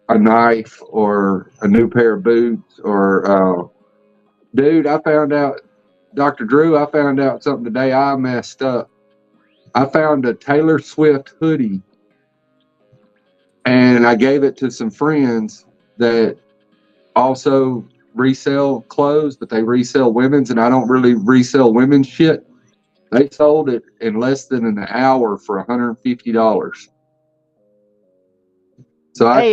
a knife or a new pair of boots or dude, I found out, Dr. Drew, I found out something today. I messed up. I found a Taylor Swift hoodie, and I gave it to some friends that also resell clothes, but they resell women's, and I don't really resell women's shit. They sold it in less than an hour for $150. So I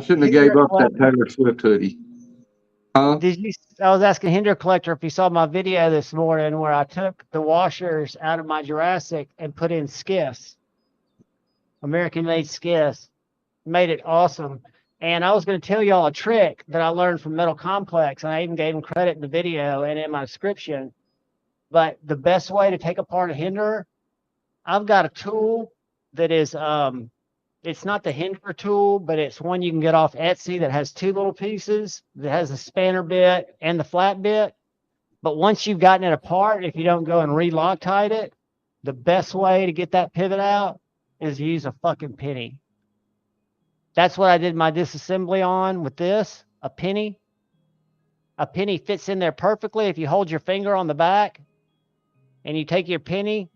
shouldn't have gave up that Taylor Swift hoodie. Huh? I was asking Hinder Collector if he saw my video this morning where I took the washers out of my Jurassic and put in Skiffs, American-made Skiffs. Made it awesome. And I was going to tell y'all a trick that I learned from Metal Complex, and I even gave him credit in the video and in my description. But the best way to take apart a Hinderer, I've got a tool that is it's not the Hinderer tool, but it's one you can get off Etsy that has 2 little pieces, that has a spanner bit and the flat bit. But once you've gotten it apart, if you don't go and re-Loctite it, the best way to get that pivot out is to use a fucking penny. That's what I did my disassembly on with this, a penny. A penny fits in there perfectly. If you hold your finger on the back and you take your penny,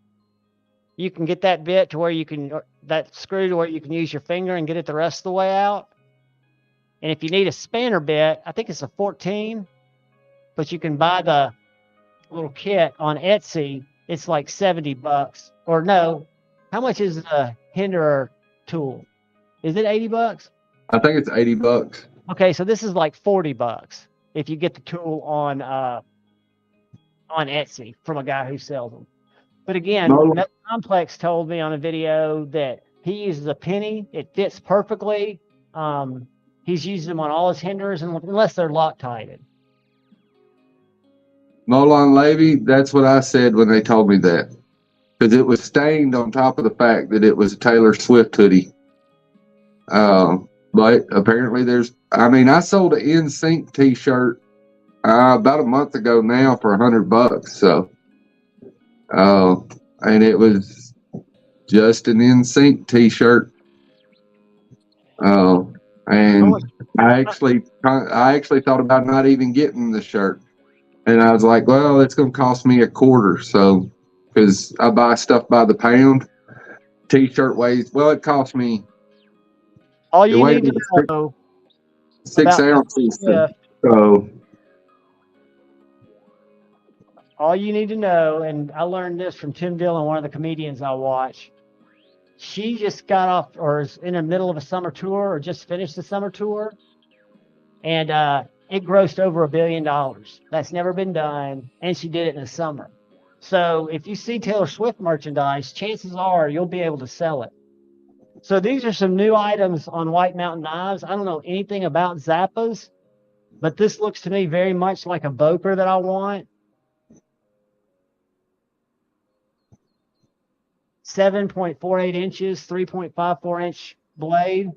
you can get that bit to where you can, that screw to where you can use your finger and get it the rest of the way out. And if you need a spanner bit, I think it's a 14, but you can buy the little kit on Etsy. It's like $70. Or no, how much is the Hinderer tool? Is it $80? I think it's $80. Okay, so this is like $40 if you get the tool on Etsy from a guy who sells them. But again, Metal Complex told me on a video that he uses a penny. It fits perfectly. He's using them on all his hinders, unless they're Loctited. Molon Levy, that's what I said when they told me that. Because it was stained on top of the fact that it was a Taylor Swift hoodie. But apparently I sold an NSYNC t-shirt about a month ago now for $100. So, and it was just an NSYNC t-shirt. And I actually thought about not even getting the shirt. And I was like, well, it's going to cost me $0.25. So, because I buy stuff by the pound, t-shirt weighs, it cost me. All you need to know. 6 ounces. Yeah. So. All you need to know, and I learned this from Tim Dillon, one of the comedians I watch. She just got off, or is in the middle of a summer tour, or just finished the summer tour. And, it grossed over $1 billion. That's never been done, and she did it in the summer. So if you see Taylor Swift merchandise, chances are you'll be able to sell it. So these are some new items on White Mountain Knives. I don't know anything about Zappas, but this looks to me very much like a Boker that I want. 7.48 inches, 3.54 inch blade.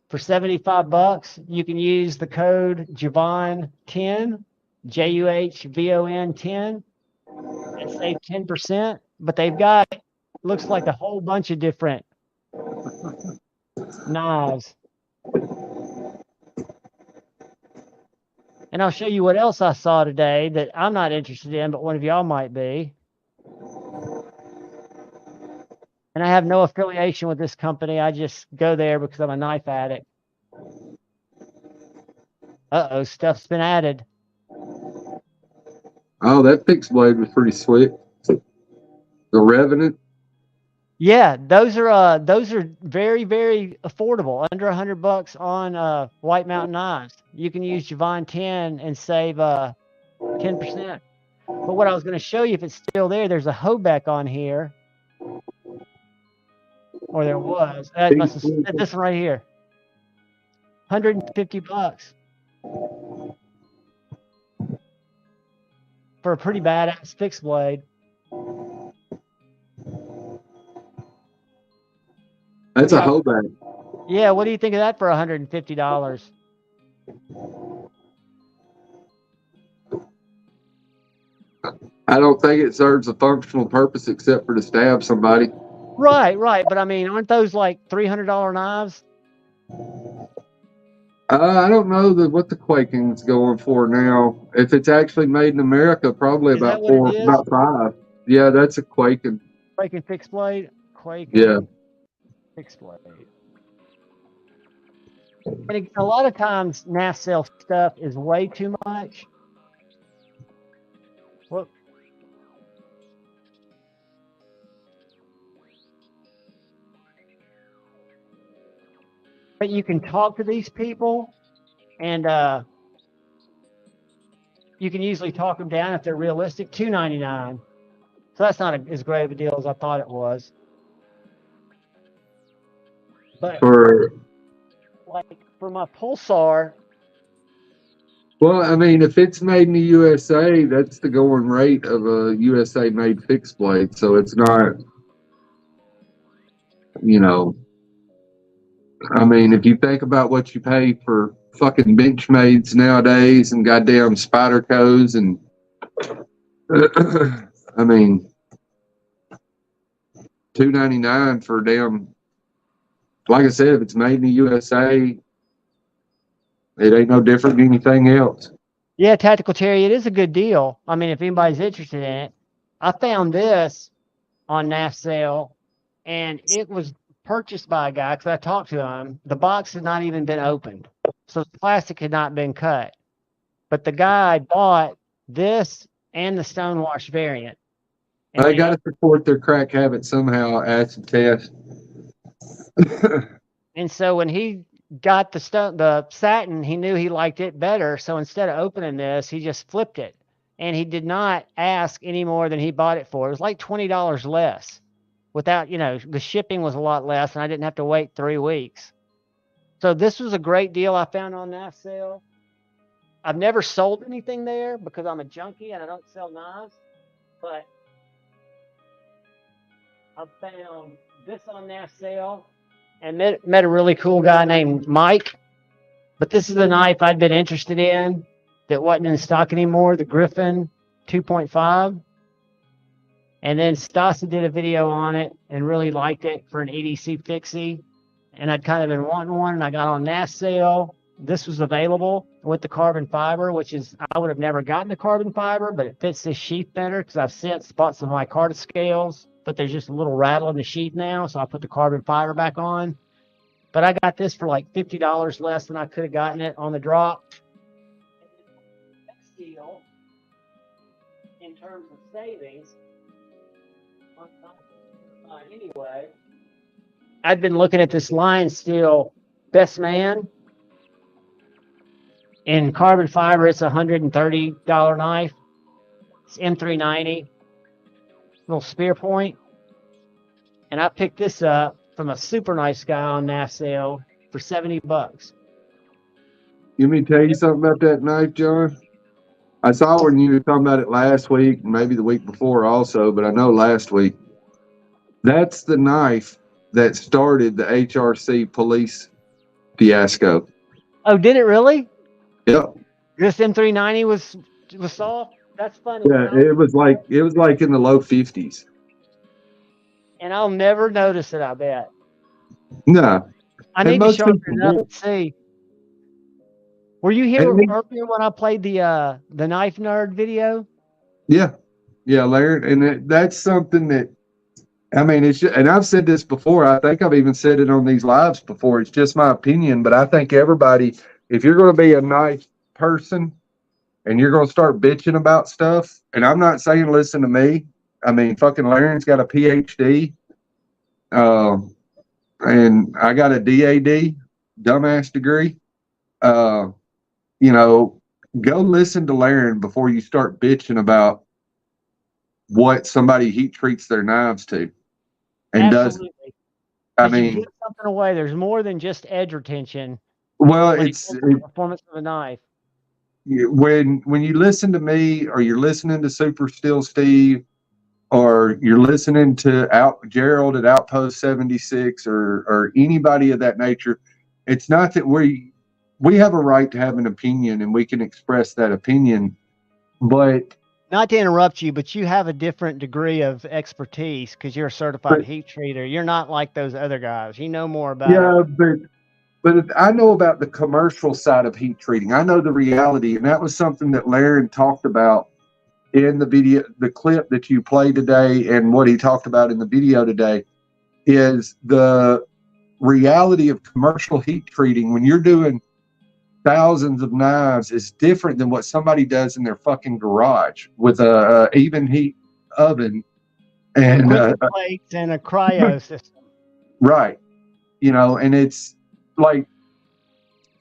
For $75, you can use the code JuhVon10, JuhVon 10, and save 10%. But they've got, looks like a whole bunch of different knives. And I'll show you what else I saw today that I'm not interested in, but one of y'all might be. And I have no affiliation with this company. I just go there because I'm a knife addict. Uh-oh, stuff's been added. Oh, that fixed blade was pretty sweet. The Revenant. Yeah, those are very, very affordable. Under $100 on White Mountain Knives. You can use JuhVon 10 and save 10%. But what I was going to show you, if it's still there, there's a Hobeck on here. Or there was. That must have, this one right here. $150 for a pretty badass fixed blade. That's a Hobeck. Yeah, what do you think of that for $150? I don't think it serves a functional purpose except for to stab somebody. Right. But I mean, aren't those like $300 knives? I don't know what the Quaking's going for now. If it's actually made in America, probably about $5. Yeah, that's a Quaking. Quaking fixed blade? Quaking. Yeah. Fixed blade. And a lot of times, NAFSL stuff is way too much. Well, but you can talk to these people, and you can usually talk them down if they're realistic. $2.99. So that's not as great of a deal as I thought it was. But for my Pulsar. Well, I mean, if it's made in the USA, that's the going rate of a USA made fixed blade. So it's not, I mean, if you think about what you pay for fucking Benchmades nowadays and goddamn Spydercos and I mean, $2.99 for damn. Like I said, if it's made in the USA, it ain't no different than anything else. Yeah, Tactical Terry, it is a good deal. I mean, if anybody's interested in it, I found this on NAFSL, and it was purchased by a guy because I talked to him. The box had not even been opened, so the plastic had not been cut. But the guy bought this and the Stonewash variant. And they got to support their crack habit somehow. Acid test. And so when he got the satin, he knew he liked it better. So instead of opening this, he just flipped it. and he did not ask any more than he bought it for. It was like $20 less. Without, the shipping was a lot less, and I didn't have to wait 3 weeks. So this was a great deal I found on that sale. I've never sold anything there because I'm a junkie and I don't sell knives, but I found this on that sale and met a really cool guy named Mike. But this is the knife I'd been interested in that wasn't in stock anymore, the Griffin 2.5. And then Stasi did a video on it and really liked it for an EDC fixie. And I'd kind of been wanting one, and I got on that sale. This was available with the carbon fiber, which is, I would have never gotten the carbon fiber, but it fits this sheath better because I've since bought some of my Carta scales, but there's just a little rattle in the sheath now, so I put the carbon fiber back on. But I got this for like $50 less than I could have gotten it on the drop. Next deal, in terms of savings, anyway, I'd been looking at this line steel Best Man. In carbon fiber, it's a $130 knife. It's M390, little spear point. And I picked this up from a super nice guy on NAF sale for $70. Let me tell you something about that knife, John. I saw when you were talking about it last week, maybe the week before also, but I know last week. That's the knife that started the HRC police fiasco. Oh, did it really? Yep. This M390 was soft? That's funny. Yeah, it was like in the low 50s. And I'll never notice it, I bet. No. I need to sharpen it up and see. Were you here earlier when I played the Knife Nerd video? Yeah. Yeah, Larry. And that's something that, I mean, it's just, and I've said this before. I think I've even said it on these lives before. It's just my opinion, but I think everybody, if you're going to be a knife person and you're going to start bitching about stuff, and I'm not saying listen to me. I mean, fucking Larry's got a PhD, and I got a DAD, dumbass degree. Go listen to Larry before you start bitching about what somebody heat treats their knives to. And absolutely. I mean, you give something away. There's more than just edge retention. Well, it's the performance of a knife. When you listen to me, or you're listening to Super Steel Steve, or you're listening to Gerald at Outpost 76, or anybody of that nature, it's not that we have a right to have an opinion and we can express that opinion, but. Not to interrupt you, but you have a different degree of expertise because you're a certified heat treater. You're not like those other guys. You know more about it. But I know about the commercial side of heat treating. I know the reality, and that was something that Laren talked about in the video, the clip that you played today, and what he talked about in the video today is the reality of commercial heat treating. When you're doing thousands of knives, is different than what somebody does in their fucking garage with a even heat oven and plates and a cryo system. Right. And it's like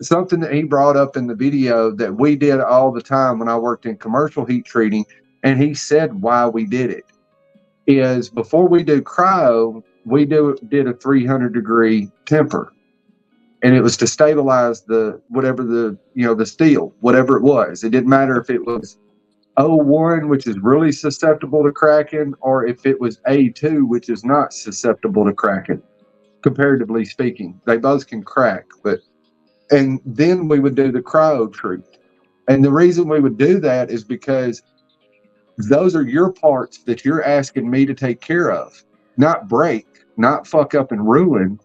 something that he brought up in the video that we did all the time when I worked in commercial heat treating, and he said why we did it is before we do cryo, we did a 300-degree temper. And it was to stabilize the steel, whatever it was. It didn't matter if it was 01, which is really susceptible to cracking, or if it was A2, which is not susceptible to cracking, comparatively speaking. They both can crack, and then we would do the cryo treat. And the reason we would do that is because those are your parts that you're asking me to take care of, not break, not fuck up and ruin.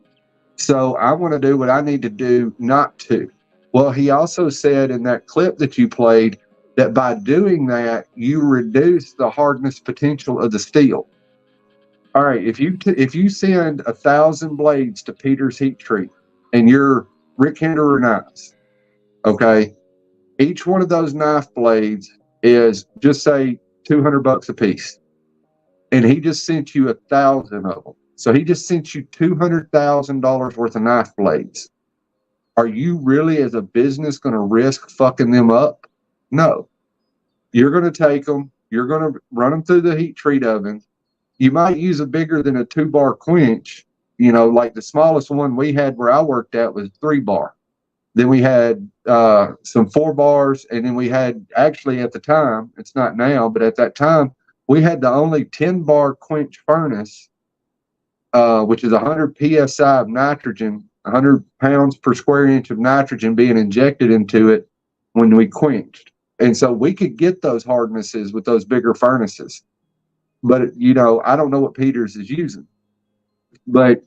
So I want to do what I need to do not to. Well, he also said in that clip that you played that by doing that, you reduce the hardness potential of the steel. All right, if you send 1,000 blades to Peter's Heat Treat and you're Rick Henderer knives, okay, each one of those knife blades is, just say, $200 a piece, and he just sent you 1,000 of them. So he just sent you $200,000 worth of knife blades. Are you really, as a business, going to risk fucking them up? No. You're going to take them, you're going to run them through the heat treat oven. You might use a bigger than a 2-bar quench. You know, like the smallest one we had where I worked at was 3-bar. Then we had some 4 bars, and then we had, actually at the time, it's not now, but at that time, we had the only 10-bar quench furnace, which is 100 psi of nitrogen, 100 pounds per square inch of nitrogen being injected into it when we quenched. And so we could get those hardnesses with those bigger furnaces. But, you know, I don't know what Peters is using. But,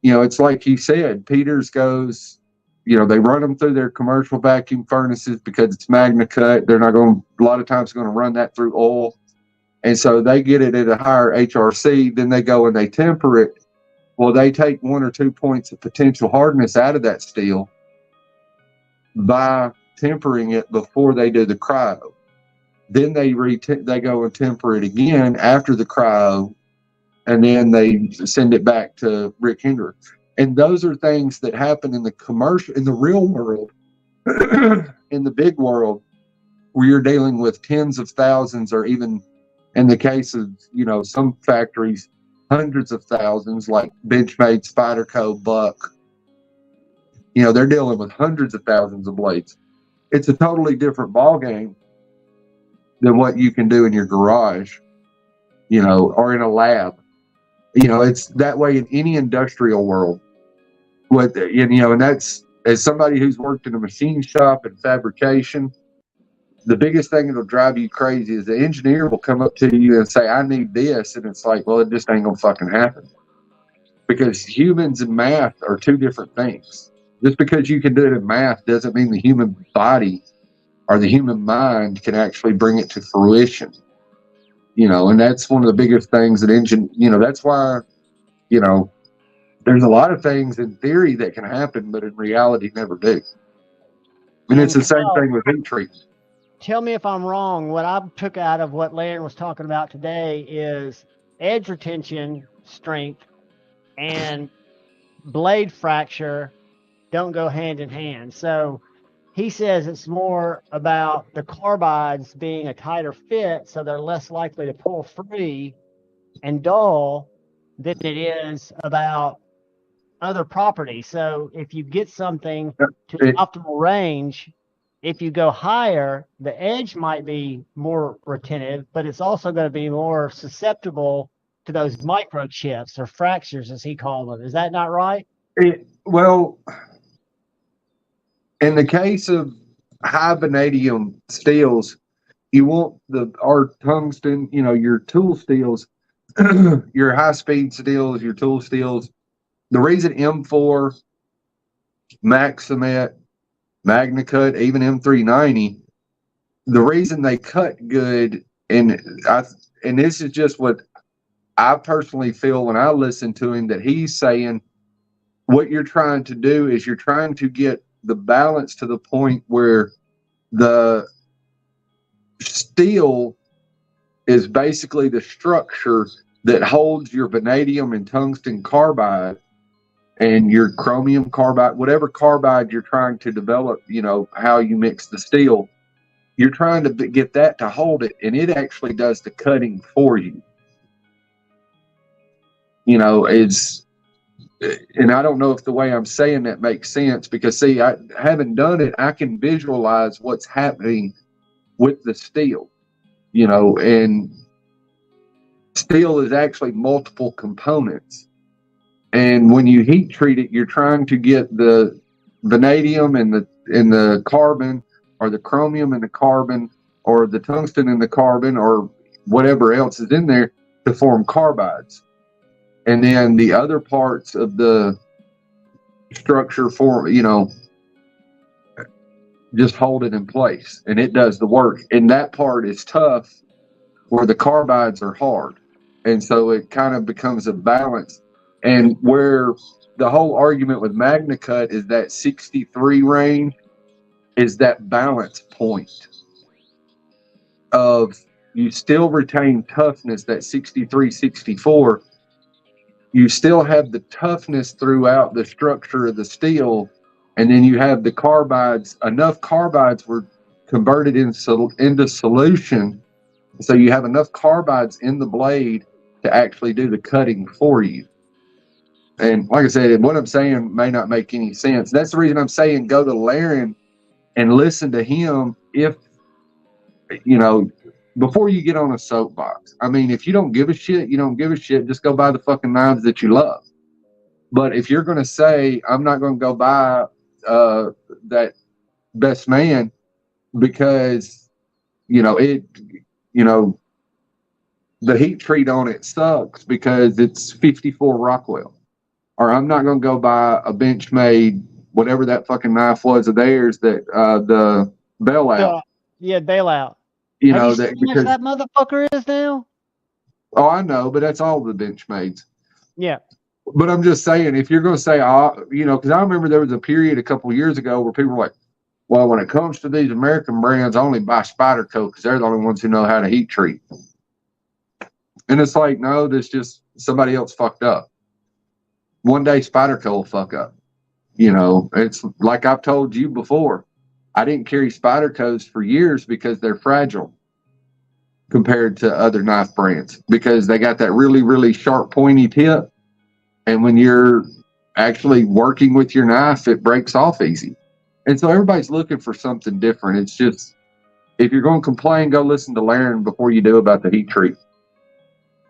you know, it's like he said, Peters goes, you know, they run them through their commercial vacuum furnaces because it's Magna Cut. They're not going to, a lot of times, going to run that through oil. And so they get it at a higher HRC. Then they go and they temper it. Well, they take 1 or 2 points of potential hardness out of that steel by tempering it before they do the cryo. Then they go and temper it again after the cryo, and then they send it back to Rick Hendricks. And those are things that happen in the commercial, in the real world, in the big world, where you're dealing with tens of thousands, or even in the case of, you know, some factories, hundreds of thousands, like Benchmade, Spyderco, Buck. You know, they're dealing with hundreds of thousands of blades. It's a totally different ballgame than what you can do in your garage, you know, or in a lab. You know, it's that way in any industrial world. You know, and that's, as somebody who's worked in a machine shop and fabrication, the biggest thing that'll drive you crazy is the engineer will come up to you and say, I need this. And it's like, well, it just ain't gonna fucking happen. Because humans and math are two different things. Just because you can do it in math doesn't mean the human body or the human mind can actually bring it to fruition. You know, and that's one of the biggest things that you know, that's why, you know, there's a lot of things in theory that can happen, but in reality never do. And it's the same thing with heat treatment. Tell me if I'm wrong. What I took out of what Larry was talking about today is edge retention strength and blade fracture don't go hand in hand. So he says it's more about the carbides being a tighter fit, so they're less likely to pull free and dull, than it is about other properties. So if you get something to optimal range, if you go higher, the edge might be more retentive, but it's also going to be more susceptible to those microchips or fractures, as he called them. Is that not right? Well, in the case of high vanadium steels, you want our tungsten, you know, your tool steels, your high-speed steels, your tool steels. The reason M4, Maximet, Magna Cut, even M390, the reason they cut good, and this is just what I personally feel when I listen to him, that he's saying what you're trying to do is you're trying to get the balance to the point where the steel is basically the structure that holds your vanadium and tungsten carbide and your chromium carbide, whatever carbide you're trying to develop, you know, how you mix the steel, you're trying to get that to hold it, and it actually does the cutting for you. You know, and I don't know if the way I'm saying that makes sense, because see, I haven't done it. I can visualize what's happening with the steel, you know, and steel is actually multiple components. And when you heat treat it, you're trying to get the vanadium and the carbon, or the chromium and the carbon, or the tungsten and the carbon, or whatever else is in there, to form carbides. And then the other parts of the structure form, you know, just hold it in place, and it does the work. And that part is tough, where the carbides are hard. And so it kind of becomes a balance. And where the whole argument with Magna Cut is that 63 range is that balance point of you still retain toughness, that 63, 64. You still have the toughness throughout the structure of the steel, and then you have the carbides, enough carbides where convert it into solution, so you have enough carbides in the blade to actually do the cutting for you. And like I said, what I'm saying may not make any sense. That's the reason I'm saying go to Laren and listen to him if, you know, before you get on a soapbox. I mean, if you don't give a shit, you don't give a shit. Just go buy the fucking knives that you love. But if you're going to say, I'm not going to go buy that Best Man because, you know, the heat treat on it sucks because it's 54 Rockwell. Or I'm not going to go buy a Benchmade, whatever that fucking knife was of theirs, that the bailout. Yeah, bailout. You Have know, you that seen because, what that motherfucker is now? oh, I know, but that's all the Benchmades. Yeah. But I'm just saying, if you're going to say, you know, because I remember there was a period a couple of years ago where people were like, well, when it comes to these American brands, I only buy Spyderco because they're the only ones who know how to heat treat. And it's like, no, that's just somebody else fucked up. One day Spyderco will fuck up. You know, it's like I've told you before. I didn't carry Spydercos for years because they're fragile compared to other knife brands because they got that really, really sharp, pointy tip. And when you're actually working with your knife, it breaks off easy. And so everybody's looking for something different. It's just, if you're going to complain, go listen to Laren before you do about the heat treat.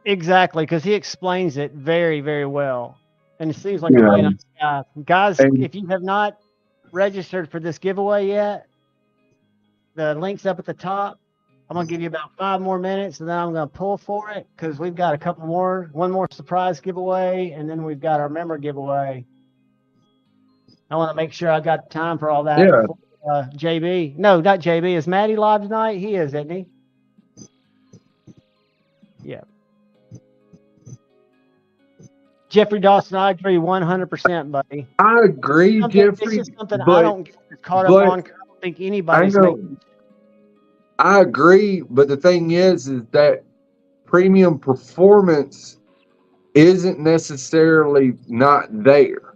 Exactly, because he explains it very, very well. And it seems like a really nice guy. Guys, if you have not registered for this giveaway yet, the link's up at the top. I'm going to give you about 5 more minutes, and then I'm going to pull for it because we've got a couple more. One more surprise giveaway, and then we've got our member giveaway. I want to make sure I got time for all that. Yeah. Before, JB. No, not JB. Is Maddie live tonight? He is, isn't he? Yeah. Jeffrey Dawson, I agree 100%, buddy. I agree, Jeffrey. This is something I don't get caught up on. I don't think anybody's making. I agree, but the thing is that premium performance isn't necessarily not there.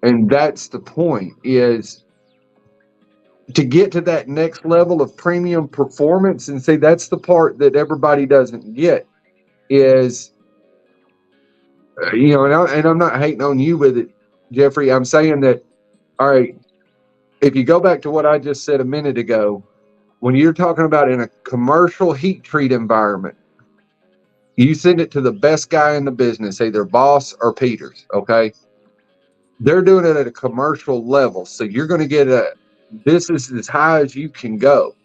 And that's the point, is to get to that next level of premium performance, and see, that's the part that everybody doesn't get, is, you know, and I'm not hating on you with it, Jeffrey. I'm saying that, all right, if you go back to what I just said a minute ago, when you're talking about in a commercial heat treat environment, you send it to the best guy in the business, either Boss or Peters, okay? They're doing it at a commercial level, so you're going to get this is as high as you can go.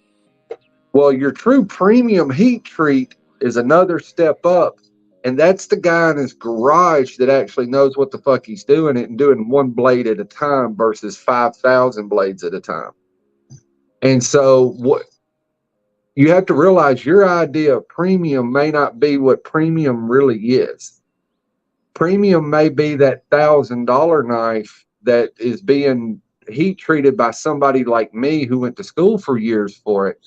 Well, your true premium heat treat is another step up, and that's the guy in his garage that actually knows what the fuck he's doing it and doing one blade at a time versus 5,000 blades at a time. And so what you have to realize, your idea of premium may not be what premium really is. Premium may be that $1,000 knife that is being heat treated by somebody like me who went to school for years for it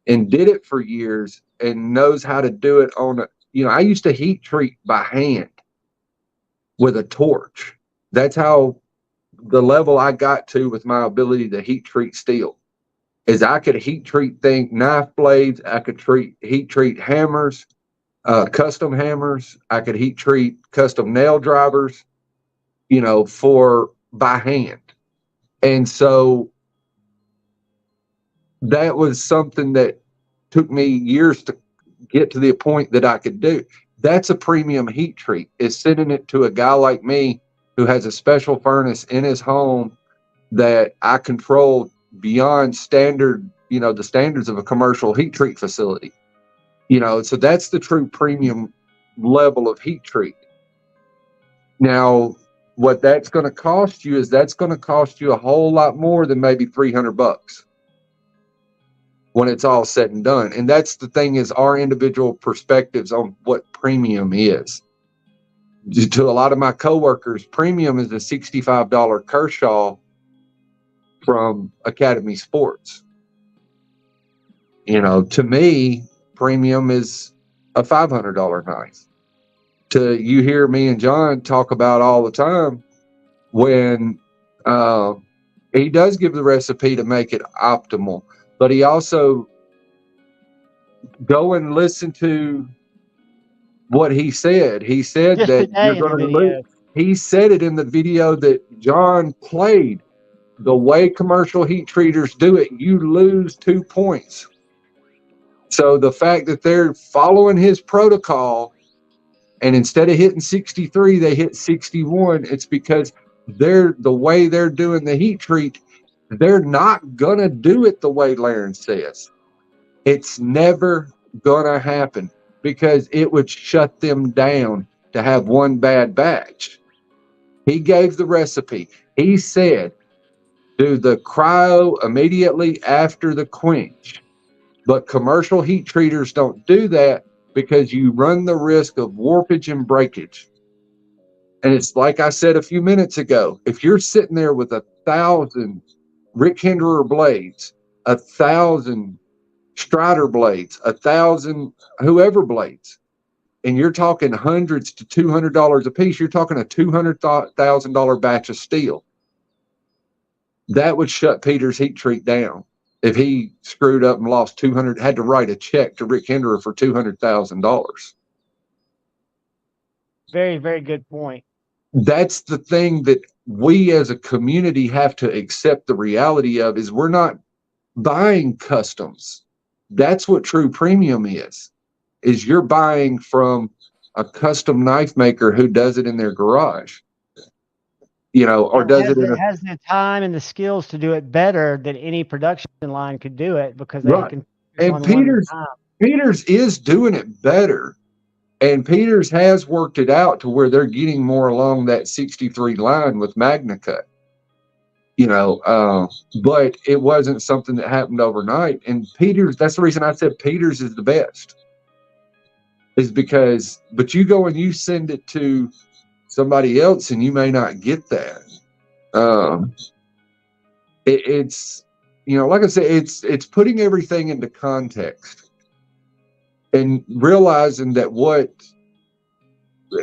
and did it for years and knows how to do it on a, you know, I used to heat treat by hand with a torch. That's how the level I got to with my ability to heat treat steel. Is I could heat treat knife blades, I could heat treat hammers, custom hammers, I could heat treat custom nail drivers, you know, by hand. And so that was something that took me years to get to the point that I could do. That's a premium heat treat, is sending it to a guy like me who has a special furnace in his home that I control beyond standard, you know, the standards of a commercial heat treat facility, you know. So that's the true premium level of heat treat. Now, what that's going to cost you is that's going to cost you a whole lot more than maybe $300 when it's all said and done. And that's the thing, is our individual perspectives on what premium is. To a lot of my coworkers, premium is a $65 Kershaw from Academy Sports. You know, to me, premium is a $500 knife. You hear me and John talk about all the time when he does give the recipe to make it optimal, but he also go and listen to what he said. He said Just that today you're in the going to video. lose. He said it in the video that John played. The way commercial heat treaters do it, you lose 2 points. So the fact that they're following his protocol, and instead of hitting 63, they hit 61, it's because the way they're doing the heat treat, they're not gonna do it the way Laren says. It's never gonna happen because it would shut them down to have one bad batch. He gave the recipe. He said, do the cryo immediately after the quench. But commercial heat treaters don't do that because you run the risk of warpage and breakage. And it's like I said a few minutes ago, if you're sitting there with 1,000 Rick Hinderer blades, 1,000 Strider blades, 1,000 whoever blades, and you're talking hundreds to $200 a piece, you're talking a $200,000 batch of steel. That would shut Peter's heat treat down if he screwed up and lost 200, had to write a check to Rick Hinderer for $200,000. Very, very good point. That's the thing that we as a community have to accept the reality of, is we're not buying customs. That's what true premium is you're buying from a custom knife maker who does it in their garage, you know, or does it in has the time and the skills to do it better than any production line could do it, because they can. And Peters is doing it better. And Peters has worked it out to where they're getting more along that 63 line with MagnaCut, you know, but it wasn't something that happened overnight. And Peters, that's the reason I said Peters is the best, is because, but you go and you send it to somebody else and you may not get that. It's, you know, like I said, it's putting everything into context and realizing that what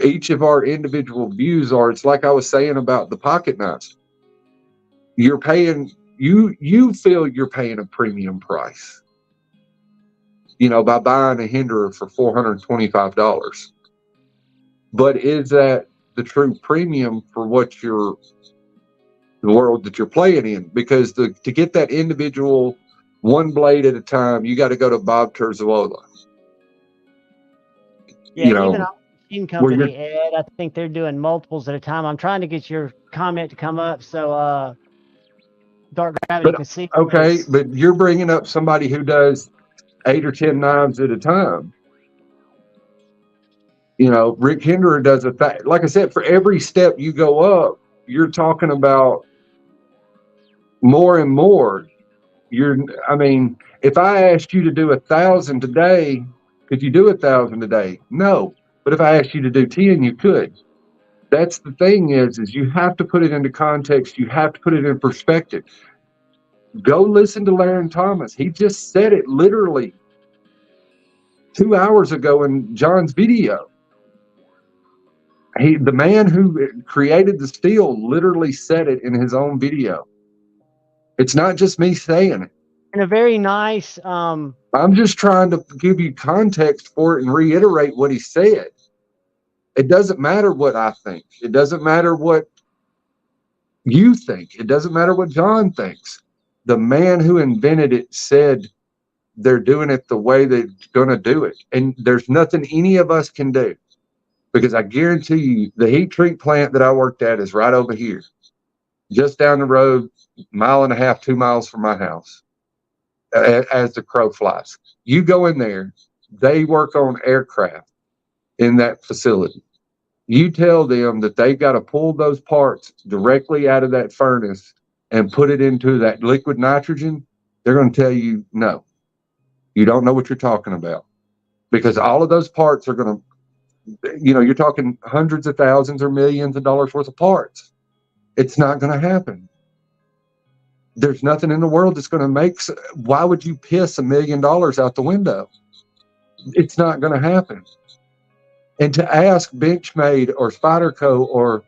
each of our individual views are. It's like I was saying about the pocket knives. You're paying, you feel you're paying a premium price, you know, by buying a Hinderer for $425. But is that the true premium for what the world that you're playing in? Because to get that individual one blade at a time, you got to go to Bob Terzola. Yeah, you know, even our machine company, Ed, I think they're doing multiples at a time. I'm trying to get your comment to come up so Dark Gravity can see. Okay, but you're bringing up somebody who does 8 or 10 knives at a time. You know, Rick Hinderer does like I said, for every step you go up, you're talking about more and more. I mean, if I asked you to do 1,000 today, could you do 1,000 today? No. But if I asked you to do 10, you could. That's the thing is you have to put it into context. You have to put it in perspective. Go listen to Laren Thomas. He just said it literally 2 hours ago in John's video. The man who created the steel literally said it in his own video. It's not just me saying it. And a very nice. I'm just trying to give you context for it and reiterate what he said. It doesn't matter what I think. It doesn't matter what you think. It doesn't matter what John thinks. The man who invented it said they're doing it the way they're going to do it. And there's nothing any of us can do. Because I guarantee you, the heat treat plant that I worked at is right over here. Just down the road, 1.5 miles, 2 miles from my house. As the crow flies. You go in there, they work on aircraft in that facility. You tell them that they've got to pull those parts directly out of that furnace and put it into that liquid nitrogen, they're going to tell you, no, you don't know what you're talking about. Because all of those parts are going to, you know, you're talking hundreds of thousands or millions of dollars worth of parts. It's not going to happen. There's nothing in the world that's going to make. Why would you piss $1 million out the window? It's not going to happen. And to ask Benchmade or Spyderco or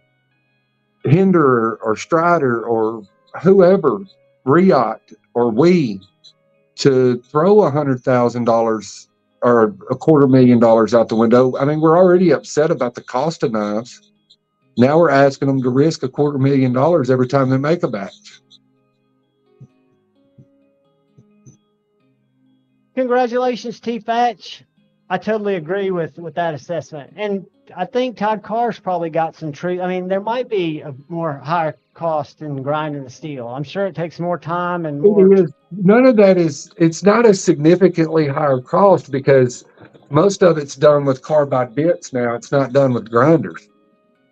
Hinderer or Strider or whoever, Riot or to throw $100,000 or $250,000 out the window. I mean, we're already upset about the cost of knives. Now we're asking them to risk $250,000 every time they make a batch. Congratulations, T-Fatch. I totally agree with that assessment. And I think Todd Carr's probably got some truth. I mean, there might be a more higher cost in grinding the steel. I'm sure it takes more time and more. None of that is, it's not a significantly higher cost because most of it's done with carbide bits now. It's not done with grinders.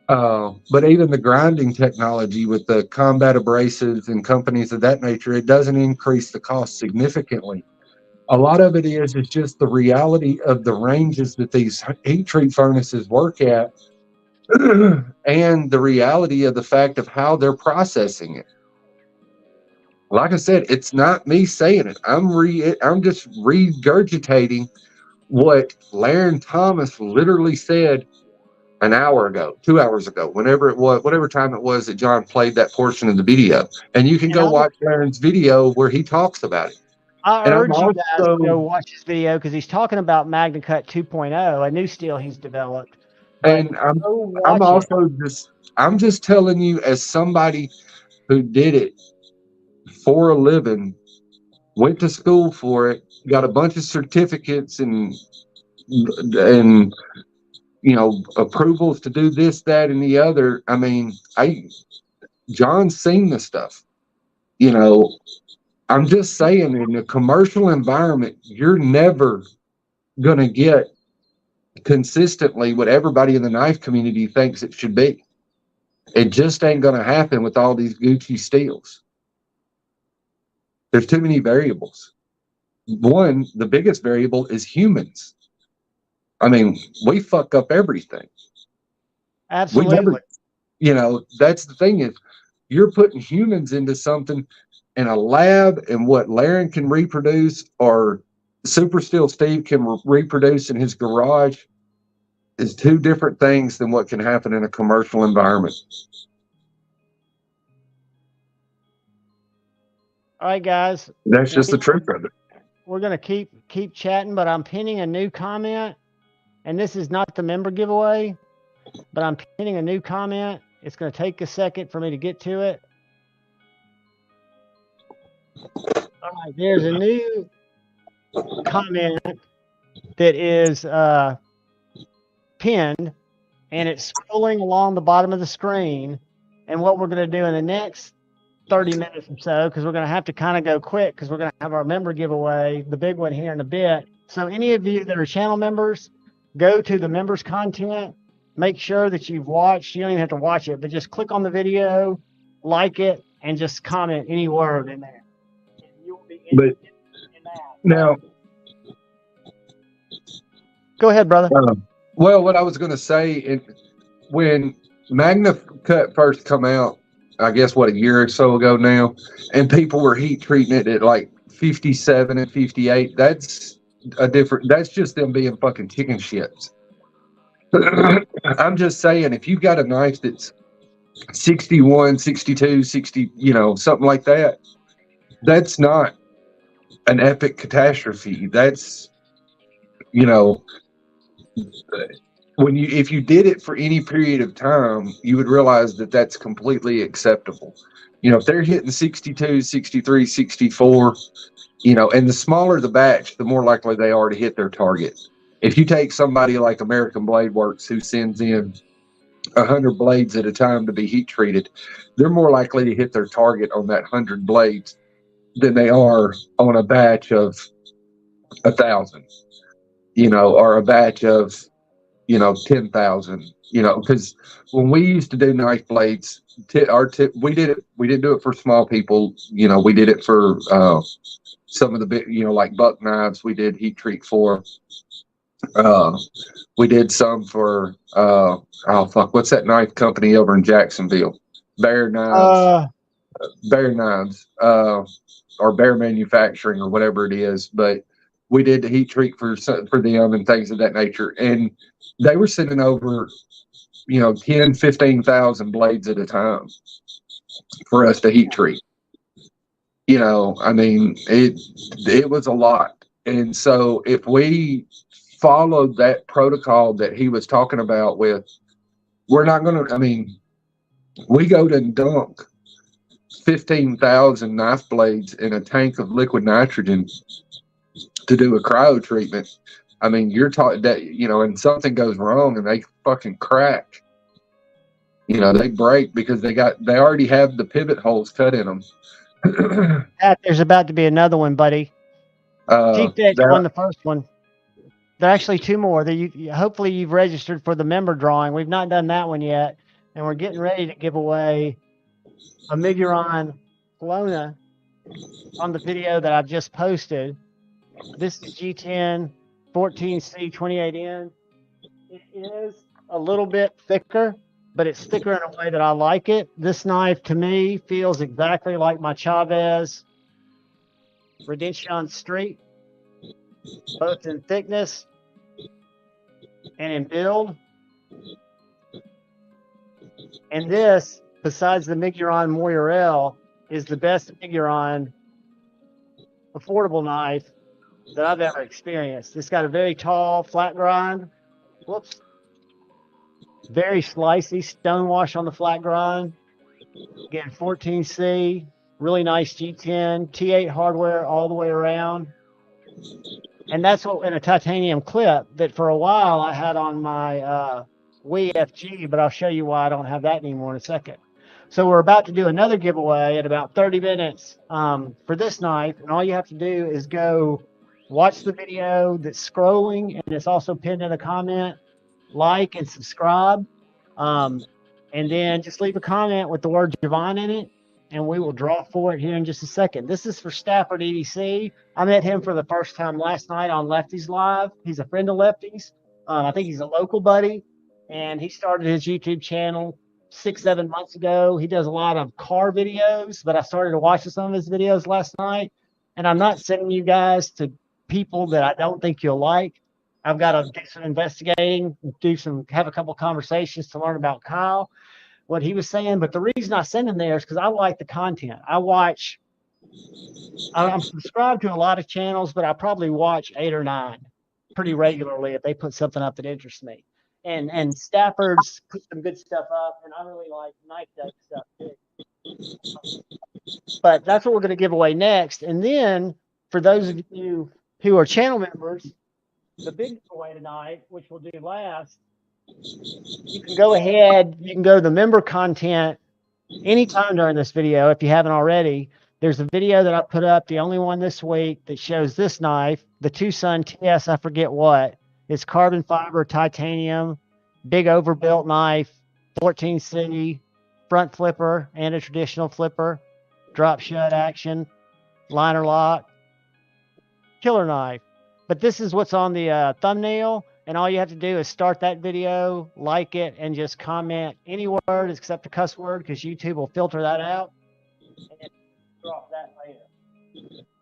But even the grinding technology with the combat abrasives and companies of that nature, it doesn't increase the cost significantly. A lot of it is just the reality of the ranges that these heat treat furnaces work at and the reality of the fact of how they're processing it. Like I said, it's not me saying it. I'm just regurgitating what Laren Thomas literally said an hour ago, 2 hours ago, whenever it was, whatever time it was that John played that portion of the video. And you can go watch Laren's video where he talks about it. I urge you guys to go watch this video because he's talking about MagnaCut 2.0, a new steel he's developed. And I'm just telling you, as somebody who did it for a living, went to school for it, got a bunch of certificates and you know, approvals to do this, that, and the other. I mean, John's seen the stuff, you know. I'm just saying, in a commercial environment, you're never going to get consistently what everybody in the knife community thinks it should be. It just ain't going to happen with all these Gucci steels. There's too many variables. One, the biggest variable is humans. I mean, we fuck up everything. Absolutely. You know, that's the thing is, you're putting humans into something in a lab, and what Laren can reproduce or Super Steel Steve can reproduce in his garage is two different things than what can happen in a commercial environment. All right, guys. That's just the truth of it. We're going to keep chatting, but I'm pinning a new comment, and this is not the member giveaway, but I'm pinning a new comment. It's going to take a second for me to get to it. All right, there's a new comment that is pinned, and it's scrolling along the bottom of the screen. And what we're going to do in the next 30 minutes or so, because we're going to have to kind of go quick because we're going to have our member giveaway, the big one here in a bit. So any of you that are channel members, go to the members content, make sure that you've watched. You don't even have to watch it, but just click on the video, like it, and just comment any word in there. But now, go ahead, brother. Well, what I was going to say, when MagnaCut first come out, I guess what, a year or so ago now, and people were heat treating it at like 57 and 58. That's just them being fucking chicken shits. I'm just saying, if you've got a knife that's 61, 62, 60, you know, something like that, that's not an epic catastrophe. That's, you know, if you did it for any period of time, you would realize that that's completely acceptable. You know, if they're hitting 62, 63, 64, you know, and the smaller the batch, the more likely they are to hit their target. If you take somebody like American Blade Works, who sends in 100 blades at a time to be heat treated, they're more likely to hit their target on that 100 blades than they are on a batch of 1,000, you know, or a batch of, you know, 10,000, you know, because when we used to do knife blades, we didn't do it for small people, you know, we did it for some of the big, you know, like buck knives we did heat treat for. We did some for what's that knife company over in Jacksonville? Bear Knives. Or Bear Manufacturing or whatever it is, but we did the heat treat for them and things of that nature, and they were sending over, you know, 10, 15,000 blades at a time for us to heat treat. You know, I mean, it was a lot. And so if we followed that protocol that he was talking about we're not going to, I mean, we go to dunk 15,000 knife blades in a tank of liquid nitrogen to do a cryo treatment. I mean, you're talking that, you know, and something goes wrong and they fucking crack. You know, they break because they already have the pivot holes cut in them. Pat, there's about to be another one, buddy. G-Fix won the first one. There are actually two more. Hopefully you've registered for the member drawing. We've not done that one yet. And we're getting ready to give away a Miguron Kelowna on the video that I've just posted. This is G10 14C 28N. It is a little bit thicker, but it's thicker in a way that I like it. This knife, to me, feels exactly like my Chavez Redemption Street, both in thickness and in build. And this, besides the Miguron Moirel, is the best Miguron affordable knife that I've ever experienced. It's got a very tall, flat grind. Whoops. Very slicey, stonewash on the flat grind. Again, 14C, really nice G10, T8 hardware all the way around. And that's what in a titanium clip that for a while I had on my Wii FG, but I'll show you why I don't have that anymore in a second. So we're about to do another giveaway at about 30 minutes for this knife. And all you have to do is go watch the video that's scrolling, and it's also pinned in a comment, like and subscribe. And then just leave a comment with the word JuhVon in it, and we will draw for it here in just a second. This is for Stafford EDC. I met him for the first time last night on Lefty's Live. He's a friend of Lefty's. I think he's a local buddy, and he started his YouTube channel 6-7 months ago. He does a lot of car videos, but I started to watch some of his videos last night, and I'm not sending you guys to people that I don't think you'll like. I've got to do some investigating, have a couple conversations to learn about Kyle, what he was saying. But the reason I send him there is because I like the content. I'm subscribed to a lot of channels, but I probably watch 8 or 9 pretty regularly if they put something up that interests me. And Stafford's put some good stuff up, and I really like Knife Duck stuff too. But that's what we're going to give away next. And then for those of you who are channel members, the big giveaway tonight, which we'll do last, you can go ahead, you can go to the member content anytime during this video if you haven't already. There's a video that I put up, the only one this week, that shows this knife, the Tucson TS, I forget what. It's carbon fiber, titanium, big overbuilt knife, 14C, front flipper and a traditional flipper, drop shut action, liner lock, killer knife. But this is what's on the thumbnail, and all you have to do is start that video, like it, and just comment any word except the cuss word, because YouTube will filter that out and drop that later.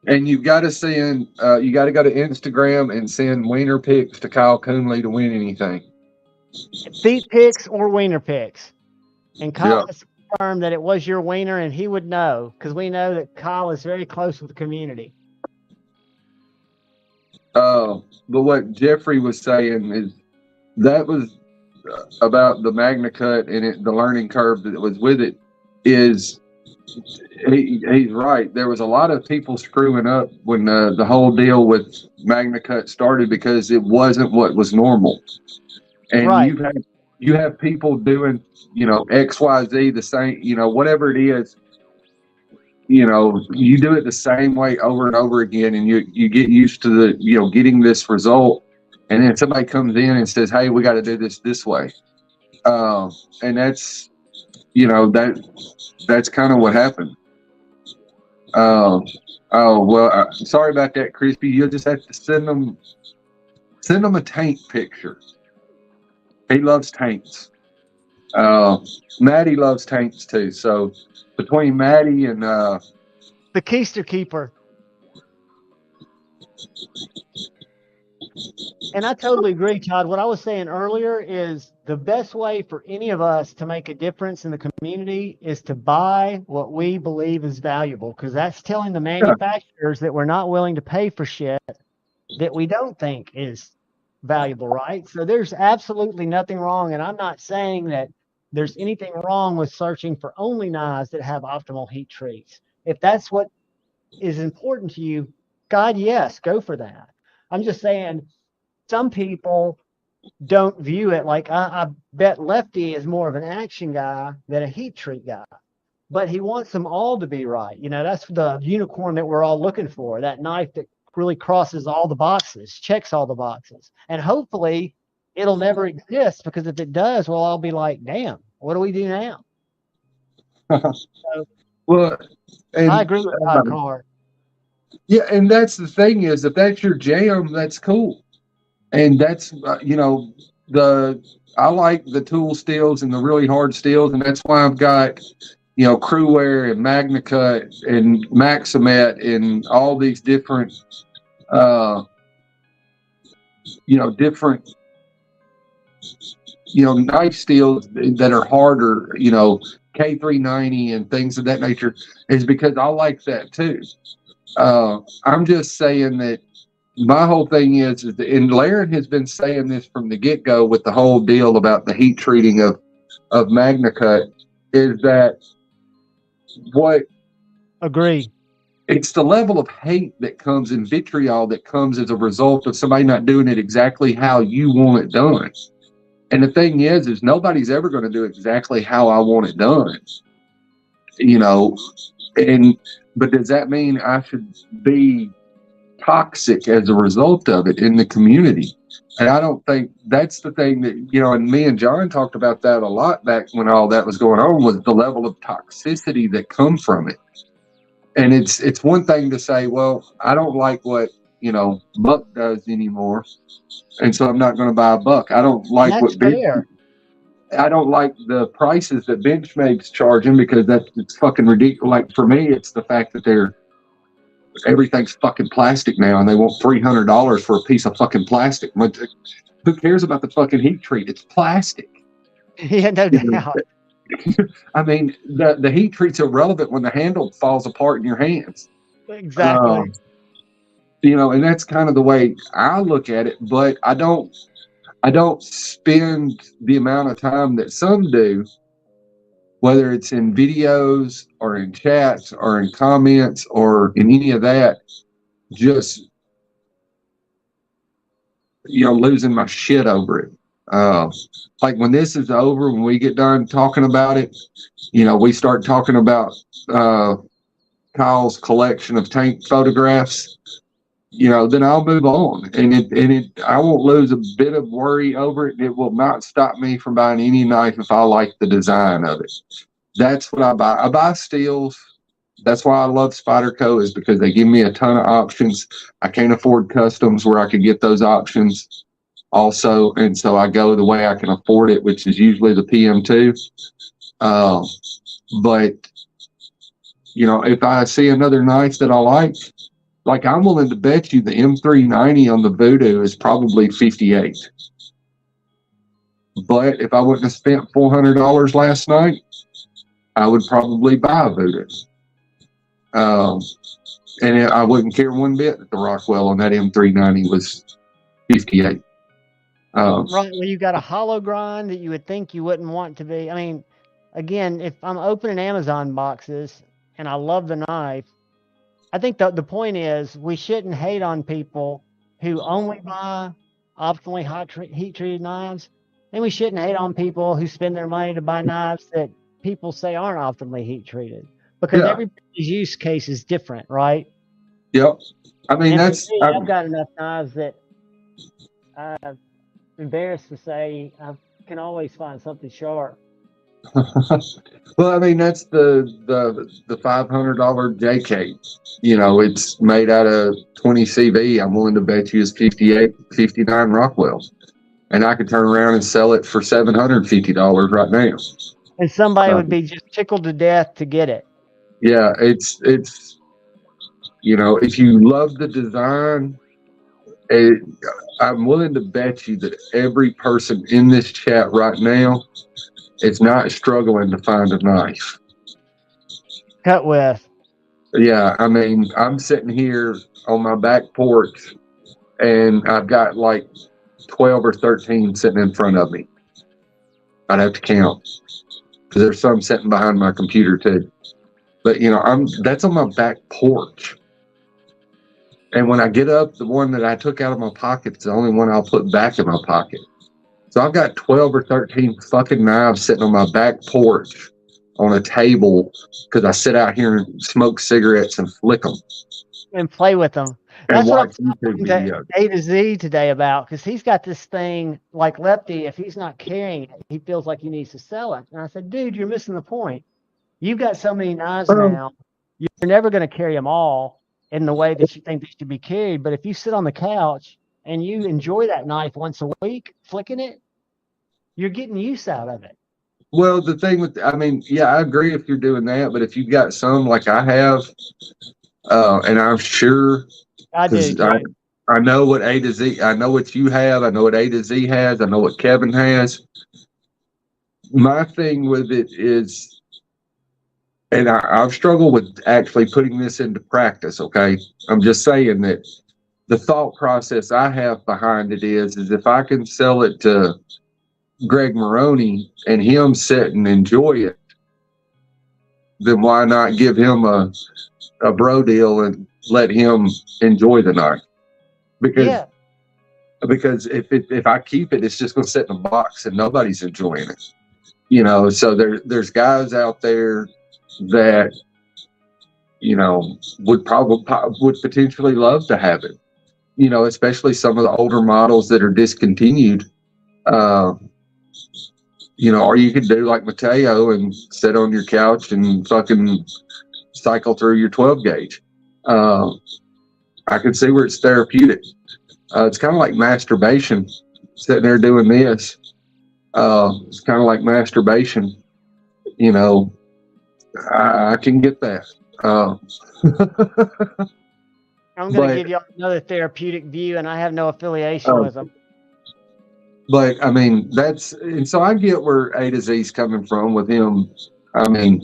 And you've got to send, you got to go to Instagram and send wiener pics to Kyle Coonley to win anything. Feet pics or wiener pics. And Kyle has confirmed that it was your wiener, and he would know, because we know that Kyle is very close with the community. But what Jeffrey was saying is that was about the Magna Cut and the learning curve that was with it is he's right. There was a lot of people screwing up when the whole deal with Magna Cut started because it wasn't what was normal. And you have people doing, XYZ the same, whatever it is, you do it the same way over and over again, and you get used to the, getting this result. And then somebody comes in and says, hey, we got to do this way. And that's, that's kind of what happened. Sorry about that, Crispy. You'll just have to send them a tank picture. He loves tanks. Maddie loves tanks too. So between Maddie and the Keister Keeper. And I totally agree, Todd. What I was saying earlier is the best way for any of us to make a difference in the community is to buy what we believe is valuable, because that's telling the manufacturers that we're not willing to pay for shit that we don't think is valuable, right? So there's absolutely nothing wrong. And I'm not saying that there's anything wrong with searching for only knives that have optimal heat treats. If that's what is important to you, God, yes, go for that. I'm just saying some people don't view it like, I bet Lefty is more of an action guy than a heat treat guy, but he wants them all to be right. You know, that's the unicorn that we're all looking for, that knife that really crosses all the boxes, checks all the boxes. And hopefully it'll never exist, because if it does, we'll all be like, damn, what do we do now? So, well, and, I agree with Todd Carr. Yeah, and that's the thing is, if that's your jam, that's cool. And that's, you know, I like the tool steels and the really hard steels, and that's why I've got, you know, Crewware and MagnaCut and Maximet and all these different, you know, different, you know, knife steels that are harder, you know, K390 and things of that nature, is because I like that too. I'm just saying that my whole thing is that, and Laren has been saying this from the get-go with the whole deal about the heat treating of MagnaCut, is that what agree. It's the level of hate that comes in vitriol that comes as a result of somebody not doing it exactly how you want it done. And the thing is nobody's ever going to do exactly how I want it done. You know, but does that mean I should be toxic as a result of it in the community? And I don't think that's the thing that, you know, and me and John talked about that a lot back when all that was going on, was the level of toxicity that comes from it. And it's one thing to say, well, I don't like what, you know, Buck does anymore, and so I'm not going to buy a Buck. I don't like I don't like the prices that Benchmade's charging, because it's fucking ridiculous. Like, for me, it's the fact that everything's fucking plastic now, and they want $300 for a piece of fucking plastic. Who cares about the fucking heat treat? It's plastic. Yeah, no doubt. I mean, the heat treat's irrelevant when the handle falls apart in your hands. Exactly. You know, and that's kind of the way I look at it. But I don't spend the amount of time that some do, whether it's in videos or in chats or in comments or in any of that, just, you know, losing my shit over it. Like, when this is over, when we get done talking about it, you know, we start talking about Kyle's collection of tank photographs, you know, then I'll move on, and I won't lose a bit of worry over it. And it will not stop me from buying any knife if I like the design of it. That's what I buy. I buy steels. That's why I love Spyderco, is because they give me a ton of options. I can't afford customs where I could get those options also, and so I go the way I can afford it, which is usually the PM2. But, you know, if I see another knife that I like, I'm willing to bet you the M390 on the Voodoo is probably 58. But if I wouldn't have spent $400 last night, I would probably buy a Voodoo. And I wouldn't care one bit that the Rockwell on that M390 was 58. Right, well, you got a hollow grind that you would think you wouldn't want to be. I mean, again, if I'm opening Amazon boxes and I love the knife, I think the point is we shouldn't hate on people who only buy optimally heat-treated knives, and we shouldn't hate on people who spend their money to buy knives that people say aren't optimally heat-treated, because everybody's use case is different, right? Yep. I mean, I've got enough knives that I'm embarrassed to say I can always find something sharp. Well, I mean, that's the $500 JK. You know, it's made out of 20 CV. I'm willing to bet you it's 58, 59 Rockwells, and I could turn around and sell it for $750 right now. And somebody would be just tickled to death to get it. Yeah, it's you know, if you love the design, I'm willing to bet you that every person in this chat right now is not struggling to find a knife. Cut with. Yeah, I mean, I'm sitting here on my back porch, and I've got like 12 or 13 sitting in front of me. I'd have to count because there's some sitting behind my computer too. But you know, that's on my back porch. And when I get up, the one that I took out of my pocket is the only one I'll put back in my pocket. So I've got 12 or 13 fucking knives sitting on my back porch on a table because I sit out here and smoke cigarettes and flick them. And play with them. And That's what watch I'm YouTube talking to videos. A to Z today about, because he's got this thing like Lefty. If he's not carrying it, he feels like he needs to sell it. And I said, dude, you're missing the point. You've got so many knives now. You're never going to carry them all in the way that you think they should be carried. But if you sit on the couch and you enjoy that knife once a week, flicking it, you're getting use out of it. Well, the thing with, I mean, yeah, I agree if you're doing that, but if you've got some like I have, and I'm sure, I do. I know what A to Z, I know what you have, I know what A to Z has, I know what Kevin has. My thing with it is, and I've struggled with actually putting this into practice, okay? I'm just saying that the thought process I have behind it is if I can sell it to Greg Maroney and him sit and enjoy it, then why not give him a bro deal and let him enjoy the knife? Because if I keep it, it's just going to sit in a box and nobody's enjoying it. You know, so there's guys out there that, you know, would potentially love to have it, you know, especially some of the older models that are discontinued, you know, or you could do like Mateo and sit on your couch and fucking cycle through your 12 gauge. I can see where it's therapeutic. It's kind of like masturbation, sitting there doing this. It's kind of like masturbation, you know. I can get that. I'm going to give you another therapeutic view, and I have no affiliation with them. But I mean, and so I get where A to Z's coming from with him. I mean,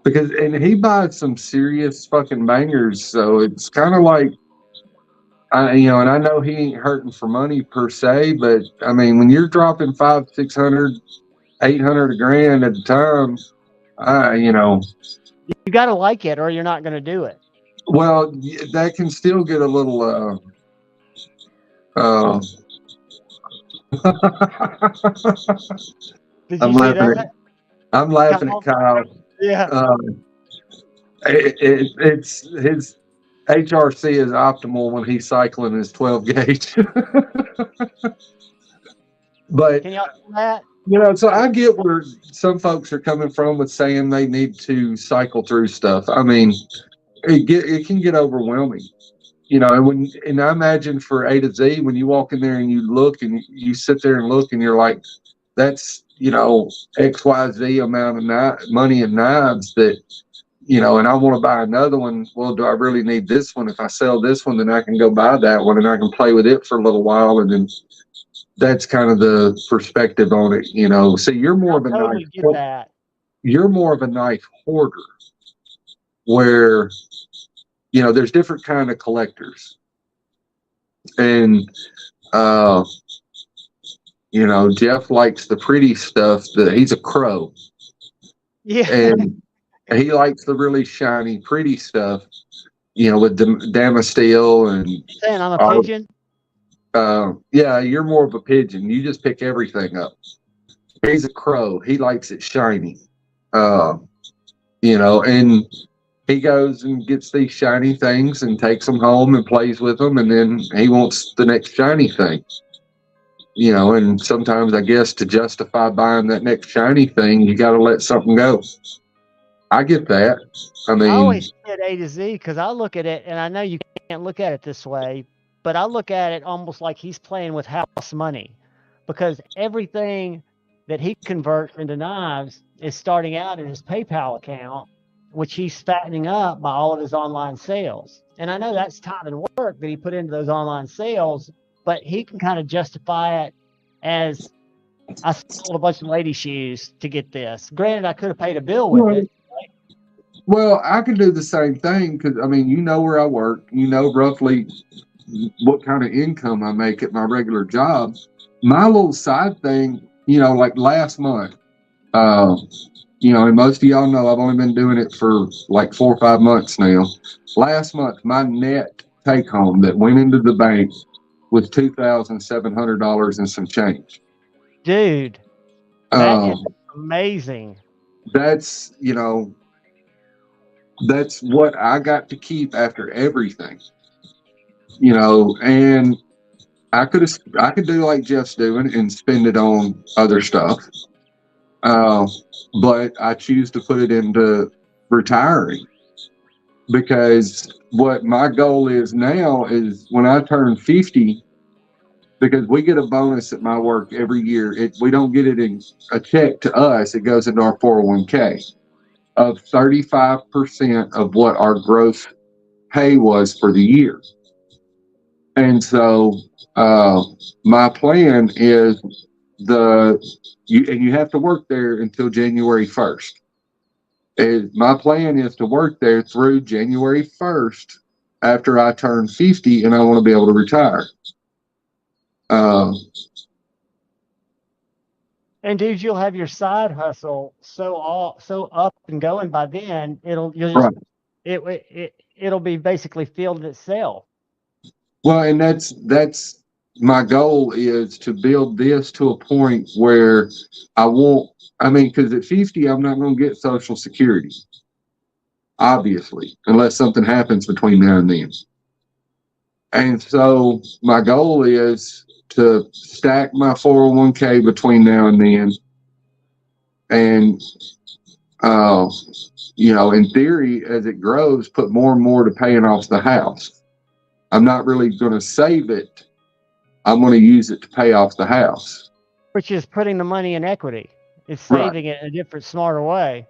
and he buys some serious fucking bangers, so it's kind of like, you know, and I know he ain't hurting for money per se, but I mean, when you're dropping $500, $600, $800, $1,000 at a time, you know, you got to like it or you're not going to do it. Well, that can still get a little I'm laughing at Kyle. Yeah. It's his HRC is optimal when he's cycling his 12 gauge. But can y'all do that? You know, so I get where some folks are coming from with saying they need to cycle through stuff. I mean, it can get overwhelming, you know. And I imagine for A to Z, when you walk in there and you look and you sit there and look and you're like, that's, you know, XYZ amount of money and knives that, you know, and I want to buy another one. Well, do I really need this one? If I sell this one, then I can go buy that one and I can play with it for a little while, and then. That's kind of the perspective on it, you know. So you're more of a knife. You're more of a knife hoarder, where, you know, there's different kind of collectors, and you know, Jeff likes the pretty stuff. He's a crow, yeah, and he likes the really shiny, pretty stuff, you know, with Damasteel and. You're saying I'm a pigeon. Yeah, you're more of a pigeon. You just pick everything up. He's a crow. He likes it shiny. You know, and he goes and gets these shiny things and takes them home and plays with them, and then he wants the next shiny thing. You know, and sometimes I guess to justify buying that next shiny thing, you got to let something go. I get that. I mean, I always said A to Z because I look at it, and I know you can't look at it this way, but I look at it almost like he's playing with house money, because everything that he converts into knives is starting out in his PayPal account which he's fattening up by all of his online sales. And I know that's time and work that he put into those online sales, but he can kind of justify it as, I sold a bunch of lady shoes to get this. Granted, I could have paid a bill with it. Well, I could do the same thing because, I mean, you know where I work. You know roughly what kind of income I make at my regular job. My little side thing, you know, like last month, you know, and most of y'all know I've only been doing it for like 4 or 5 months now. Last month, my net take home that went into the bank was $2,700 and some change. Dude, that is amazing. That's, you know, that's what I got to keep after everything, you know, and I could do like Jeff's doing and spend it on other stuff. But I choose to put it into retiring because what my goal is now is when I turn 50, because we get a bonus at my work every year. We don't get it in a check to us. It goes into our 401k of 35% of what our gross pay was for the year. And so my plan is you have to work there until January 1st. My plan is to work there through January 1st after I turn 50, and I want to be able to retire. And dude, you'll have your side hustle so up and going by then. It'll be basically filled itself. Well, and that's my goal is to build this to a point where I won't. I mean, because at 50, I'm not going to get Social Security, obviously, unless something happens between now and then. And so my goal is to stack my 401k between now and then. And, you know, in theory, as it grows, put more and more to paying off the house. I'm not really going to save it. I'm going to use it to pay off the house. Which is putting the money in equity. It's saving it in a different, smarter way.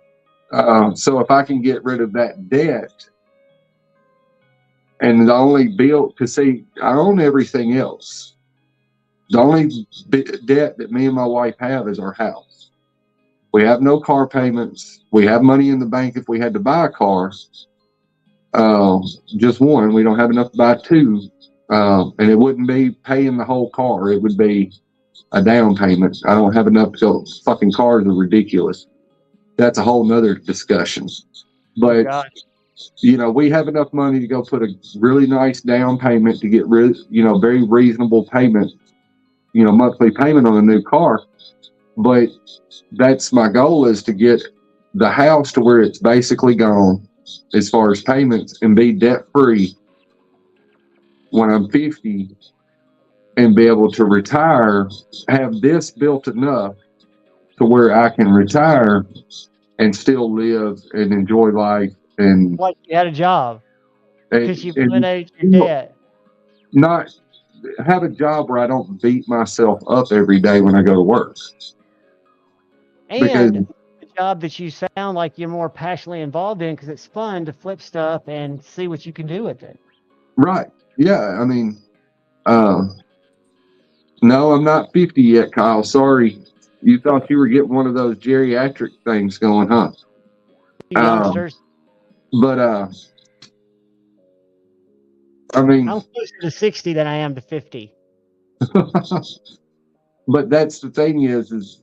So if I can get rid of that debt, and the only bill, because see, I own everything else. The only debt that me and my wife have is our house. We have no car payments. We have money in the bank if we had to buy a car. Just one. We don't have enough to buy two. And it wouldn't be paying the whole car. It would be a down payment. I don't have enough to go. Fucking cars are ridiculous. That's a whole nother discussion. But, you know, we have enough money to go put a really nice down payment to get very reasonable payment, you know, monthly payment on a new car. But that's my goal, is to get the house to where it's basically gone as far as payments and be debt free when I'm 50 and be able to retire, have this built enough to where I can retire and still live and enjoy life. And like you had a job because you've eliminated your debt. Not have a job where I don't beat myself up every day when I go to work. And a job that you sound like you're more passionately involved in because it's fun to flip stuff and see what you can do with it. Right. Yeah. I mean, no, I'm not 50 yet, Kyle. Sorry. You thought you were getting one of those geriatric things going, huh? Youngsters. But, I mean, I'm closer to 60 than I am to 50. But that's the thing is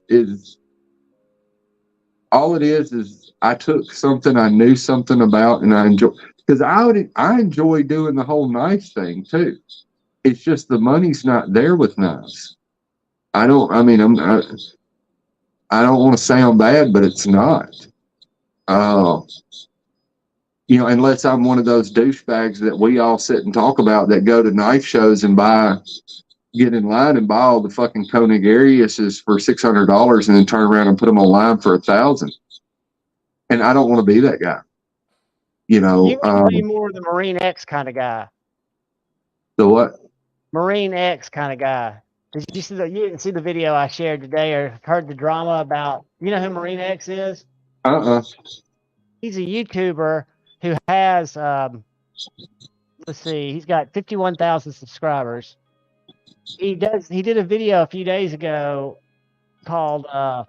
all it is I took something I knew something about and I enjoy, because I enjoy doing the whole knife thing too. It's just the money's not there with knives. I don't want to sound bad, but it's not. You know, unless I'm one of those douchebags that we all sit and talk about that go to knife shows and get in line and buy all the fucking Koenig Ariuses for $600 and then turn around and put them online for $1,000. And I don't want to be that guy. You know, you would be more the Marine X kind of guy. The what? Marine X kind of guy. Did you see you didn't see the video I shared today or heard the drama about, you know who Marine X is? He's a YouTuber who has, let's see, he's got 51,000 subscribers. He did a video a few days ago called, let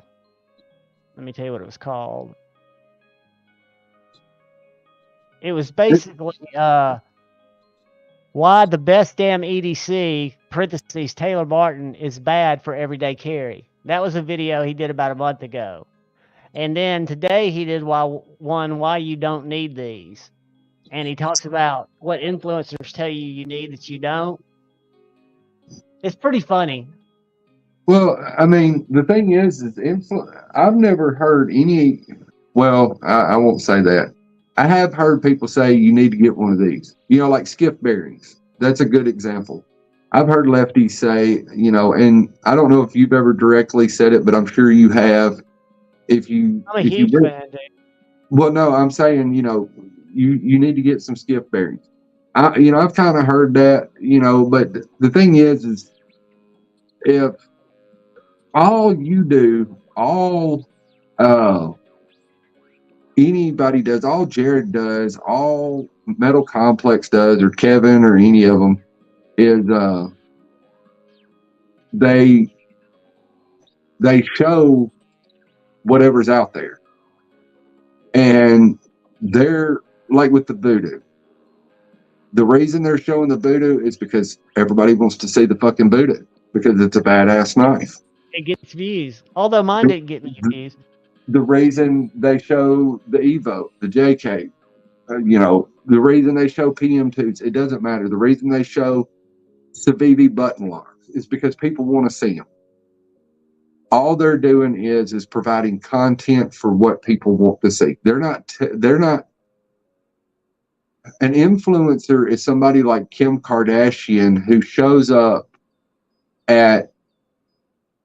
me tell you what it was called. It was basically, why the best damn EDC, parentheses, Taylor Martin, is bad for everyday carry. That was a video he did about a month ago. And then today he did why you don't need these. And he talks about what influencers tell you need that you don't. It's pretty funny. Well, I mean, the thing is I've never heard any, well, I won't say that. I have heard people say you need to get one of these, like Skiff bearings. That's a good example. I've heard lefties say, and I don't know if you've ever directly said it, but I'm sure you have. I'm a huge fan, dude. Well, no, I'm saying, you need to get some Skiff bearings. I've kind of heard that, but the thing is if all you do, anybody does, all Jared does, all Metal Complex does, or Kevin, or any of them, is they show whatever's out there. And they're like with the Voodoo. The reason they're showing the Voodoo is because everybody wants to see the fucking Voodoo, because it's a badass knife. It gets views. Although mine didn't get any views. The reason they show the Evo, the JK, the reason they show PM2s, it doesn't matter. The reason they show Civivi button locks is because people want to see them. All they're doing is providing content for what people want to see. They're not an influencer is somebody like Kim Kardashian who shows up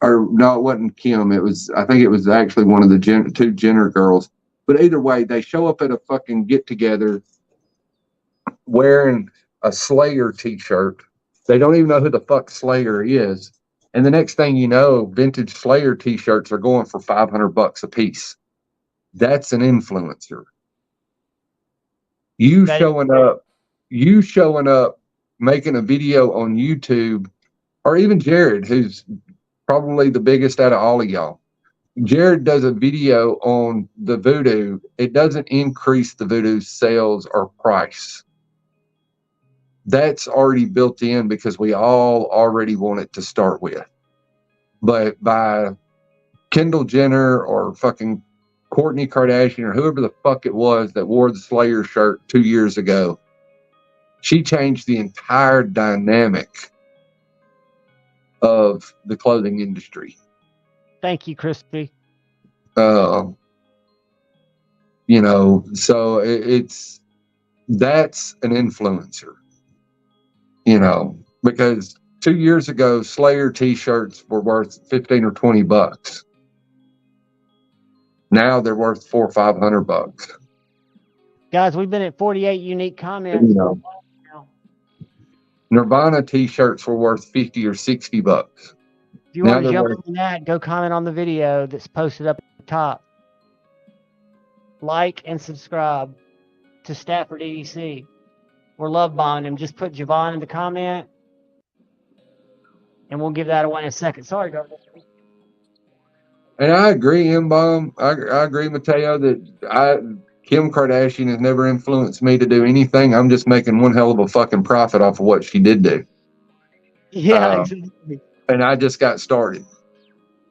or no, it wasn't Kim. I think it was actually one of the two Jenner girls. But either way, they show up at a fucking get together wearing a Slayer t-shirt. They don't even know who the fuck Slayer is. And the next thing you know, vintage Slayer t-shirts are going for $500 a piece. That's an influencer. You showing up, making a video on YouTube, or even Jared, who's probably the biggest out of all of y'all. Jared does a video on the Voodoo. It doesn't increase the Voodoo's sales or price. That's already built in because we all already want it to start with. But by Kendall Jenner or fucking Kourtney Kardashian or whoever the fuck it was that wore the Slayer shirt 2 years ago, she changed the entire dynamic of the clothing industry. Thank you, Crispy. So that's an influencer, because 2 years ago, Slayer t-shirts were worth $15 or $20. Now they're worth $400 or $500. Guys, we've been at 48 unique comments. Nirvana t-shirts were worth $50 or $60. If you want to jump on that, go comment on the video that's posted up at the top. Like and subscribe to Stafford EDC. We're love bombing him. Just put JuhVon in the comment, and we'll give that away in a second. Sorry, guys. And I agree, M-Bomb. I agree, Mateo, that Kim Kardashian has never influenced me to do anything. I'm just making one hell of a fucking profit off of what she did do. Yeah, exactly. And I just got started.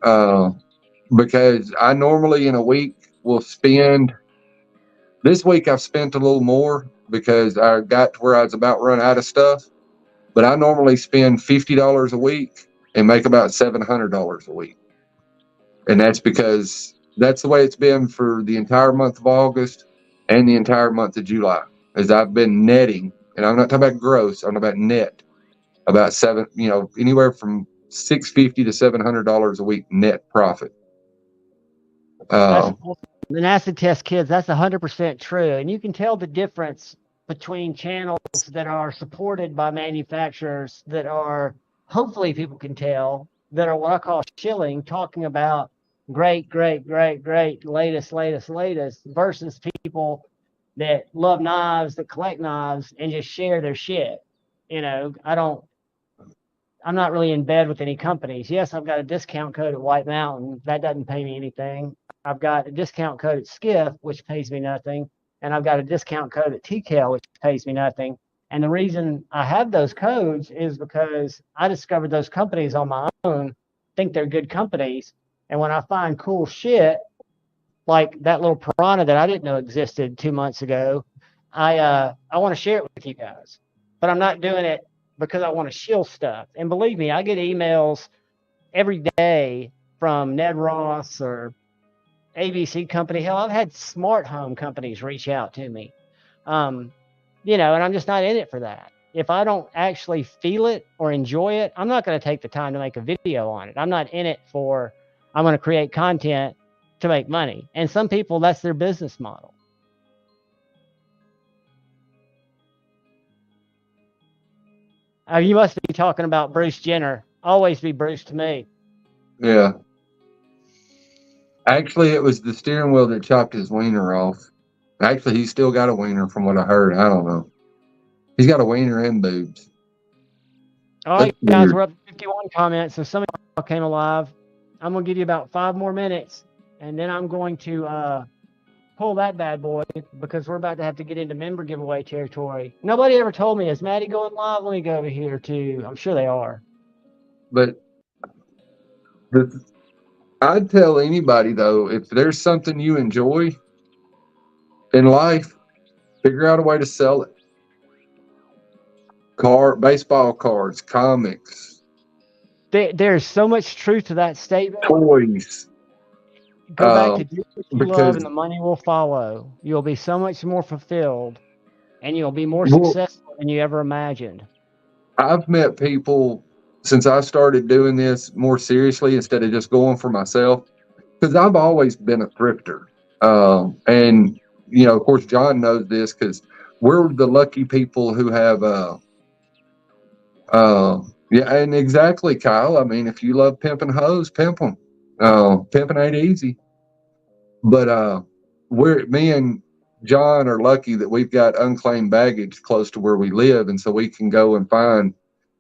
Because I normally in a week will spend, this week I've spent a little more because I got to where I was about run out of stuff. But I normally spend $50 a week and make about $700 a week. And that's because that's the way it's been for the entire month of August and the entire month of July, as I've been netting, and I'm not talking about gross, I'm talking about net, about anywhere from $650 to $700 a week net profit. And acid test kids, that's 100% true. And you can tell the difference between channels that are supported by manufacturers that are, hopefully people can tell, that are what I call shilling, talking about great, great, great, great, latest, versus people that love knives, that collect knives, and just share their shit. You know, I'm not really in bed with any companies. Yes, I've got a discount code at White Mountain. That doesn't pay me anything. I've got a discount code at Skiff, which pays me nothing. And I've got a discount code at TCAL, which pays me nothing. And the reason I have those codes is because I discovered those companies on my own, think they're good companies. And when I find cool shit, like that little piranha that I didn't know existed 2 months ago, I want to share it with you guys. But I'm not doing it because I want to shill stuff. And believe me, I get emails every day from Ned Ross or ABC Company. Hell, I've had smart home companies reach out to me. You know, and I'm just not in it for that. If I don't actually feel it or enjoy it, I'm not going to take the time to make a video on it. I'm not in it for, I'm going to create content to make money. And some people, that's their business model. You must be talking about Bruce Jenner. Always be Bruce to me. Yeah. Actually, it was the steering wheel that chopped his wiener off. Actually, he's still got a wiener from what I heard. I don't know. He's got a wiener and boobs. All right, guys, we're up to 51 comments. So some of y'all came alive. I'm going to give you about 5 more minutes, and then I'm going to pull that bad boy because we're about to have to get into member giveaway territory. Nobody ever told me, is Maddie going live? Let me go over here too. I'm sure they are. But I'd tell anybody, though, if there's something you enjoy in life, figure out a way to sell it. Baseball cards, comics. There's so much truth to that statement. Toys. Go back to do what you love and the money will follow. You'll be so much more fulfilled and you'll be more successful than you ever imagined. I've met people since I started doing this more seriously instead of just going for myself, because I've always been a thrifter. And, you know, of course, John knows this because we're the lucky people who have, yeah, and exactly, Kyle. I mean, if you love pimping hoes, pimp them. Pimping ain't easy. But me and John are lucky that we've got unclaimed baggage close to where we live, and so we can go and find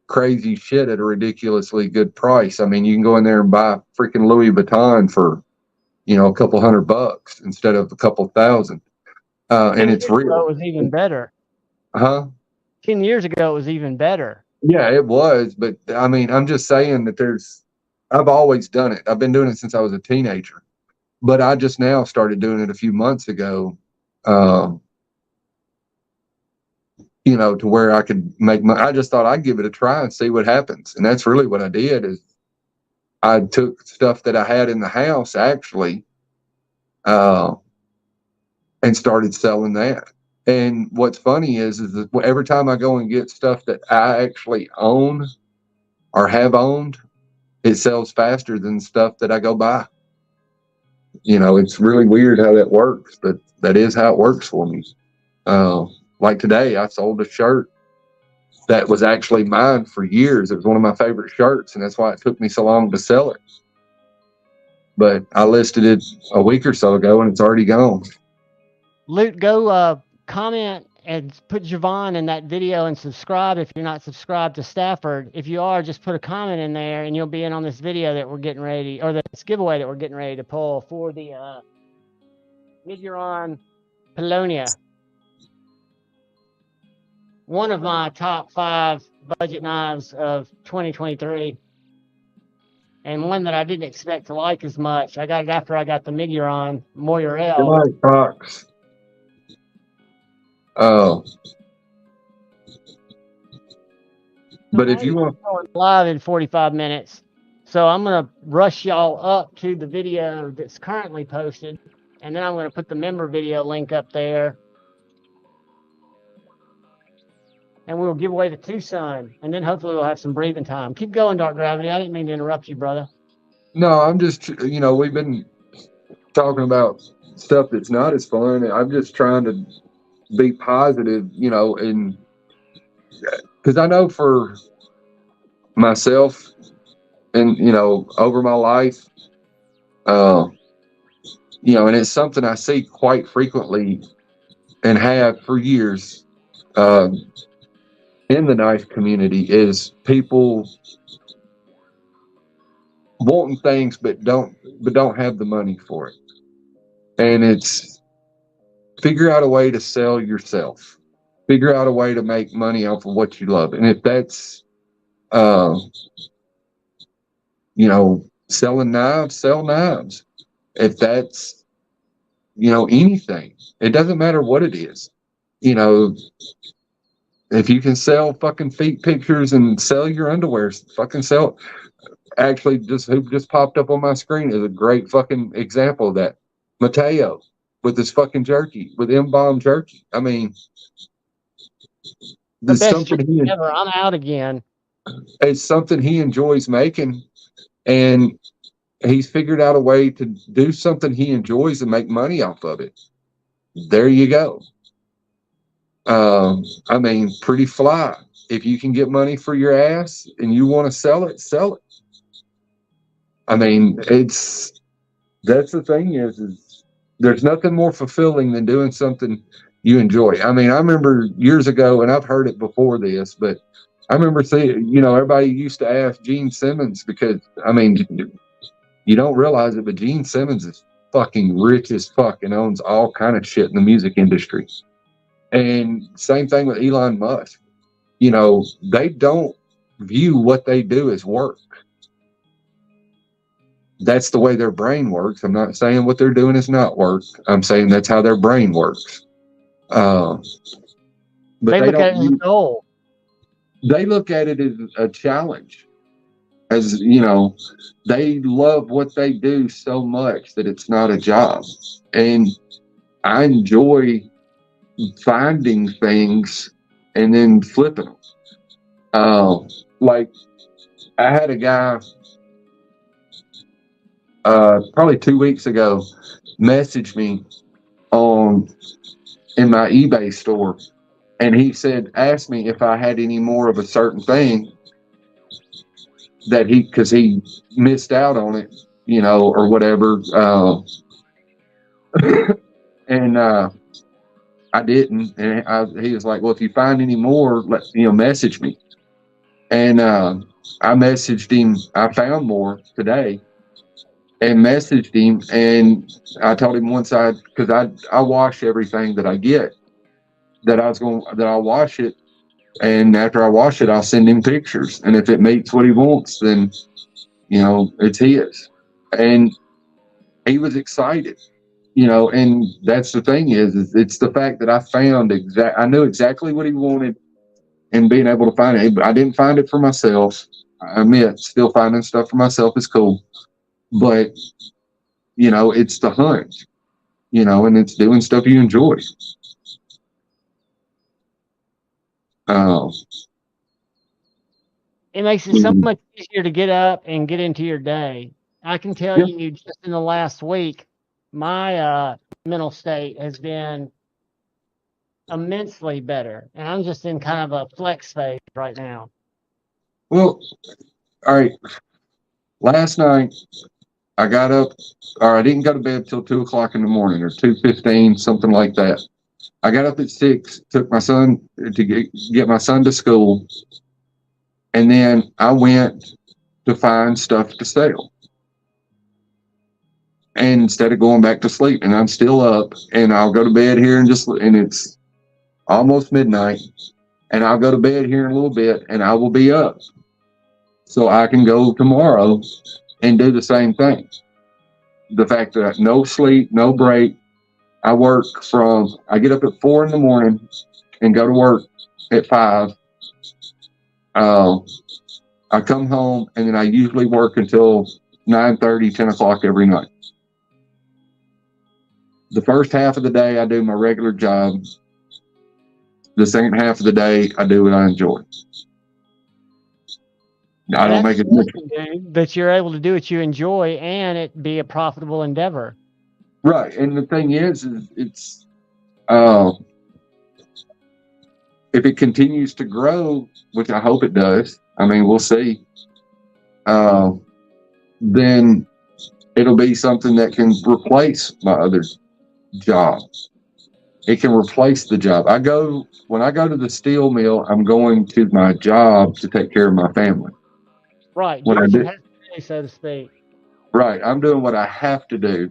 crazy shit at a ridiculously good price. I mean, you can go in there and buy freaking Louis Vuitton for, you know, a couple $100 instead of a couple thousand. And it's real. It was even better. 10 years ago, it was even better. Yeah, it was. But I mean, I'm just saying that I've always done it. I've been doing it since I was a teenager, but I just now started doing it a few months ago. You know, to where I could make money. I just thought I'd give it a try and see what happens. And that's really what I did. Is I took stuff that I had in the house actually, and started selling that. And what's funny is that every time I go and get stuff that I actually own or have owned, it sells faster than stuff that I go buy. You know, it's really weird how that works, but that is how it works for me. Like today, I sold a shirt that was actually mine for years. It was one of my favorite shirts, and that's why it took me so long to sell it. But I listed it a week or so ago, and it's already gone. Luke, go comment and put JuhVon in that video and subscribe if you're not subscribed to Stafford. If you are, just put a comment in there, and you'll be in on this video that we're getting ready, or this giveaway that we're getting ready to pull for the Miguron Polonia. One of my top 5 budget knives of 2023. And one that I didn't expect to like as much. I got it after I got the Miguron Moirel. Fox. Oh. But if you want live in 45 minutes. So I'm going to rush y'all up to the video that's currently posted. And then I'm going to put the member video link up there. And we'll give away the Tucson, and then hopefully we'll have some breathing time. Keep going, Dark Gravity. I didn't mean to interrupt you, brother. No, I'm just, you know, we've been talking about stuff that's not as fun. I'm just trying to be positive, you know, and because I know for myself and, you know, over my life, You know, and it's something I see quite frequently and have for years in the knife community, is people wanting things but don't have the money for it. And it's figure out a way to sell yourself. Figure out a way to make money off of what you love. And if that's you know, selling knives, sell knives. If that's, you know, anything, it doesn't matter what it is. You know, if you can sell fucking feet pictures and sell your underwear, fucking sell. Actually, who just popped up on my screen is a great fucking example of that. Mateo with his fucking jerky, with embalmed jerky. I mean, The there's best something jerky ever. I'm out again. it's something he enjoys making, and he's figured out a way to do something he enjoys and make money off of it. There you go. I mean, pretty fly. If you can get money for your ass and you want to sell it, sell it. I mean, that's the thing is there's nothing more fulfilling than doing something you enjoy. I mean, I remember years ago, and I've heard it before this, but I remember seeing, you know, everybody used to ask Gene Simmons, because, I mean, you don't realize it, but Gene Simmons is fucking rich as fuck and owns all kind of shit in the music industry. And same thing with Elon Musk. You know, they don't view what they do as work. That's the way their brain works. I'm not saying what they're doing is not work. I'm saying that's how their brain works. But they look at it as a goal. They look at it as a challenge. As, you know, they love what they do so much that it's not a job. And I enjoy finding things and then flipping them. Like, I had a guy probably 2 weeks ago message me in my eBay store, and he said, asked me if I had any more of a certain thing that because he missed out on it, you know, or whatever. And I didn't. And he was like, well, if you find any more, message me. And I messaged him. I found more today and messaged him. And I told him once because I wash everything that I get, that I'll wash it. And after I wash it, I'll send him pictures. And if it meets what he wants, then, you know, it's his. And he was excited, you know, and that's the thing is it's the fact that I knew exactly what he wanted and being able to find it. I didn't find it for myself. I admit, still finding stuff for myself is cool. But, you know, it's the hunt, you know, and it's doing stuff you enjoy. It makes it so much easier to get up and get into your day. I can tell you just in the last week, my mental state has been immensely better. And I'm just in kind of a flex phase right now. Well, all right. Last night, I got up, or I didn't go to bed till 2 o'clock in the morning, or 2:15, something like that. I got up at 6, took my son to get my son to school, and then I went to find stuff to sell. And instead of going back to sleep, and I'm still up, and I'll go to bed here and it's almost midnight, and I'll go to bed here in a little bit, and I will be up, so I can go tomorrow and do the same thing. The fact that no sleep, no break. I get up at 4 in the morning and go to work at 5. I come home, and then I usually work until 9:30, 10 o'clock every night. The first half of the day, I do my regular job. The second half of the day, I do what I enjoy. I don't make it that you're able to do what you enjoy and it be a profitable endeavor. Right. And the thing is it's if it continues to grow, which I hope it does, I mean, we'll see, then It'll be something that can replace my other job. It can replace the job. When I go to the steel mill, I'm going to my job to take care of my family. Right. When I do, So to speak. right. I'm doing what I have to do.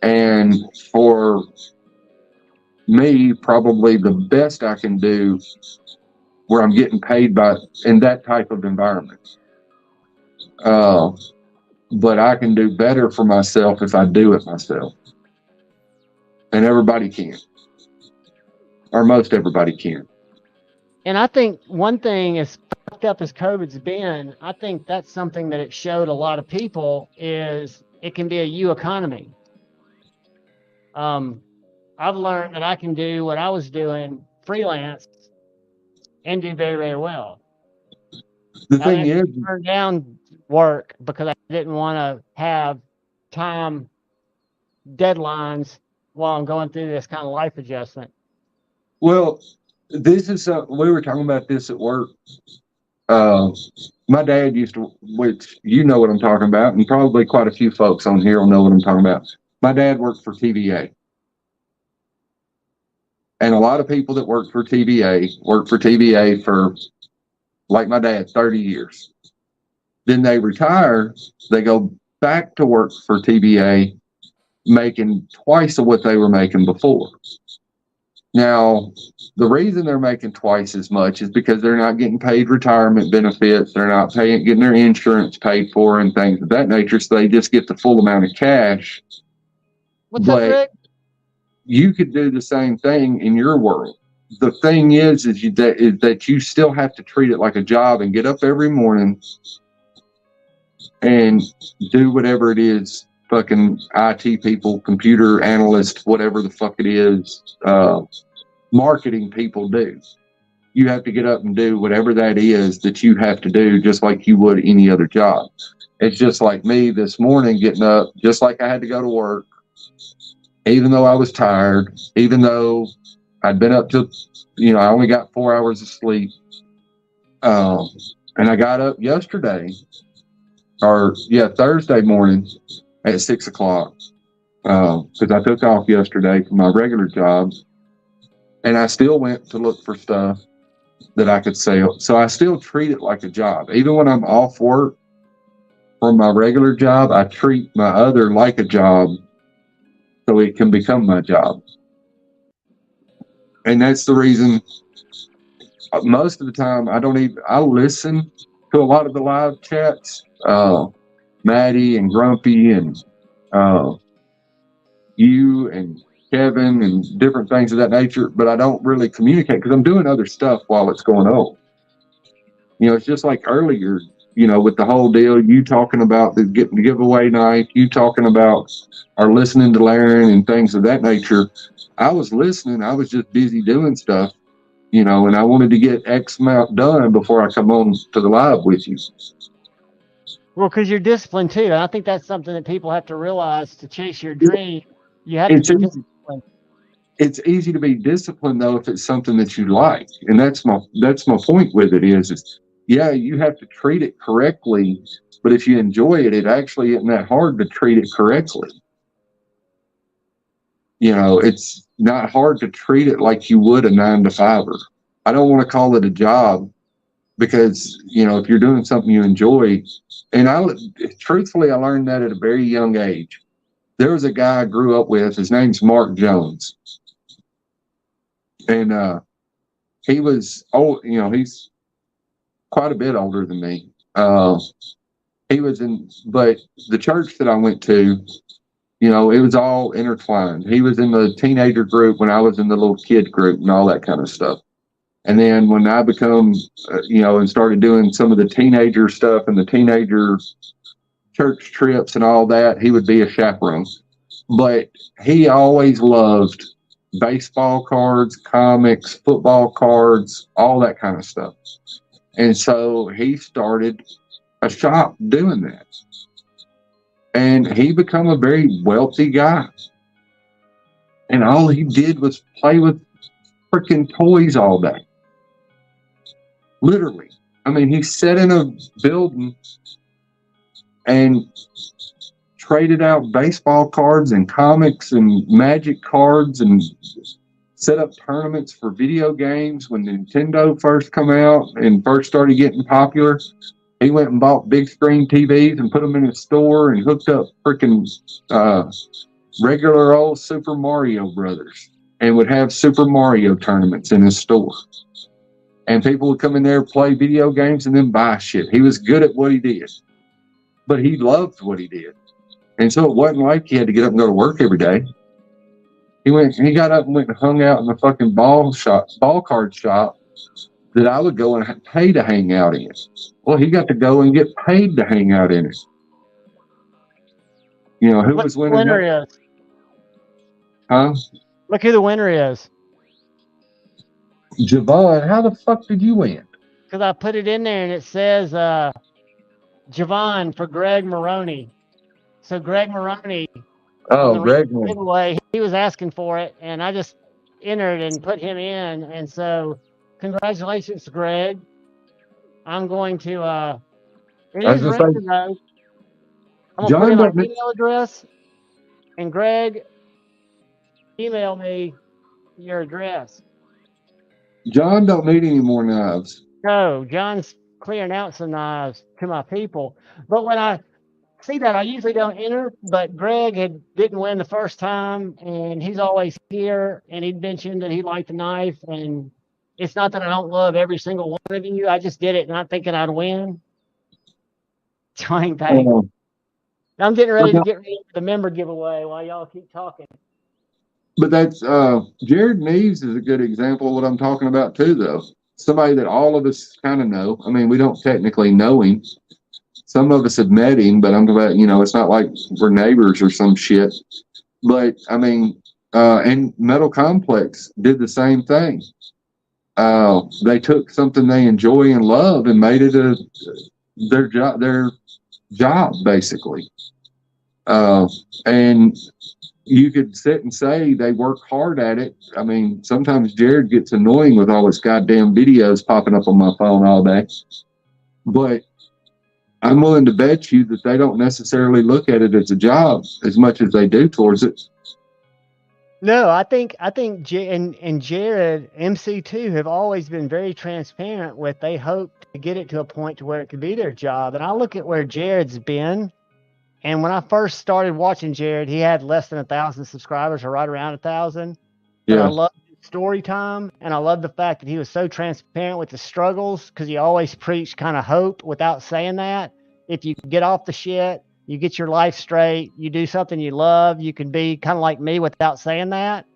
And for me, probably the best I can do where I'm getting paid in that type of environment. But I can do better for myself if I do it myself. And everybody can. Or most everybody can. And I think one thing, as fucked up as COVID's been, I think that's something that it showed a lot of people is it can be a U economy. I've learned that I can do what I was doing freelance and do very, very well. The thing is, turned down work because I didn't want to have time deadlines while I'm going through this kind of life adjustment. well, this is we were talking about this at work. My dad used to, which you know what I'm talking about, and probably quite a few folks on here will know what I'm talking about. My dad worked for TVA. And a lot of people that work for TVA for, like my dad, 30 years. Then they retire, they go back to work for TVA, making twice of what they were making before. Now, the reason they're making twice as much is because they're not getting paid retirement benefits, they're not getting their insurance paid for and things of that nature, so they just get the full amount of cash. What's up, Rick? You could do the same thing in your world. The thing is that you still have to treat it like a job and get up every morning and do whatever it is fucking IT people, computer analysts, whatever the fuck it is, marketing people do. You have to get up and do whatever that is that you have to do, just like you would any other job. It's just like me this morning getting up, just like I had to go to work, even though I was tired, even though I'd been up till, I only got 4 hours of sleep. And I got up Thursday morning at 6 o'clock, because I took off yesterday from my regular job, and I still went to look for stuff that I could sell. So I still treat it like a job. Even when I'm off work from my regular job, I treat my other like a job, so it can become my job. And that's the reason most of the time I listen to a lot of the live chats, Maddie and Grumpy and you and Kevin and different things of that nature, but I don't really communicate because I'm doing other stuff while it's going on. It's just like earlier, with the whole deal, you talking about the giveaway night, you talking about or listening to Laren and things of that nature. I was listening. I was just busy doing stuff, and I wanted to get X amount done before I come on to the live with you. Well, because you're disciplined too. And I think that's something that people have to realize to chase your dream. You have to be disciplined. It's easy to be disciplined though if it's something that you like, and that's my point with it is yeah, you have to treat it correctly, but if you enjoy it, it actually isn't that hard to treat it correctly. It's not hard to treat it like you would a 9-to-5-er. I don't want to call it a job because, if you're doing something you enjoy, and truthfully, I learned that at a very young age. There was a guy I grew up with, his name's Mark Jones. And he was old, he's quite a bit older than me. But the church that I went to, it was all intertwined. He was in the teenager group when I was in the little kid group and all that kind of stuff. And then when I become, and started doing some of the teenager stuff and the teenager church trips and all that, he would be a chaperone. But he always loved baseball cards, comics, football cards, all that kind of stuff. And so he started a shop doing that. And he became a very wealthy guy. And all he did was play with freaking toys all day. Literally. I mean, he sat in a building and traded out baseball cards and comics and magic cards and set up tournaments for video games when Nintendo first come out and first started getting popular. He went and bought big screen TVs and put them in his store and hooked up freaking regular old Super Mario Brothers and would have Super Mario tournaments in his store. And people would come in there, play video games, and then buy shit. He was good at what he did, but he loved what he did. And so it wasn't like he had to get up and go to work every day. He got up and went and hung out in the fucking ball card shop that I would go and pay to hang out in. Well, he got to go and get paid to hang out in it. You know, who was winning? Winner is. Huh? Look who the winner is. JuhVon, how the fuck did you win? Because I put it in there and it says JuhVon for Greg Maroney. So Greg Maroney. Oh, Greg. Giveaway, he was asking for it, and I just entered and put him in. And so, congratulations, Greg. I'm going to. It is written, though. I'm going to put in my email address, and Greg, email me your address. John don't need any more knives. No, John's clearing out some knives to my people. But when I see that, I usually don't enter, but Greg didn't win the first time, and he's always here, and he mentioned that he liked the knife, and it's not that I don't love every single one of you. I just did it not thinking I'd win. Trying thing. I'm getting ready to get ready for the member giveaway while y'all keep talking. But that's Jared Neves is a good example of what I'm talking about too, though. Somebody that all of us kind of know. I mean, we don't technically know him. Some of us have met him, but I'm about, you know, it's not like we're neighbors or some shit. But I mean, and Metal Complex did the same thing. They took something they enjoy and love and made it their job basically. And you could sit and say they work hard at it. I mean, sometimes Jared gets annoying with all his goddamn videos popping up on my phone all day, but I'm willing to bet you that they don't necessarily look at it as a job as much as they do towards it. No, I think and Jared, MC2 have always been very transparent with they hope to get it to a point to where it could be their job. And I look at where Jared's been. And when I first started watching Jared, he had less than 1,000 subscribers, or right around 1,000. But Yeah. I love his story time, and I love the fact that he was so transparent with the struggles, because he always preached kind of hope without saying that. If you get off the shit, you get your life straight, you do something you love, you can be kind of like me without saying that.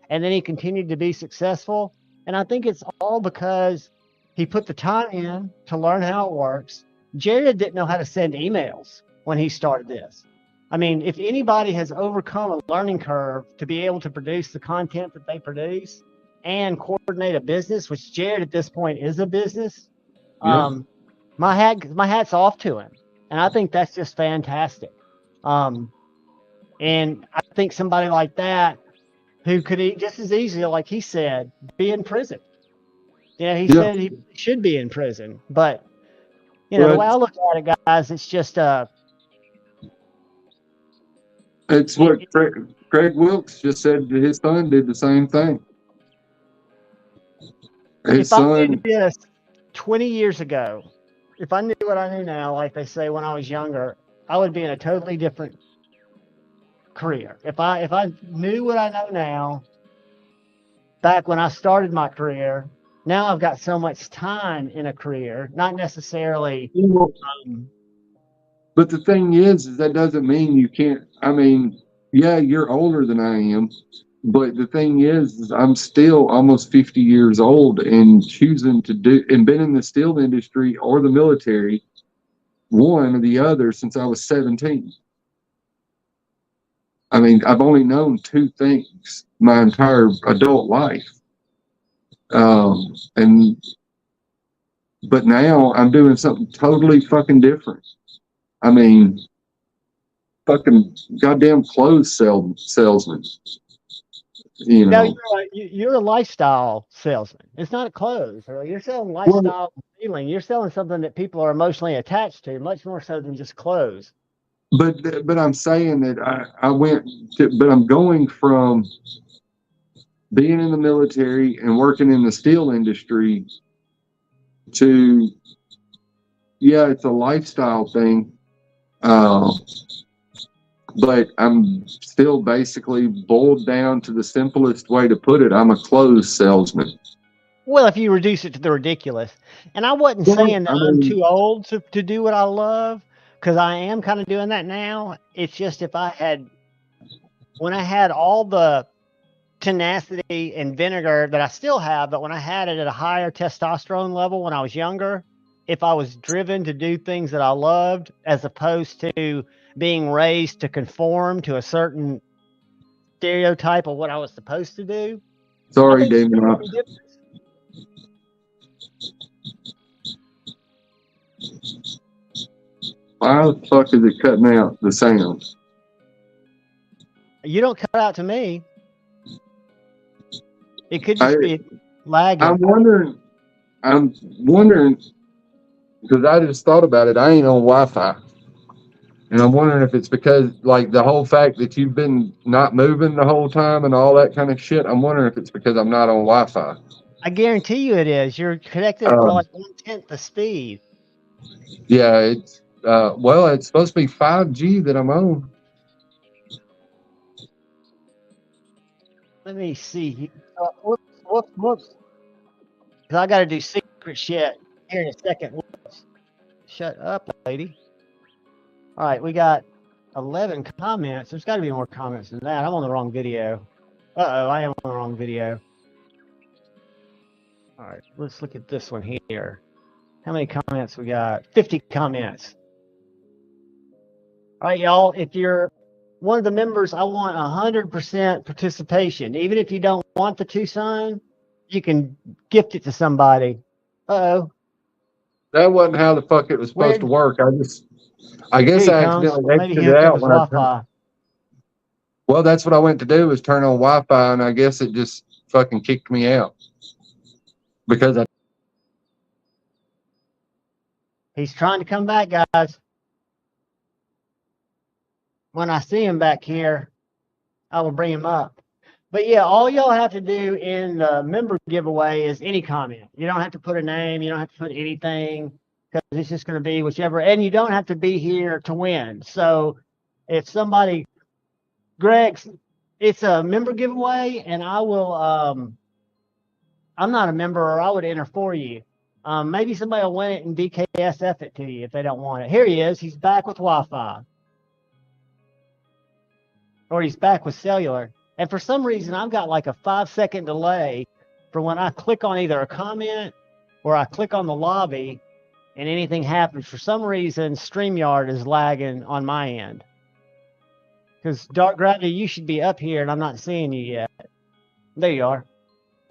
And then he continued to be successful. And I think it's all because he put the time in to learn how it works. Jared didn't know how to send emails when he started this. I mean, if anybody has overcome a learning curve to be able to produce the content that they produce and coordinate a business, which Jared at this point is a business, Yeah. my hat's off to him. And I think that's just fantastic. And I think somebody like that who could just as easily, like he said, be in prison. You know, he said he should be in prison. But, you know, the way I look at it, guys, it's just it's what Craig Wilkes just said that his son did the same thing. His if I son. did this 20 years ago, if I knew what I knew now, like they say when I was younger, I would be in a totally different career. If I knew what I know now, back when I started my career, now I've got so much time in a career, not necessarily. But the thing is that doesn't mean you can't. I mean, yeah, you're older than I am, but the thing is I'm still almost 50 years old and choosing to do and been in the steel industry or the military, one or the other, since I was 17. I mean, I've only known two things my entire adult life. But now I'm doing something totally fucking different. I mean, fucking goddamn clothes salesman. You know, No, you're a lifestyle salesman. It's not a clothes. You're selling lifestyle feeling. You're selling something that people are emotionally attached to, much more so than just clothes. But I'm saying that I went to, but I'm going from being in the military and working in the steel industry to, yeah, it's a lifestyle thing. But I'm still basically boiled down to the simplest way to put it. I'm a clothes salesman. Well, if you reduce it to the ridiculous. And I wasn't saying that I'm too old to do what I love, because I am kind of doing that now. It's just when I had all the tenacity and vinegar that I still have, but when I had it at a higher testosterone level when I was younger, if I was driven to do things that I loved, as opposed to being raised to conform to a certain stereotype of what I was supposed to do. Sorry, Damon. Why the fuck is it cutting out the sound? You don't cut out to me. It could just be lagging. I'm wondering, because I just thought about it. I ain't on Wi-Fi. And I'm wondering if it's because, like, the whole fact that you've been not moving the whole time and all that kind of shit. I'm wondering if it's because I'm not on Wi-Fi. I guarantee you it is. You're connected for like 1/10 the speed. Yeah, it's well, it's supposed to be 5G that I'm on. Let me see. Whoops. Because I got to do secret shit here in a second. Whoops. Shut up, lady. All right, we got 11 comments. There's got to be more comments than that. I'm on the wrong video. Uh-oh, I am on the wrong video. All right, let's look at this one here. How many comments we got? 50 comments. All right, y'all, if you're one of the members, I want 100% participation. Even if you don't want the 2 sign, you can gift it to somebody. Uh-oh. That wasn't how the fuck it was supposed to work. I guess I accidentally exited it out when Wi-Fi. Well, that's what I went to do, was turn on Wi-Fi, and I guess it just fucking kicked me out. Because he's trying to come back, guys. When I see him back here, I will bring him up. But yeah, all y'all have to do in the member giveaway is any comment. You don't have to put a name. You don't have to put anything, because it's just going to be whichever. And you don't have to be here to win. So if somebody, Greg, it's a member giveaway, and I will, I'm not a member, or I would enter for you. Maybe somebody will win it and DKSF it to you if they don't want it. Here he is. He's back with Wi-Fi. Or he's back with cellular. And for some reason, I've got like a 5-second delay for when I click on either a comment or I click on the lobby and anything happens. For some reason, StreamYard is lagging on my end. Because Dark Gravity, you should be up here and I'm not seeing you yet. There you are.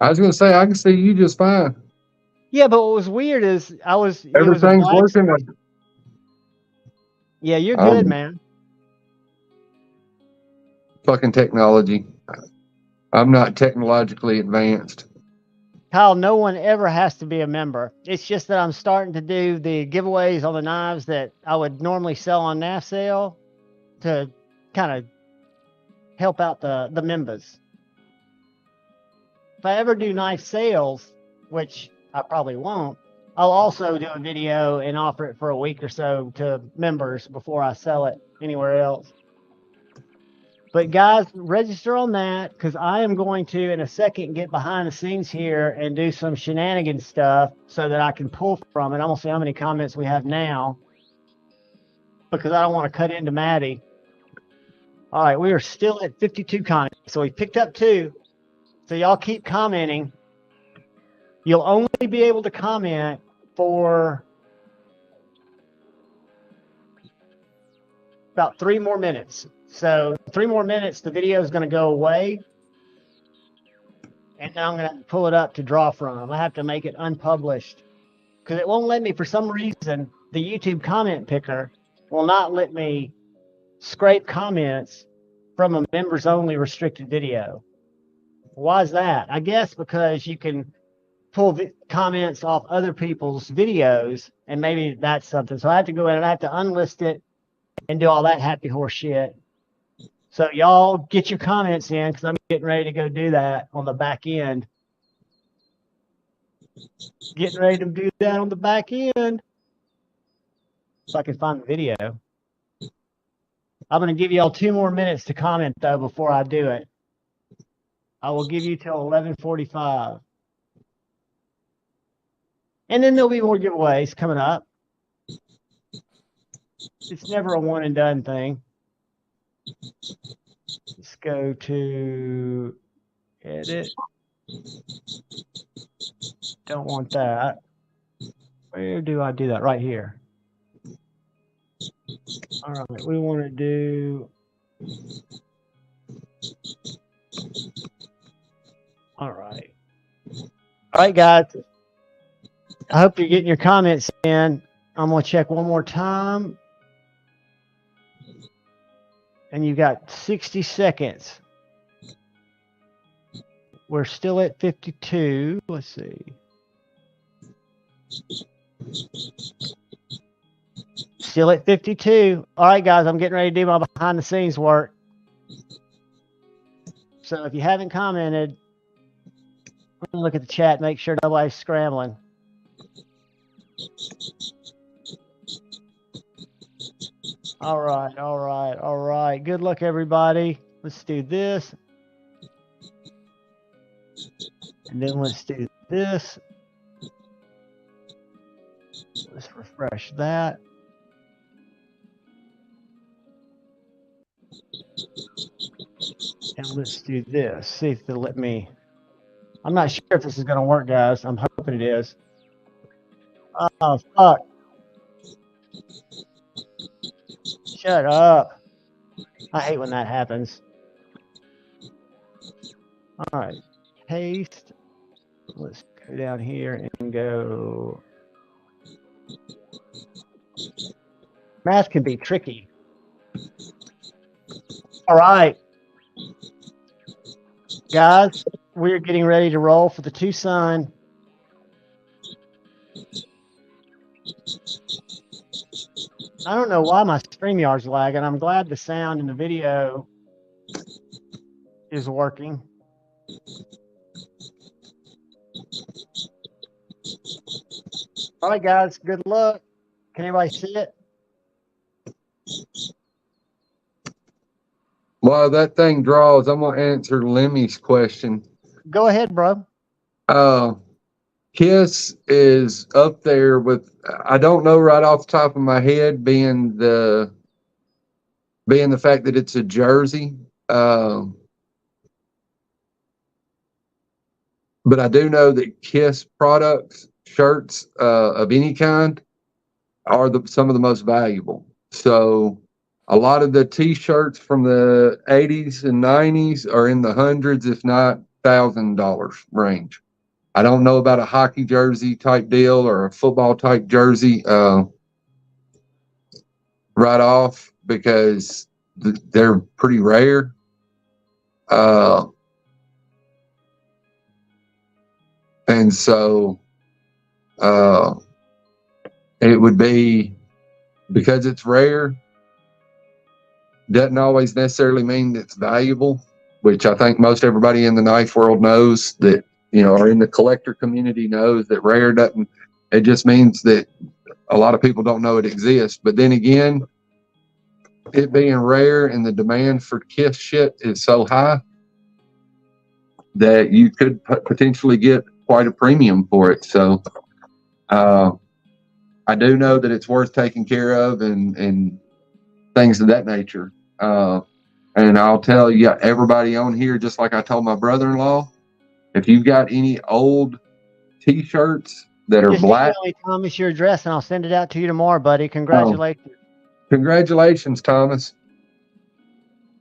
I was going to say, I can see you just fine. Yeah, but what was weird is everything's working. Yeah, you're good, man. Fucking technology. I'm not technologically advanced. Kyle, no one ever has to be a member. It's just that I'm starting to do the giveaways on the knives that I would normally sell on NAF sale to kind of help out the members. If I ever do knife sales, which I probably won't, I'll also do a video and offer it for a week or so to members before I sell it anywhere else. But guys, register on that, because I am going to, in a second, get behind the scenes here and do some shenanigans stuff so that I can pull from it. I'm going to see how many comments we have now, because I don't want to cut into Maddie. All right, we are still at 52 comments. So we picked up 2. So y'all keep commenting. You'll only be able to comment for about 3 more minutes. So 3 more minutes, the video is going to go away. And now I'm going to pull it up to draw from. I have to make it unpublished because it won't let me, for some reason, the YouTube comment picker will not let me scrape comments from a members only restricted video. Why is that? I guess because you can pull comments off other people's videos, and maybe that's something. So I have to go in and I have to unlist it and do all that happy horse shit. So y'all get your comments in because I'm getting ready to go do that on the back end. Getting ready to do that on the back end. So I can find the video. I'm going to give y'all 2 more minutes to comment though before I do it. I will give you till 11:45. And then there'll be more giveaways coming up. It's never a one and done thing. Let's go to edit. Don't want that. Where do I do that? Right here. All right, we want to do. All right. All right, guys. I hope you're getting your comments in. I'm going to check one more time. And you got 60 seconds. We're still at 52. Let's see. Still at 52. All right, guys, I'm getting ready to do my behind the scenes work. So if you haven't commented, look at the chat, make sure nobody's scrambling. All right, all right, all right. Good luck, everybody. Let's do this. And then let's do this. Let's refresh that. And let's do this. See if they'll let me. I'm not sure if this is going to work, guys. I'm hoping it is. Oh, fuck. Shut up. I hate when that happens. All right. Paste. Let's go down here and go. Math can be tricky. All right. Guys, we're getting ready to roll for the Tucson. I don't know why my StreamYard's lagging. I'm glad the sound in the video is working. All right, guys, good luck. Can anybody see it? While that thing draws, I'm going to answer Lemmy's question. Go ahead, bro. Kiss is up there with, I don't know right off the top of my head, being the fact that it's a jersey. But I do know that Kiss products, shirts of any kind, are some of the most valuable. So a lot of the T-shirts from the 80s and 90s are in the hundreds, if not $1,000 range. I don't know about a hockey jersey type deal or a football type jersey right off, because they're pretty rare. And so it would be, because it's rare, doesn't always necessarily mean it's valuable, which I think most everybody in the knife world knows, that, or in the collector community knows that rare doesn't, it just means that a lot of people don't know it exists. But then again, it being rare and the demand for Kiss shit is so high that you could potentially get quite a premium for it. So I do know that it's worth taking care of and things of that nature. And I'll tell you, everybody on here, just like I told my brother-in-law, if you've got any old T-shirts that are Just black, email me, Thomas, your address, and I'll send it out to you tomorrow, buddy. Congratulations. Congratulations, Thomas.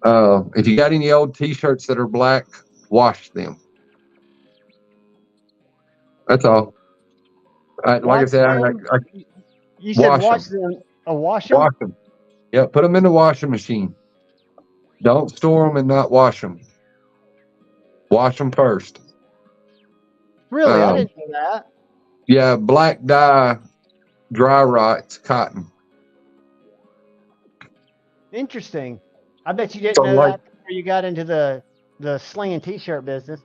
If you got any old T-shirts that are black, wash them. That's all. Like I said, You said wash them. Wash them? Wash them. Yeah, put them in the washing machine. Don't store them and not wash them. Wash them first. Really? I didn't know that. Yeah, black dye dry rots cotton. Interesting. I bet you didn't So, know like- that before you got into the slinging t-shirt business.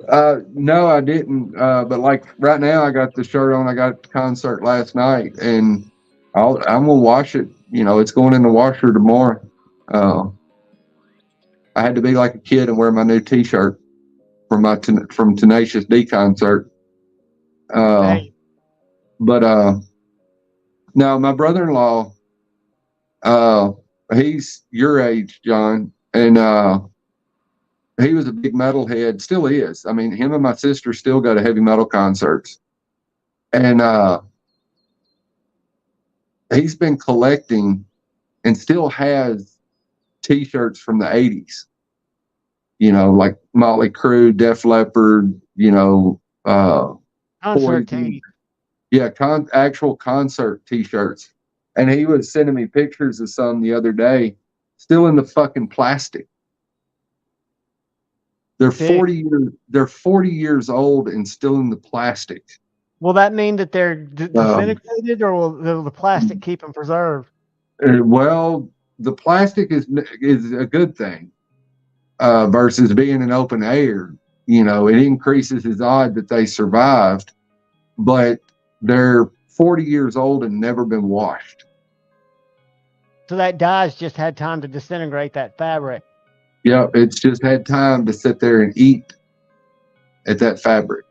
No, I didn't. But like right now, I got the shirt on. I got at the concert last night, and I'm gonna wash it. It's going in the washer tomorrow. I had to be like a kid and wear my new T-shirt from my from Tenacious D concert. Hey. But no, my brother-in-law, he's your age, John, and he was a big metalhead, still is. I mean, him and my sister still go to heavy metal concerts. And he's been collecting and still has T-shirts from the 80s. Like Motley Crue, Def Leppard, Concert team. Yeah, actual concert T-shirts. And he was sending me pictures of some the other day, still in the fucking plastic. They're 40 years old and still in the plastic. Will that mean that they're disintegrated, or will the plastic keep them preserved? Well, the plastic is a good thing versus being in open air. It increases his odds that they survived, but they're 40 years old and never been washed. So that dye's just had time to disintegrate that fabric. Yeah, it's just had time to sit there and eat at that fabric.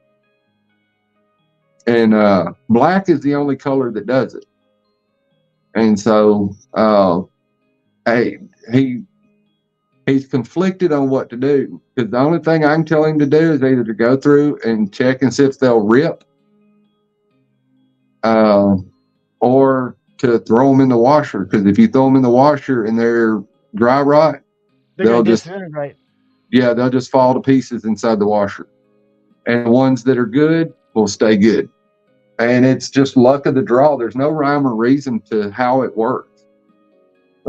And black is the only color that does it. And so he's conflicted on what to do, because the only thing I can tell him to do is either to go through and check and see if they'll rip, or to throw them in the washer. Because if you throw them in the washer and they're dry rot, they'll just disintegrate. Yeah, they'll just fall to pieces inside the washer. And the ones that are good will stay good. And it's just luck of the draw. There's no rhyme or reason to how it works.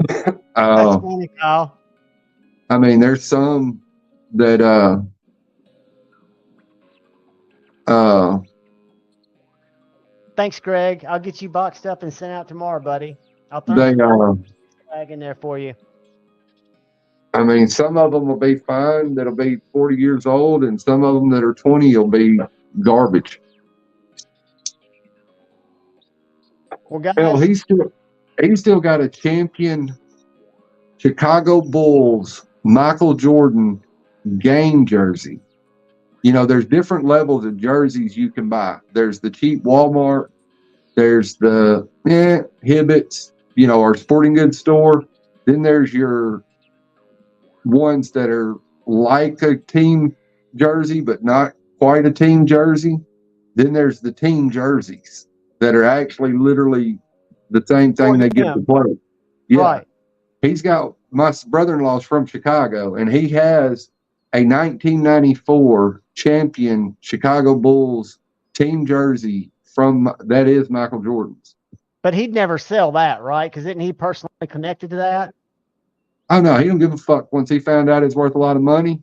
That's funny, Kyle. I mean, there's some that Thanks, Greg. I'll get you boxed up and sent out tomorrow, buddy. I'll throw a flag in there for you. I mean, some of them will be fine that'll be 40 years old, and some of them that are 20 will be garbage. Well, guys, hell, he's still got a champion Chicago Bulls Michael Jordan game jersey. There's different levels of jerseys you can buy. There's the cheap Walmart. There's the Hibbett's, our sporting goods store. Then there's your ones that are like a team jersey, but not quite a team jersey. Then there's the team jerseys that are actually literally the same thing they get to play. Yeah. Right. He's got, my brother-in-law's from Chicago, and he has a 1994 champion Chicago Bulls team jersey that is Michael Jordan's. But he'd never sell that, right? Because isn't he personally connected to that? Oh no, he don't give a fuck. Once he found out it's worth a lot of money,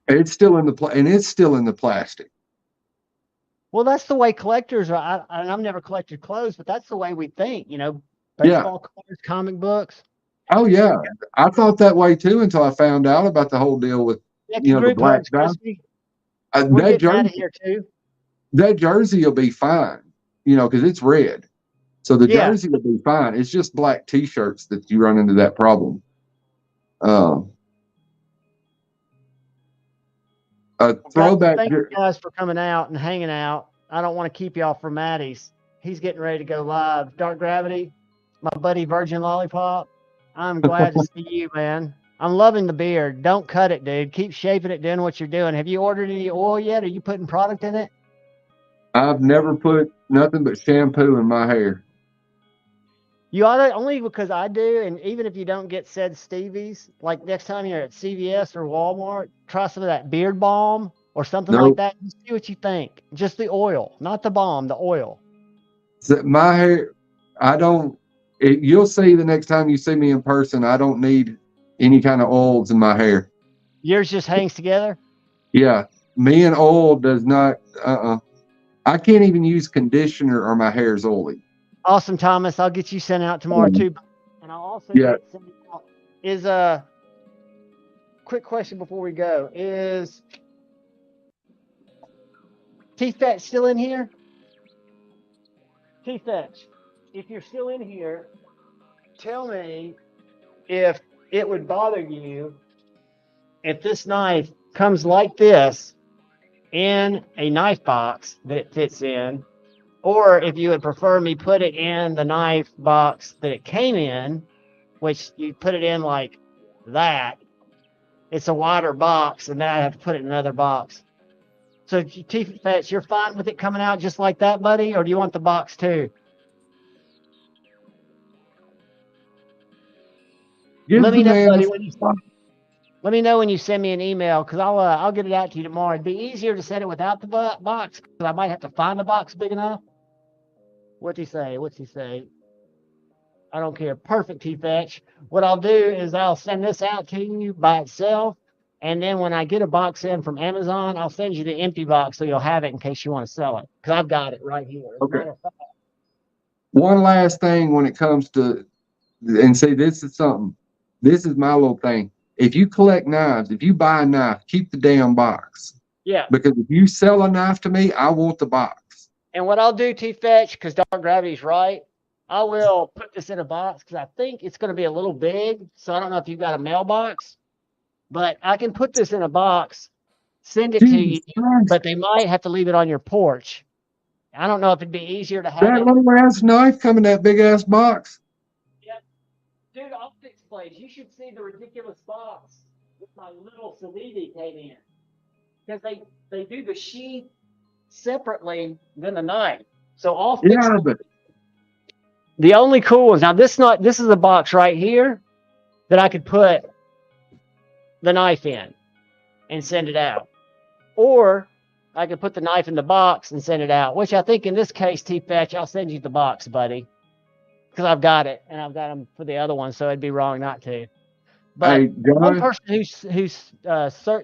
it's still in the plastic. Well, that's the way collectors are. I've never collected clothes, but that's the way we think. Baseball cards, comic books. Oh yeah, I thought that way too until I found out about the whole deal with the black guy. We're getting out of here too. That jersey will be fine, because it's red. So the jersey will be fine. It's just black T-shirts that you run into that problem. Throwback. Thank you guys for coming out and hanging out. I don't want to keep y'all from Maddie's. He's getting ready to go live. Dark Gravity, my buddy Virgin Lollipop. I'm glad to see you, man. I'm loving the beard. Don't cut it, dude. Keep shaping it, doing what you're doing. Have you ordered any oil yet? Are you putting product in it? I've never put nothing but shampoo in my hair. You ought to, only because I do, and even if you don't get said Stevie's, like next time you're at CVS or Walmart, try some of that beard balm or something like that. Just see what you think. Just the oil, not the balm, the oil. So my hair, you'll see the next time you see me in person, I don't need any kind of oils in my hair. Yours just hangs together? Yeah. Me and oil does not, I can't even use conditioner or my hair is oily. Awesome, Thomas. I'll get you sent out tomorrow too. and I'll also Yeah. send you out. Is a quick question before we go. Is T-Fetch still in here? T-Fetch, if you're still in here, tell me if it would bother you if this knife comes like this in a knife box that it fits in, or if you would prefer me put it in the knife box that it came in, which you put it in like that. It's a wider box, and then I have to put it in another box. So, T-Fetch, you're fine with it coming out just like that, buddy, or do you want the box too? Let me know, buddy, when you let me know when you send me an email, because I'll get it out to you tomorrow. It'd be easier to send it without the box, because I might have to find the box big enough. What's he say? What's he say? I don't care. Perfect, T-Fetch. What I'll do is I'll send this out to you by itself, and then when I get a box in from Amazon, I'll send you the empty box so you'll have it in case you want to sell it, because I've got it right here. As a Okay. matter of fact. One last thing when it comes to, and see, this is something, this is my little thing. If you collect knives, if you buy a knife, keep the damn box. Yeah. Because if you sell a knife to me, I want the box. And what I'll do, T-Fetch, because Dark Gravity's right, I will put this in a box because I think it's going to be a little big. So I don't know if you've got a mailbox, but I can put this in a box, send it to you, but they might have to leave it on your porch. I don't know if it'd be easier to have That it. little ass knife come in that big ass box. Yeah. Dude, optics place, you should see the ridiculous box with my little Salidi came in. Because they do the sheath separately than the knife. So all fixed. Yeah, but the only cool ones, now this is a box right here that I could put the knife in and send it out. Or I could put the knife in the box and send it out, which I think in this case, T-Fetch, I'll send you the box, buddy. Because I've got it, and I've got them for the other one, so it'd be wrong not to. But hey, one John, person who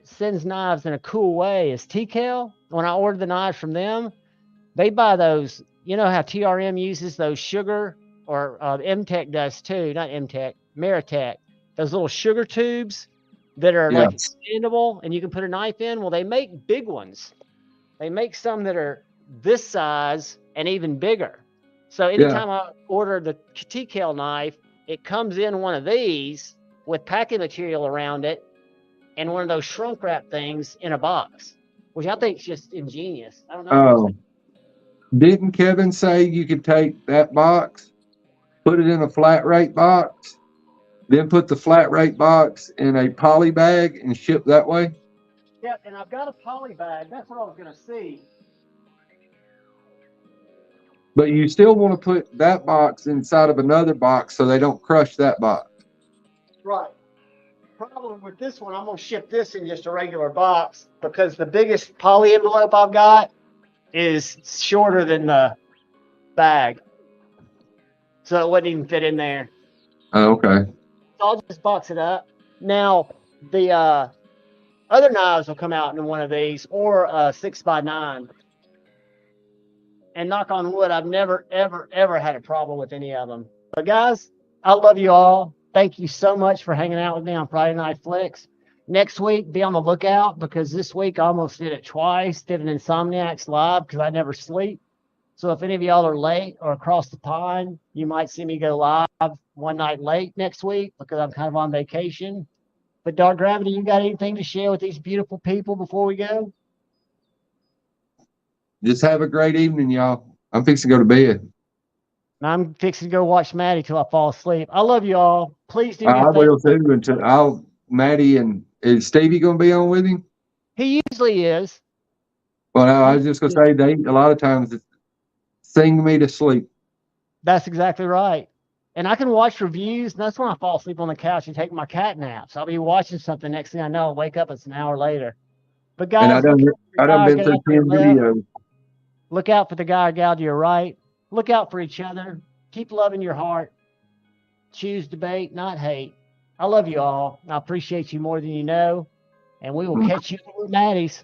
sends knives in a cool way is TCal. When I order the knives from them, they buy those, you know how TRM uses those sugar, or MTech does too, not MTech, Meritech, those little sugar tubes that are like expandable and you can put a knife in. Well, they make big ones. They make some that are this size and even bigger. So anytime I order the TCal knife, it comes in one of these with packing material around it and one of those shrunk wrap things in a box, which I think is just ingenious. I don't know. Didn't Kevin say you could take that box, put it in a flat rate box, then put the flat rate box in a poly bag and ship that way? Yeah, and I've got a poly bag. That's what I was going to see. But you still want to put that box inside of another box so they don't crush that box. Right. Problem with this one, I'm going to ship this in just a regular box because the biggest poly envelope I've got is shorter than the bag. So it wouldn't even fit in there. Oh, okay. So I'll just box it up. Now, the other knives will come out in one of these or a 6x9. And knock on wood, I've never, ever, ever had a problem with any of them. But guys, I love you all. Thank you so much for hanging out with me on Friday Night Flicks. Next week, be on the lookout because this week I almost did it twice. Did an Insomniacs live because I never sleep. So if any of y'all are late or across the pond, you might see me go live one night late next week because I'm kind of on vacation. But Dark Gravity, you got anything to share with these beautiful people before we go? Just have a great evening, y'all. I'm fixing to go to bed. I'm fixing to go watch Maddie till I fall asleep. I love you all. Please do me I a favor. will too. Until Maddie and is Stevie going to be on with him? He usually is. Well, no, I was just going to say they a lot of times sing me to sleep. That's exactly right. And I can watch reviews, and that's when I fall asleep on the couch and take my cat naps. I'll be watching something. Next thing I know, I'll wake up. It's an hour later. But guys, I done been through 10 videos. Look out for the guy or gal to your right. Look out for each other. Keep love in your heart. Choose debate, not hate. I love you all. I appreciate you more than you know. And we will catch you with Maddie's.